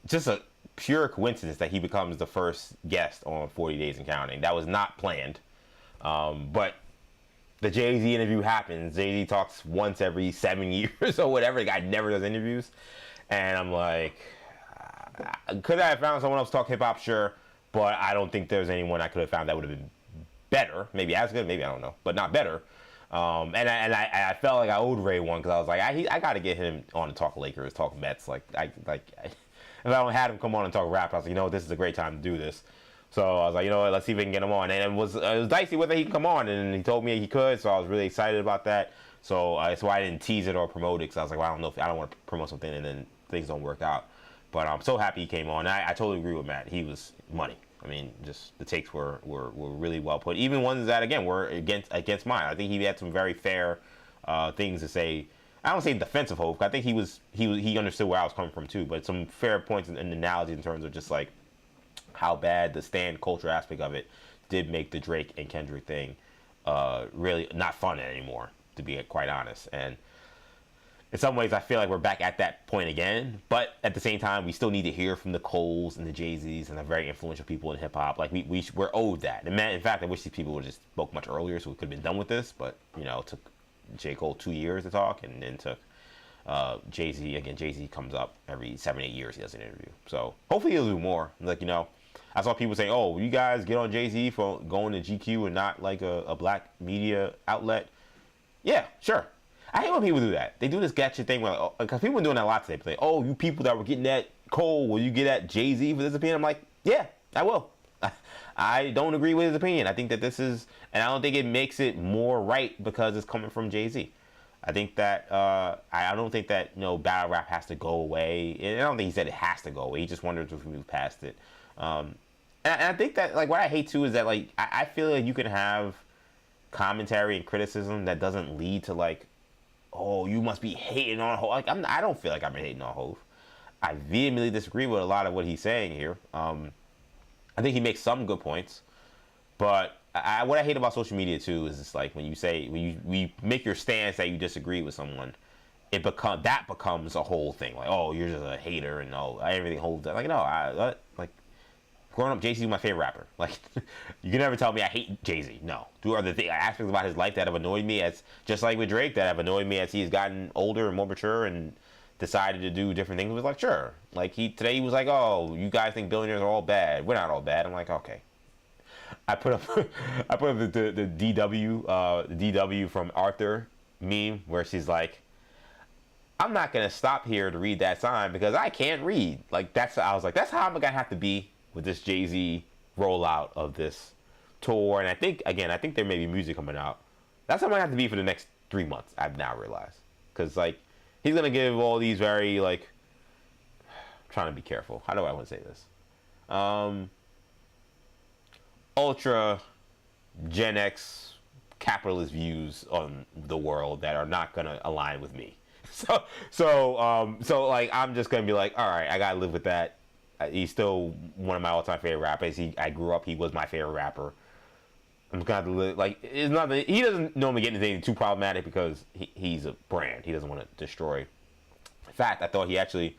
Just a pure coincidence that he becomes the first guest on 40 Days and Counting. That was not planned. But the Jay-Z interview happens. Jay-Z talks once every 7 years or whatever. The guy never does interviews. And I'm like, could I have found someone else to talk hip-hop? Sure. But I don't think there's anyone I could have found that would have been better. Maybe as good, maybe, I don't know. But not better. And I felt like I owed Ray one because I was like, I got to get him on to talk Lakers, talk Mets. If I don't have him come on and talk rap, I was like, you know what, this is a great time to do this. So I was like, you know what, let's see if we can get him on. And it was dicey whether he could come on, and he told me he could, so I was really excited about that. So that's why I didn't tease it or promote it, because I was like, well, I don't want to promote something and then things don't work out. But I'm so happy he came on. I totally agree with Matt. He was money. I mean, just the takes were really well put. Even ones that, again, were against mine. I think he had some very fair things to say. I don't say defensive hope. I think he understood where I was coming from too. But some fair points and analogies in terms of just like how bad the stand culture aspect of it did make the Drake and Kendrick thing really not fun anymore, to be quite honest. And in some ways, I feel like we're back at that point again. But at the same time, we still need to hear from the Coles and the Jay-Z's and the very influential people in hip-hop. Like, we're owed that. And in fact, I wish these people would have just spoke much earlier so we could have been done with this. But, you know, it took J. Cole 2 years to talk, and then took Jay-Z. Again, Jay-Z comes up every 7-8 years he does an interview. So hopefully he'll do more. Like, you know, I saw people say, oh, you guys get on Jay-Z for going to GQ and not like a black media outlet. Yeah, sure. I hate when people do that. They do this gotcha thing where, because people are doing that a lot today. They say, oh, you people that were getting at Cole, will you get at Jay-Z for this opinion? I'm like, yeah, I will. I don't agree with his opinion. I think that this is, and I don't think it makes it more right because it's coming from Jay-Z. I think that, I don't think that, you know, battle rap has to go away. And I don't think he said it has to go away. He just wondered if we move past it. And I think that, like, what I hate too is that, like, I feel like you can have commentary and criticism that doesn't lead to, like, oh, you must be hating on Hov. Like, I don't feel like I'm hating on Hov. I vehemently disagree with a lot of what he's saying here. I think he makes some good points, but what I hate about social media too is it's like when you make your stance that you disagree with someone, that becomes a whole thing. Like, oh, you're just a hater and oh, everything holds up. Like, no, like growing up, Jay-Z was my favorite rapper. Like, you can never tell me I hate Jay-Z. No. There are the aspects about his life that have annoyed me, as just like with Drake, that have annoyed me as he's gotten older and more mature and decided to do different things. It was like, sure. Like, today he was like, oh, you guys think billionaires are all bad. We're not all bad. I'm like, okay. I put up the DW from Arthur meme where she's like, I'm not gonna stop here to read that sign because I can't read. Like, I was like, that's how I'm gonna have to be with this Jay-Z rollout of this tour. And I think there may be music coming out. That's how I'm gonna have to be for the next 3 months, I've now realized. Because, like, he's gonna give all these very, like, I'm trying to be careful. How do I want to say this? Ultra Gen X capitalist views on the world that are not gonna align with me. So like, I'm just gonna be like, all right, I gotta live with that. He's still one of my all-time favorite rappers. I grew up, he was my favorite rapper. I'm gonna have to live, like, it's not that he doesn't normally get anything too problematic because he's a brand. He doesn't want to destroy. In fact, I thought I actually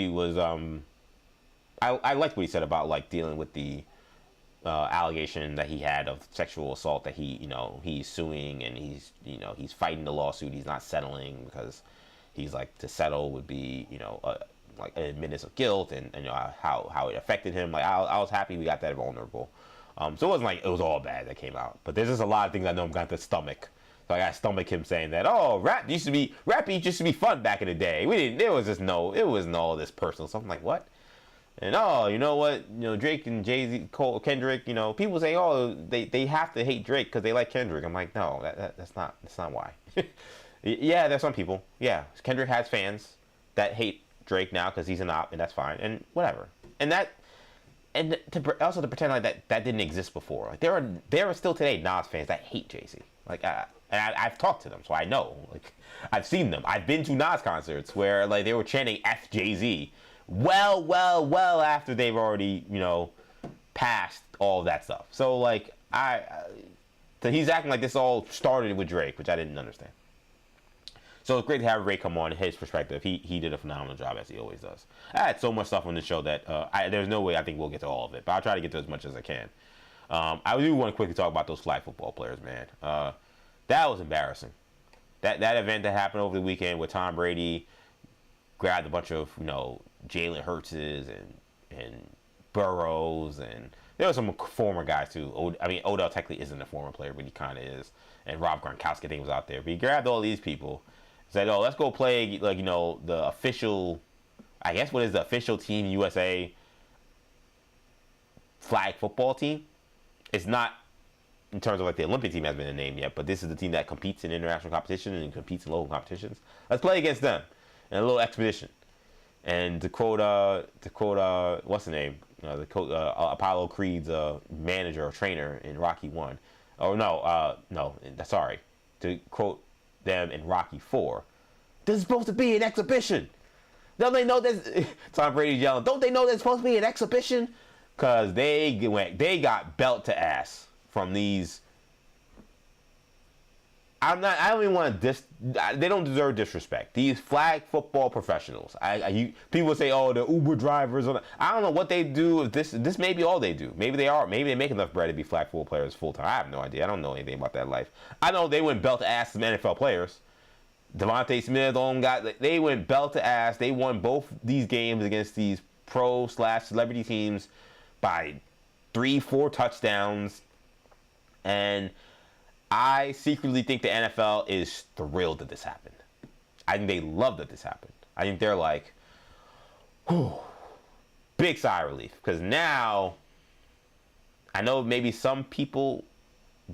was I liked what he said about, like, dealing with the allegation that he had of sexual assault, that he's suing and he's fighting the lawsuit. He's not settling because he's like, to settle would be like an admittance of guilt and how it affected him. Like, I was happy we got that vulnerable. So it wasn't like it was all bad that came out, but there's just a lot of things I know I'm going to stomach. So I got to stomach him saying that, oh, rap used to be fun back in the day. It wasn't all this personal stuff. I'm like, what? And oh, you know what? Drake and Jay-Z, Cole, Kendrick. People say, oh, they have to hate Drake because they like Kendrick. I'm like, no, that's not why. Yeah, there's some people. Yeah, Kendrick has fans that hate Drake now because he's an op, and that's fine, and whatever. And that and also to pretend like that didn't exist before. Like there are still today Nas fans that hate Jay-Z. Like I've talked to them, so I know. Like I've seen them. I've been to Nas concerts where like they were chanting F Jay-Z well after they've already, passed all of that stuff. So like so he's acting like this all started with Drake, which I didn't understand. So it's great to have Ray come on, his perspective. He did a phenomenal job, as he always does. I had so much stuff on the show that there's no way I think we'll get to all of it, but I'll try to get to as much as I can. I do want to quickly talk about those flag football players, man. That was embarrassing. That event that happened over the weekend where Tom Brady grabbed a bunch of, Jalen Hurtses and Burrows, and there were some former guys too. Odell technically isn't a former player, but he kind of is. And Rob Gronkowski, I think, was out there. But he grabbed all these people, said, "Oh, let's go play the official, I guess what is the official Team USA flag football team." It's not in terms of like the Olympic team hasn't been named yet, but this is the team that competes in international competition and competes in local competitions. Let's play against them in a little expedition. And to quote what's the name? Apollo Creed's manager or trainer in Rocky 1. Sorry. To quote them in Rocky 4. This is supposed to be an exhibition. Don't they know this? Tom Brady's yelling, don't they know this is supposed to be an exhibition? Because they got belt to ass from these. I don't even want to they don't deserve disrespect. These flag football professionals. People say, oh, the Uber drivers. I don't know what they do. This may be all they do. Maybe they are. Maybe they make enough bread to be flag football players full time. I have no idea. I don't know anything about that life. I know they went belt to ass some NFL players. Devontae Smith, they went belt to ass. They won both these games against these pro/celebrity teams by 3-4 touchdowns. And I secretly think the NFL is thrilled that this happened. I think they love that this happened. I think they're like, whew, big sigh of relief. Because now, I know maybe some people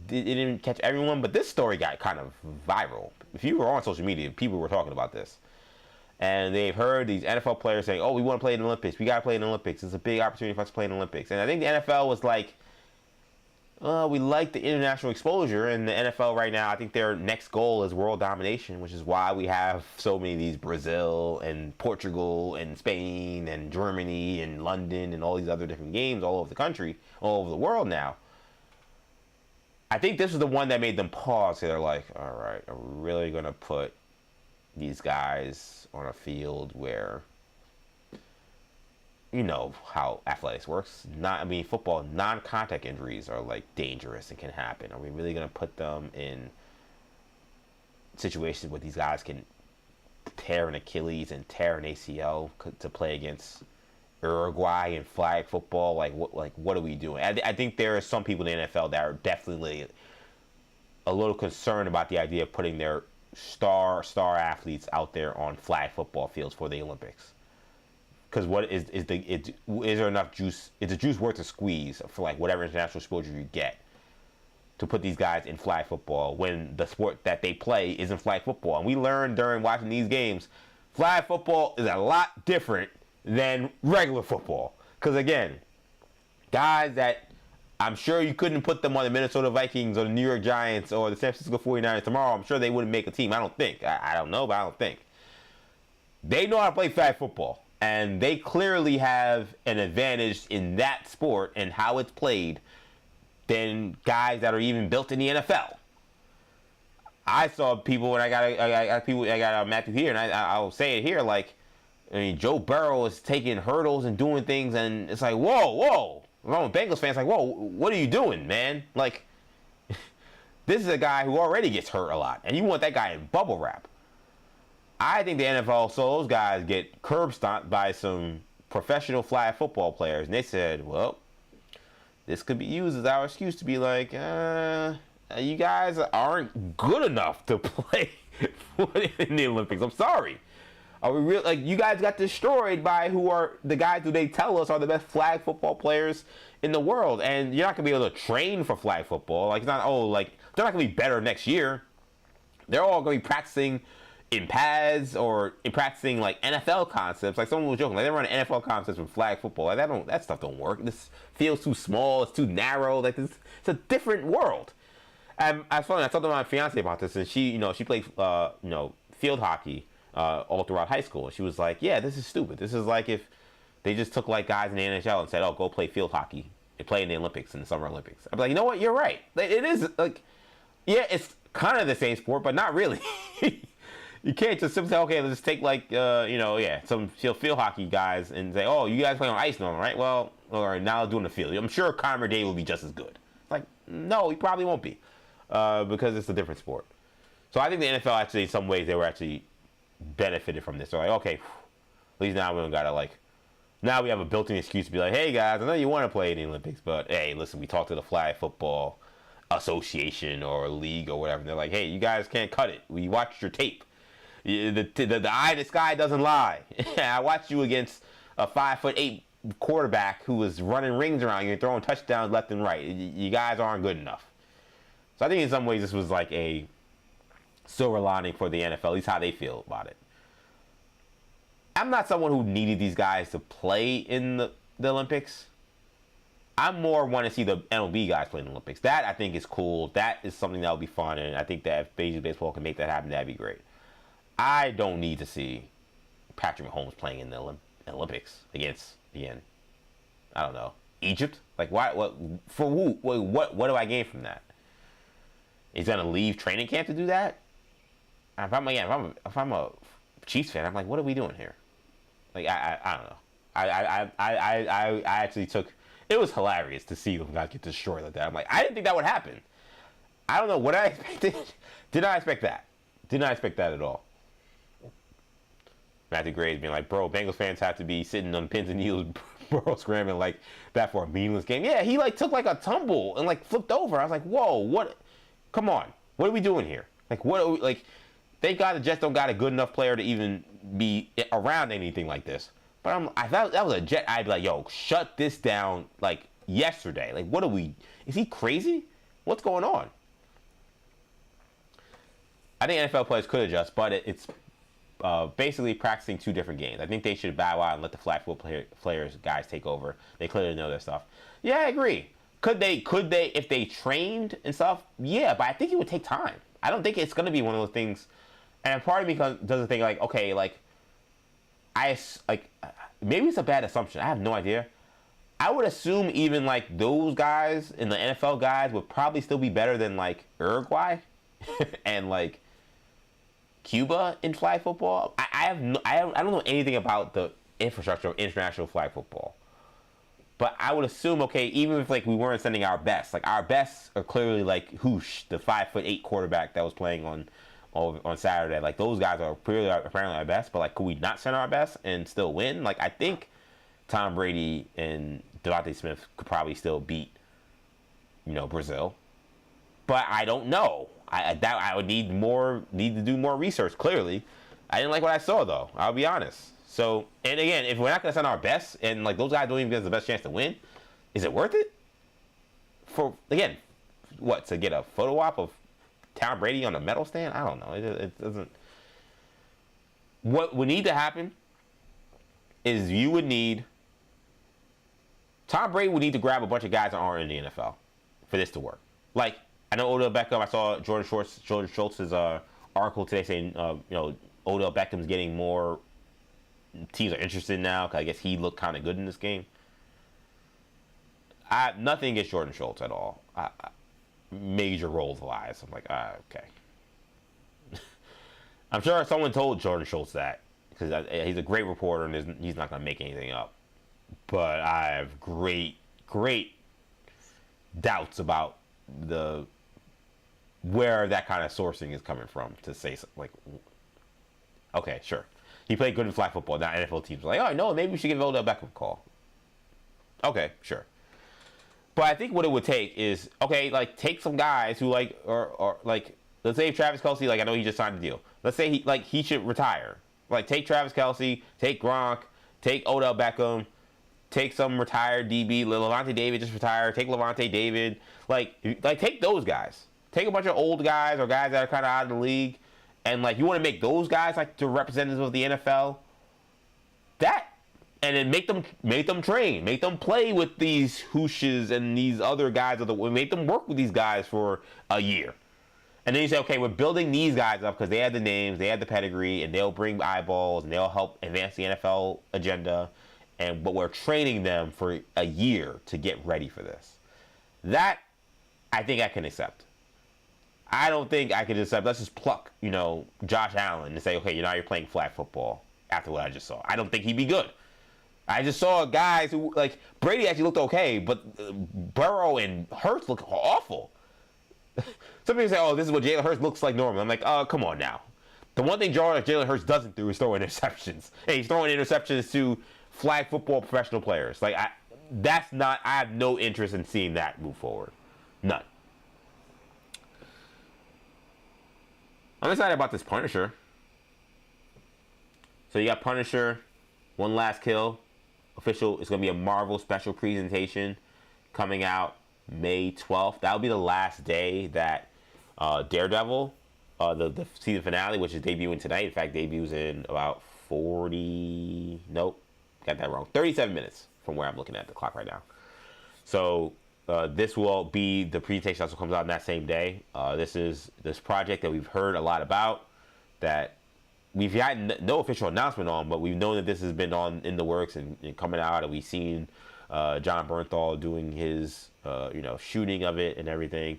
didn't catch everyone, but this story got kind of viral. If you were on social media, people were talking about this. And they've heard these NFL players saying, oh, we want to play in the Olympics. We got to play in the Olympics. It's a big opportunity for us to play in the Olympics. And I think the NFL was like, we like the international exposure, and the NFL right now, I think their next goal is world domination, which is why we have so many of these Brazil and Portugal and Spain and Germany and London and all these other different games all over the country, all over the world now. I think this is the one that made them pause. They're like, all right, are we really going to put these guys on a field where, you know how athletics works. Football, non-contact injuries are like dangerous and can happen. Are we really going to put them in situations where these guys can tear an Achilles and tear an ACL to play against Uruguay in flag football? Like what are we doing? I think there are some people in the NFL that are definitely a little concerned about the idea of putting their star athletes out there on flag football fields for the Olympics. Because is there enough juice? Is the juice worth the squeeze for like whatever international exposure you get to put these guys in flag football when the sport that they play isn't flag football? And we learned during watching these games, flag football is a lot different than regular football. Because again, guys that I'm sure you couldn't put them on the Minnesota Vikings or the New York Giants or the San Francisco 49ers tomorrow, I'm sure they wouldn't make a team. I don't think. I don't know, but I don't think. They know how to play flag football. And they clearly have an advantage in that sport and how it's played than guys that are even built in the NFL. I saw people, and I got Matthew here, and I'll say it here, like, Joe Burrow is taking hurdles and doing things, and it's like, whoa. I'm a Bengals fan, it's like, whoa, what are you doing, man? Like, this is a guy who already gets hurt a lot, and you want that guy in bubble wrap. I think the NFL saw those guys get curb stomped by some professional flag football players. And they said, well, this could be used as our excuse to be like, you guys aren't good enough to play in the Olympics. I'm sorry. Are we real? Like, you guys got destroyed by who are the guys who they tell us are the best flag football players in the world. And you're not going to be able to train for flag football. Like, it's not, they're not going to be better next year. They're all going to be practicing in pads or in practicing like NFL concepts. Like someone was joking, like they run NFL concepts with flag football. Like that stuff don't work. This feels too small. It's too narrow. Like it's a different world. And I talked to my fiance about this, and she played field hockey all throughout high school. And she was like, yeah, this is stupid. This is like if they just took like guys in the NHL and said, oh, go play field hockey and play in the Olympics, in the Summer Olympics. I'd be like, you know what? You're right. Like, it is like, yeah, it's kind of the same sport, but not really. You can't just simply say, okay, let's take like, some field hockey guys and say, oh, you guys play on ice normal, right? Well, or now doing the field. I'm sure Connor McDavid will be just as good. Like, no, he probably won't be because it's a different sport. So I think the NFL actually, in some ways, they were actually benefited from this. They're like, okay, at least now we don't gotta like, now we have a built-in excuse to be like, hey guys, I know you want to play in the Olympics, but hey, listen, we talked to the Flag Football Association or league or whatever. And they're like, hey, you guys can't cut it. We watched your tape. The eye in the sky doesn't lie. I watched you against a 5'8" quarterback who was running rings around you and throwing touchdowns left and right. You guys aren't good enough. So I think in some ways this was like a silver lining for the NFL, at least how they feel about it. I'm not someone who needed these guys to play in the Olympics. I more want to see the MLB guys play in the Olympics. That I think is cool. That is something that would be fun, and I think that if Major League Baseball can make that happen, that'd be great. I don't need to see Patrick Mahomes playing in the Olympics against, again, I don't know, Egypt. Like, why? What for? Who? What do I gain from that? He's gonna leave training camp to do that. If I'm a Chiefs fan, I'm like, what are we doing here? Like, I don't know. I actually took. It was hilarious to see them guys get destroyed like that. I'm like, I didn't think that would happen. I don't know what I expected. Did not expect that. Did not expect that at all. Matthew Gray's being like, bro, Bengals fans have to be sitting on pins and needles, bro, scrambling like that for a meaningless game. Yeah, he like took like a tumble and like flipped over. I was like, whoa, what? Come on, what are we doing here? Like, what are we like? Thank God the Jets don't got a good enough player to even be around anything like this. But I thought that was a Jet. I'd be like, yo, shut this down like yesterday. Like, what are we? Is he crazy? What's going on? I think NFL players could adjust, but it's basically practicing two different games. I think they should bow out and let the flag football players guys take over. They clearly know their stuff. Yeah, I agree. Could they if they trained and stuff? Yeah, but I think it would take time. I don't think it's going to be one of those things. And part of me doesn't think like, okay, like maybe it's a bad assumption. I have no idea. I would assume even like those guys and the NFL guys would probably still be better than like Uruguay and like Cuba in flag football. I don't know anything about the infrastructure of international flag football. But I would assume, okay, even if like we weren't sending our best, like our best are clearly like Hoosh, the 5'8" quarterback that was playing on Saturday. Like those guys are apparently our best, but like could we not send our best and still win? Like I think Tom Brady and Devontae Smith could probably still beat, Brazil. But I don't know. I would need to do more research. Clearly, I didn't like what I saw though. I'll be honest. So, and again, if we're not gonna send our best, and like those guys don't even give us the best chance to win, is it worth it? For again, what, to get a photo op of Tom Brady on a medal stand? I don't know. It doesn't. What would need to happen is Tom Brady would need to grab a bunch of guys that aren't in the NFL for this to work. Like, I know Odell Beckham. I saw Jordan Schultz's article today saying, Odell Beckham's getting more. Teams are interested now because I guess he looked kind of good in this game. Nothing against Jordan Schultz at all. Major rolls of eyes. I'm like, okay. I'm sure someone told Jordan Schultz that because he's a great reporter and he's not going to make anything up. But I have great doubts about where that kind of sourcing is coming from to say like, okay, sure. He played good in flag football. Now NFL teams are like, oh no, maybe we should give Odell Beckham a call. Okay, sure. But I think what it would take is, okay, like take some guys who like or like, let's say Travis Kelce, like I know he just signed a deal. Let's say he should retire. Like take Travis Kelce, take Gronk, take Odell Beckham, take some retired DB. Levante David just retired. Take Levante David. Like take those guys. Take a bunch of old guys or guys that are kind of out of the league and like you want to make those guys like the representatives of the NFL, and then make them train, make them play with these Hooshes and these other guys make them work with these guys for a year. And then you say, okay, we're building these guys up because they have the names, they have the pedigree, and they'll bring eyeballs, and they'll help advance the NFL agenda. But we're training them for a year to get ready for this. That, I think I can accept. I don't think I can accept, let's just pluck, Josh Allen and say, okay, now you're playing flag football after what I just saw. I don't think he'd be good. I just saw guys who, like, Brady actually looked okay, but Burrow and Hurts look awful. Some people say, oh, this is what Jalen Hurts looks like normally. I'm like, come on now. The one thing Jalen Hurts doesn't do is throw interceptions. Hey, he's throwing interceptions to flag football professional players. Like, I have no interest in seeing that move forward. None. I'm excited about this Punisher. So you got Punisher, One Last Kill. Official, it's going to be a Marvel special presentation coming out May 12th. That'll be the last day that Daredevil, the season finale, which is debuting tonight. In fact, debuts in about 37 minutes from where I'm looking at the clock right now. So this will be the presentation also comes out on that same day. This is this project that we've heard a lot about, that we've gotten no official announcement on, but we've known that this has been in the works and coming out, and we've seen John Bernthal doing his shooting of it and everything.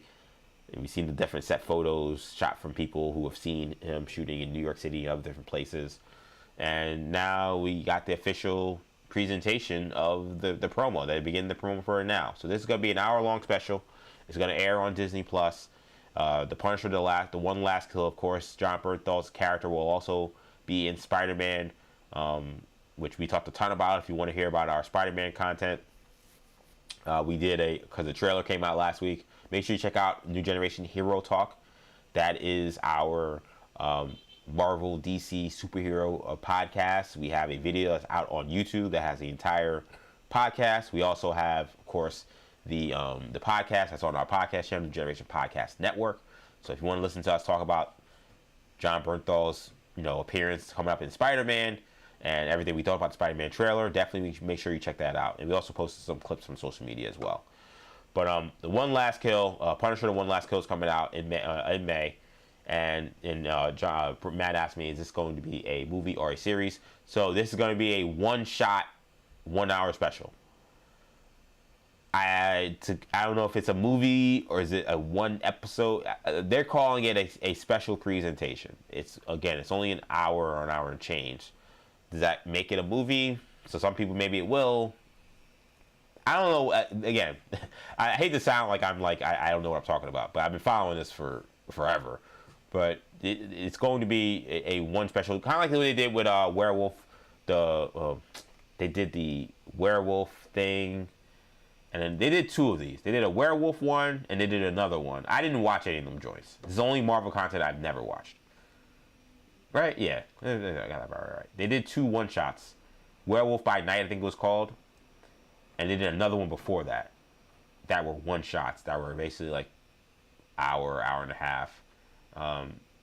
And we've seen the different set photos shot from people who have seen him shooting in New York City and other different places. And now we got the official presentation of the promo. They begin the promo for it now. So this is going to be an hour-long special. It's going to air on Disney+. The Punisher, the One Last Kill, of course. John Bernthal's character will also be in Spider-Man, which we talked a ton about. If you want to hear about our Spider-Man content, we did because the trailer came out last week. Make sure you check out New Generation Hero Talk. That is our Marvel DC superhero podcast. We have a video that's out on YouTube that has the entire podcast. We also have, of course, the podcast that's on our podcast channel, New Generation Podcast Network. So if you want to listen to us talk about John Bernthal's appearance coming up in Spider-Man and everything we thought about the Spider-Man trailer, definitely make sure you check that out. And we also posted some clips from social media as well. But the One Last Kill, Punisher, the One Last Kill is coming out in May. And Matt asked me, is this going to be a movie or a series? So this is going to be a one-shot, 1 hour special. I don't know if it's a movie or is it a one episode. They're calling it a special presentation. It's only an hour or an hour and change. Does that make it a movie? So some people, maybe it will. I don't know. Again, I hate to sound like I don't know what I'm talking about, but I've been following this for forever. But it's going to be a one special, kind of like what they did with Werewolf. They did the werewolf thing, and then they did two of these. They did a werewolf one, and they did another one. I didn't watch any of them joints. This is the only Marvel content I've never watched. Right? Yeah, I got that about right. They did two one shots, Werewolf by Night, I think it was called. And they did another one before that. That were one shots. That were basically like hour and a half.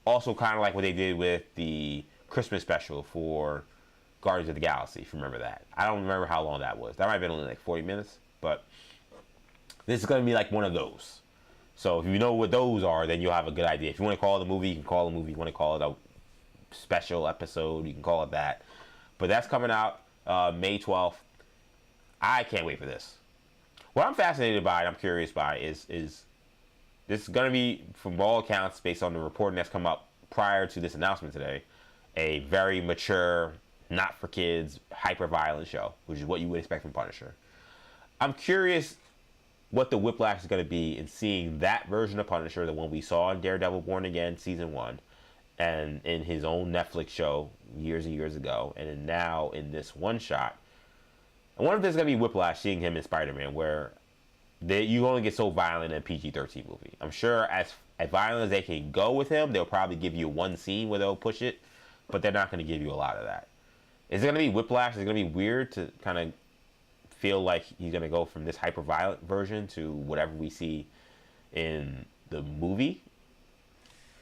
Also kind of like what they did with the Christmas special for Guardians of the Galaxy, if you remember that. I don't remember how long that was. That might have been only like 40 minutes. But this is going to be like one of those. So if you know what those are, then you'll have a good idea. If you want to call it a movie, you can call it a movie. If you want to call it a special episode, you can call it that. But that's coming out May 12th. I can't wait for this. What I'm fascinated by and I'm curious by is this is going to be, from all accounts, based on the reporting that's come up prior to this announcement today, a very mature, not for kids, hyper-violent show, which is what you would expect from Punisher. I'm curious what the whiplash is going to be in seeing that version of Punisher, the one we saw in Daredevil Born Again Season 1, and in his own Netflix show years and years ago, and then now in this one shot. I wonder if there's going to be whiplash seeing him in Spider-Man, where you only get so violent in a PG-13 movie. I'm sure as violent as they can go with him, they'll probably give you one scene where they'll push it, but they're not going to give you a lot of that. Is it going to be whiplash? Is it going to be weird to kind of feel like he's going to go from this hyper-violent version to whatever we see in the movie?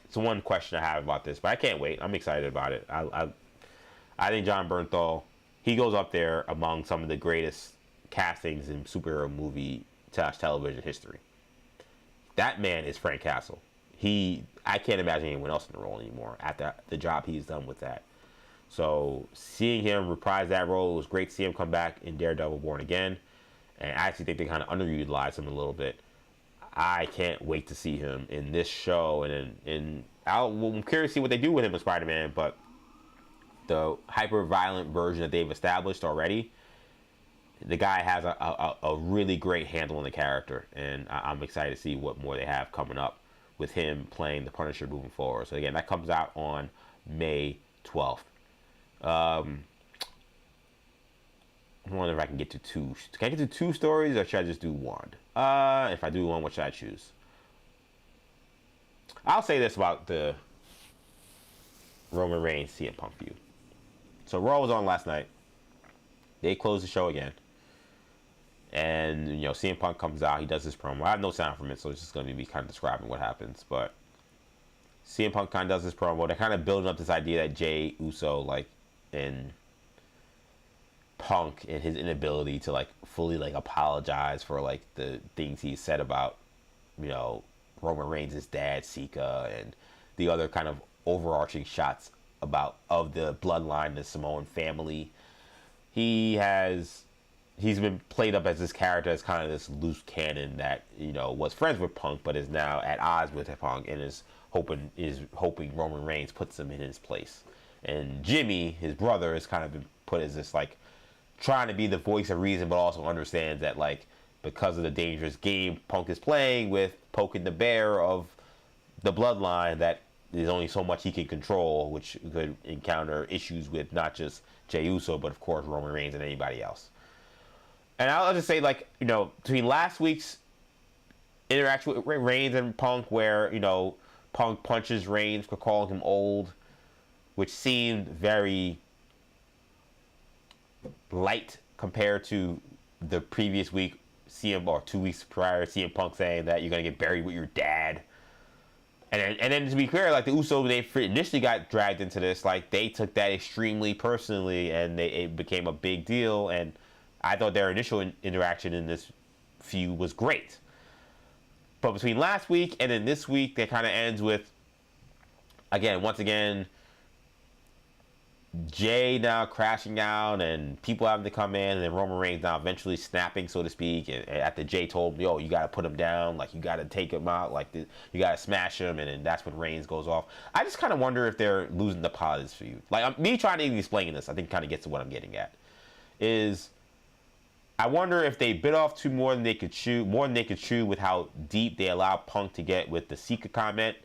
it's one question I have about this, but I can't wait. I'm excited about it. I think Jon Bernthal, he goes up there among some of the greatest castings in superhero movie television history. That man is Frank Castle. I can't imagine anyone else in the role anymore after the job he's done with that. So seeing him reprise that role, it was great to see him come back in Daredevil Born Again. And I actually think they kind of underutilized him a little bit. I can't wait to see him in this show. And I'm curious to see what they do with him in Spider-Man, but the hyper-violent version that they've established already, the guy has a really great handle on the character. And I'm excited to see what more they have coming up with him playing the Punisher moving forward. So again, that comes out on May 12th. I wonder if I can get to two. Can I get to two stories, or should I just do one? If I do one, what should I choose? I'll say this about the Roman Reigns CM Punk feud. So Raw was on last night. They closed the show again. And, CM Punk comes out. He does his promo. I have no sound from it, so it's just going to be kind of describing what happens. But CM Punk kind of does his promo. They're kind of building up this idea that Jey Uso, and Punk and his inability to, fully, apologize for, the things he said about, Roman Reigns' dad, Sika, and the other kind of overarching shots of the bloodline, the Samoan family. He's been played up as this character as kind of this loose cannon that, was friends with Punk, but is now at odds with Punk and is hoping Roman Reigns puts him in his place. And Jimmy, his brother, has kind of been put as this, trying to be the voice of reason, but also understands that, because of the dangerous game Punk is playing with poking the bear of the bloodline, that there's only so much he can control, which could encounter issues with not just Jey Uso, but of course Roman Reigns and anybody else. And I'll just say, between last week's interaction with Reigns and Punk, where, Punk punches Reigns for calling him old, which seemed very light compared to the previous week, or 2 weeks prior, CM Punk saying that you're going to get buried with your dad. And then to be clear, the Usos, they initially got dragged into this, they took that extremely personally, and it became a big deal, and I thought their initial interaction in this feud was great. But between last week and then this week, that kind of ends with, once again, Jay now crashing out and people having to come in, and then Roman Reigns now eventually snapping, so to speak. And after Jay told him, yo, you got to put him down, you got to take him out, you got to smash him, and then that's when Reigns goes off. I just kind of wonder if they're losing the plot of this feud. Me trying to even explain this, I think kind of gets to what I'm getting at. I wonder if they bit off more than they could chew with how deep they allowed Punk to get with the Sika comment,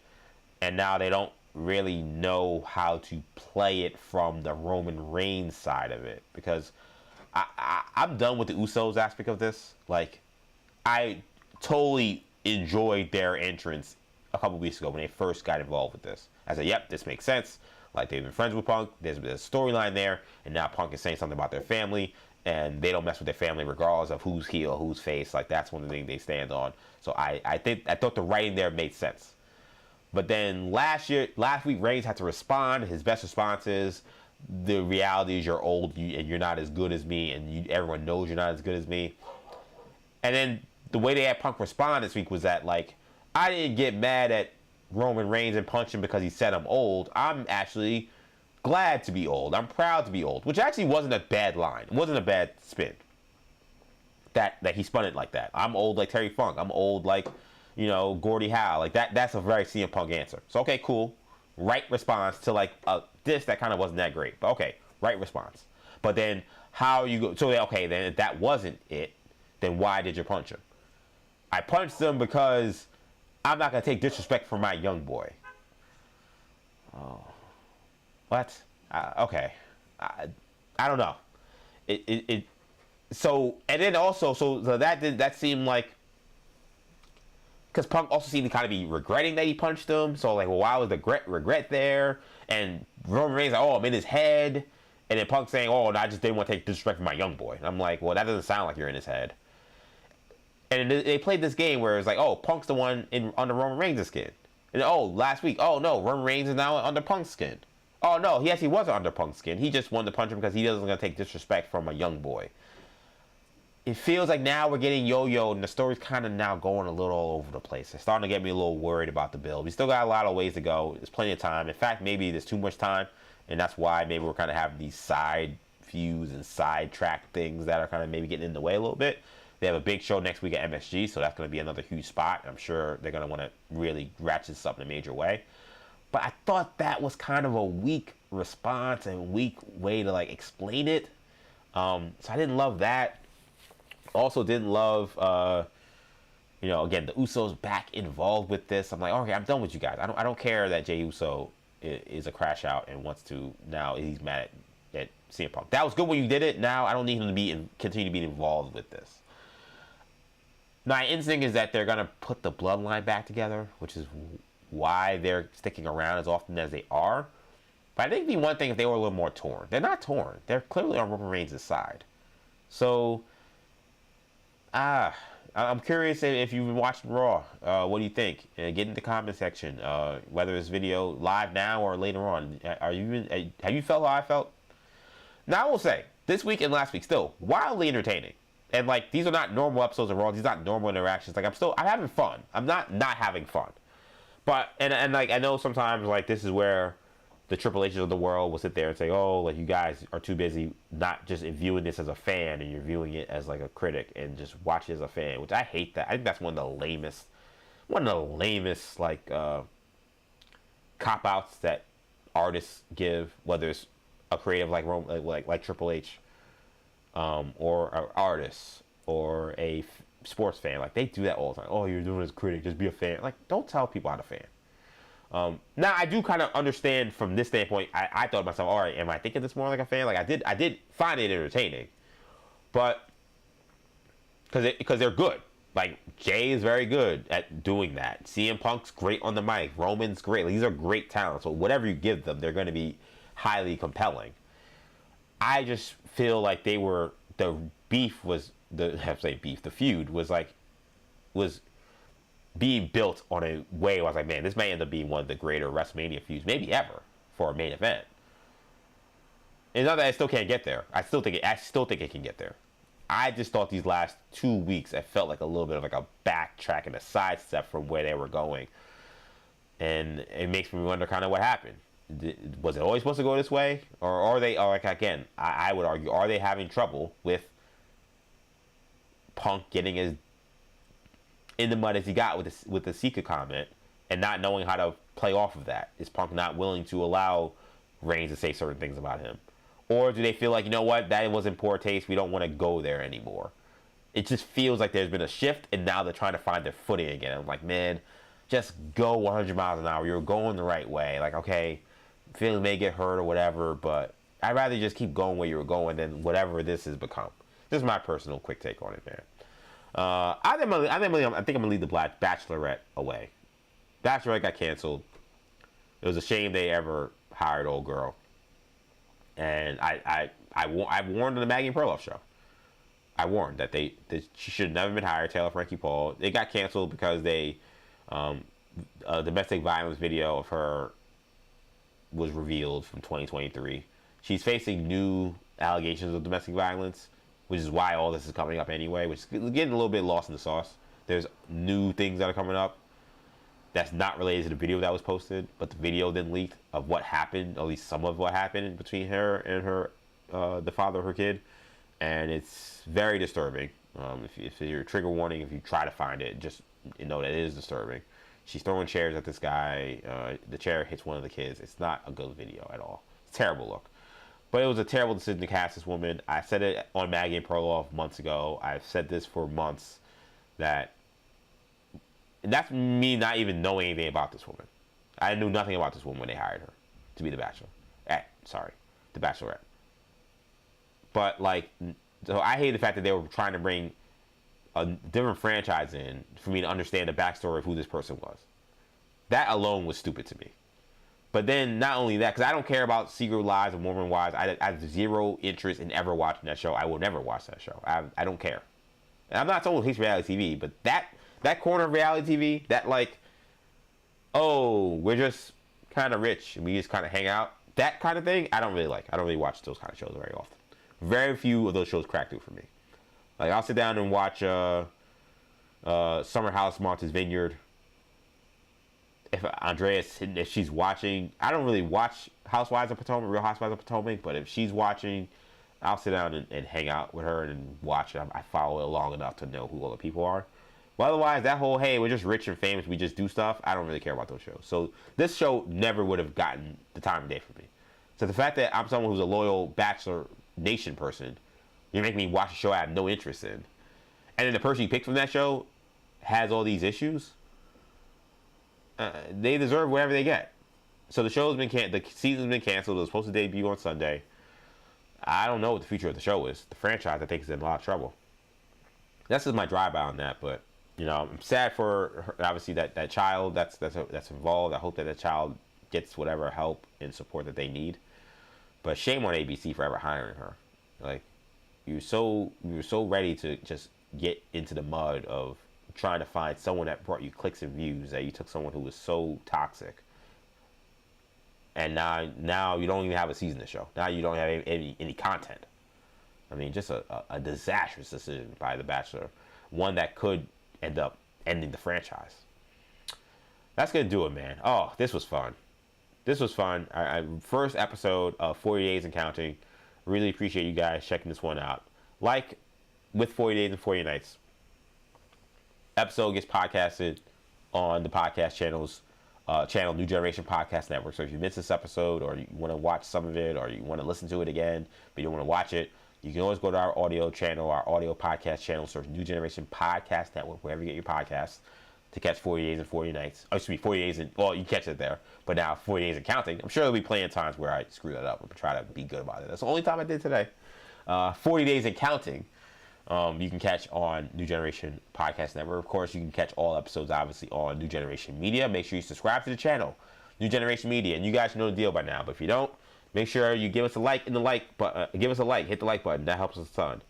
and now they don't really know how to play it from the Roman Reigns side of it, because I'm done with the Usos aspect of this. I totally enjoyed their entrance a couple weeks ago when they first got involved with this. I said, yep, this makes sense. They've been friends with Punk, there's a storyline there, and now Punk is saying something about their family, and they don't mess with their family regardless of who's heel, who's face. That's one of the things they stand on. So I thought the writing there made sense. But then last week, Reigns had to respond. His best response is, the reality is you're old and you're not as good as me, and everyone knows you're not as good as me. And then the way they had Punk respond this week was that, I didn't get mad at Roman Reigns and punch him because he said I'm old. I'm actually glad to be old. I'm proud to be old, which actually wasn't a bad line. It wasn't a bad spin. That he spun it like that. I'm old like Terry Funk. I'm old like, Gordie Howe. That's a very CM Punk answer. So, okay, cool. Right response to, this that kind of wasn't that great. But, okay, right response. But then how you go... So, okay, then if that wasn't it, then why did you punch him? I punched him because I'm not going to take disrespect from my young boy. Oh. What? Okay. I don't know. So, and then also, so that seemed like... Because Punk also seemed to kind of be regretting that he punched him. So, why was the regret there? And Roman Reigns I'm in his head. And then Punk saying, I just didn't want to take disrespect from my young boy. And I'm like, well, that doesn't sound like you're in his head. And they played this game where it's Punk's the one under Roman Reigns' skin. And last week, no, Roman Reigns is now under Punk's skin. Oh no, he actually wasn't under Punk's skin. He just wanted to punch him because he doesn't gonna take disrespect from a young boy. It feels like now we're getting yo-yo, and the story's kind of now going a little all over the place. It's starting to get me a little worried about the build. We still got a lot of ways to go. There's plenty of time. In fact, maybe there's too much time, and that's why maybe we're kind of having these side feuds and side track things that are kind of maybe getting in the way a little bit. They have a big show next week at MSG, so that's going to be another huge spot. I'm sure they're going to want to really ratchet this up in a major way. But I thought that was kind of a weak response and weak way to like explain it. So I didn't love that. Also didn't love, again, the Usos back involved with this. I'm like, okay, I'm done with you guys. I don't care that Jey Uso is a crash out and wants to, now he's mad at CM Punk. That was good when you did it. Now I don't need him to continue to be involved with this. My instinct is that they're going to put the bloodline back together, which is why they're sticking around as often as they are. But I think it'd be one thing if they were a little more torn. They're not torn. They're clearly on Roman Reigns' side. So, I'm curious if you've been watching Raw. What do you think? Get in the comment section. Whether it's video live now or later on. Have you felt how I felt? Now I will say, this week and last week, still wildly entertaining. And like, these are not normal episodes of Raw. These are not normal interactions. Like, I'm having fun. I'm not having fun. But and like, I know sometimes like this is where the Triple H's of the world will sit there and say, oh, like you guys are too busy not just viewing this as a fan and you're viewing it as like a critic and just watch it as a fan, which I hate that. I think that's one of the lamest like cop outs that artists give, whether it's a creative like Triple H, or an artist or a sports fan. Like they do that all the time. Oh, you're doing it as a critic, just be a fan. Like, don't tell people how to fan. Now I do kind of understand from this standpoint. I thought to myself, all right, am I thinking this more like a fan? Like I did find it entertaining, but because they're good. Like Jay is very good at doing that. CM Punk's great on the mic. Roman's great. Like, these are great talents. So whatever you give them, they're going to be highly compelling. I just feel like the feud was being built on a way where I was like, man, this may end up being one of the greater WrestleMania feuds, maybe ever, for a main event. It's not that I still can't get there. I still think it can get there. I just thought these last 2 weeks, it felt like a little bit of like a backtrack and a sidestep from where they were going. And it makes me wonder kind of what happened. Was it always supposed to go this way? Or are they, like, again, I would argue, are they having trouble with Punk getting as in the mud as he got with the Sika comment and not knowing how to play off of that? Is Punk not willing to allow Reigns to say certain things about him? Or do they feel like, you know what, that was in poor taste, we don't want to go there anymore? It just feels like there's been a shift and now they're trying to find their footing again. I'm like, man, just go 100 miles an hour. You're going the right way. Like, okay, feeling may get hurt or whatever, but I'd rather just keep going where you were going than whatever this has become. This is my personal quick take on it, man. I think I'm gonna leave the Bachelorette away. Bachelorette got canceled. It was a shame they ever hired old girl. And I warned on the Maggie and Perloff show. I warned that she should have never been hired. Taylor Frankie Paul. It got canceled because a domestic violence video of her was revealed from 2023. She's facing new allegations of domestic violence, which is why all this is coming up anyway, which is getting a little bit lost in the sauce. There's new things that are coming up that's not related to the video that was posted, but the video then leaked of what happened, at least some of what happened between her and the father of her kid, and it's very disturbing. If you're trigger warning, if you try to find it, just know that it is disturbing. She's throwing chairs at this guy. The chair hits one of the kids. It's not a good video at all. It's a terrible look. But it was a terrible decision to cast this woman. I said it on Maggie and Perloff months ago. I've said this for months. And that's me not even knowing anything about this woman. I knew nothing about this woman when they hired her to be the Bachelorette. But like, so I hate the fact that they were trying to bring a different franchise in for me to understand the backstory of who this person was. That alone was stupid to me. But then not only that, because I don't care about Secret Lives of Mormon Wives. I have zero interest in ever watching that show. I will never watch that show. I don't care. And I'm not someone who hates reality TV, but that corner of reality TV, that like oh, we're just kind of rich and we just kind of hang out. That kind of thing, I don't really like. I don't really watch those kind of shows very often. Very few of those shows crack through for me. Like, I'll sit down and watch Summer House, Martha's Vineyard. If Andrea's, if she's watching, I don't really watch Housewives of Potomac, Real Housewives of Potomac, but if she's watching, I'll sit down and hang out with her and watch it. I follow it long enough to know who all the people are. But otherwise, that whole, hey, we're just rich and famous, we just do stuff, I don't really care about those shows. So this show never would have gotten the time of day for me. So the fact that I'm someone who's a loyal Bachelor Nation person, you're making me watch a show I have no interest in. And then the person you picked from that show has all these issues. They deserve whatever they get. So the show's been the season's been canceled. It was supposed to debut on Sunday. I don't know what the future of the show is. The franchise, I think, is in a lot of trouble. That's just my drive-by on that. But you know, I'm sad for her, obviously that child that's involved. I hope that child gets whatever help and support that they need. But shame on ABC for ever hiring her. Like, you were so ready to just get into the mud of trying to find someone that brought you clicks and views, that you took someone who was so toxic, and now you don't even have a season to show. Now you don't have any content. I mean, just a disastrous decision by The Bachelor, one that could end up ending the franchise. That's gonna do it, man. Oh, this was fun. This was fun. First episode of 40 Days and Counting. Really appreciate you guys checking this one out. Like with 40 Days and 40 Nights, episode gets podcasted on the podcast channel New Generation Podcast Network. So if you missed this episode, or you want to watch some of it, or you want to listen to it again but you don't want to watch it, you can always go to our audio channel, our audio podcast channel, search New Generation Podcast Network wherever you get your podcasts, to catch 40 Days and 40 Nights. Oh, excuse me, 40 Days and, well, you catch it there, but now 40 Days and Counting. I'm sure there'll be plenty of times where I screw that up and try to be good about it. That's the only time I did today. 40 Days and Counting. You can catch on New Generation Podcast Network. Of course, you can catch all episodes, obviously, on New Generation Media. Make sure you subscribe to the channel, New Generation Media. And you guys know the deal by now. But if you don't, make sure you give us a like in the like button. Give us a like. Hit the like button. That helps us a ton.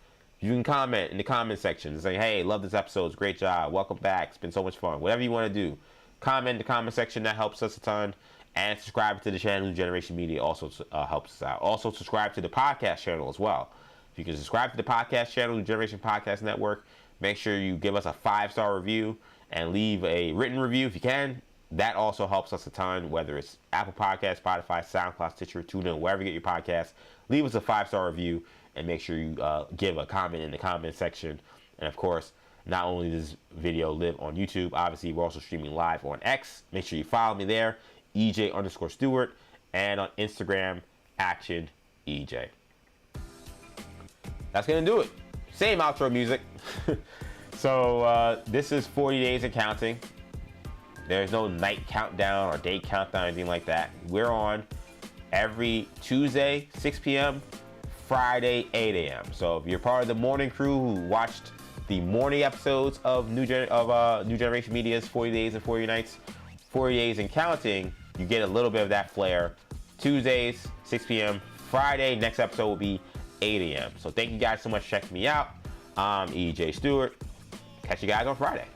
You can comment in the comment section and say, hey, love this episode. Great job. Welcome back. It's been so much fun. Whatever you want to do, comment in the comment section. That helps us a ton. And subscribe to the channel, New Generation Media, also helps us out. Also, subscribe to the podcast channel as well. If you can subscribe to the podcast channel, New Generation Podcast Network, make sure you give us a 5-star review and leave a written review if you can. That also helps us a ton, whether it's Apple Podcasts, Spotify, SoundCloud, Stitcher, TuneIn, wherever you get your podcasts. Leave us a 5-star review and make sure you give a comment in the comment section. And of course, not only does this video live on YouTube, obviously we're also streaming live on X. Make sure you follow me there, EJ_Stewart, and on Instagram, ActionEJ. That's gonna do it. Same outro music. So this is 40 Days and Counting. There's no night countdown or day countdown or anything like that. We're on every Tuesday, 6 p.m., Friday, 8 a.m. So if you're part of the morning crew who watched the morning episodes of New Generation Media's 40 Days and 40 Nights, 40 Days and Counting, you get a little bit of that flair. Tuesdays, 6 p.m., Friday, next episode will be 8 a.m. So thank you guys so much for checking me out. I'm EJ Stewart. Catch you guys on Friday.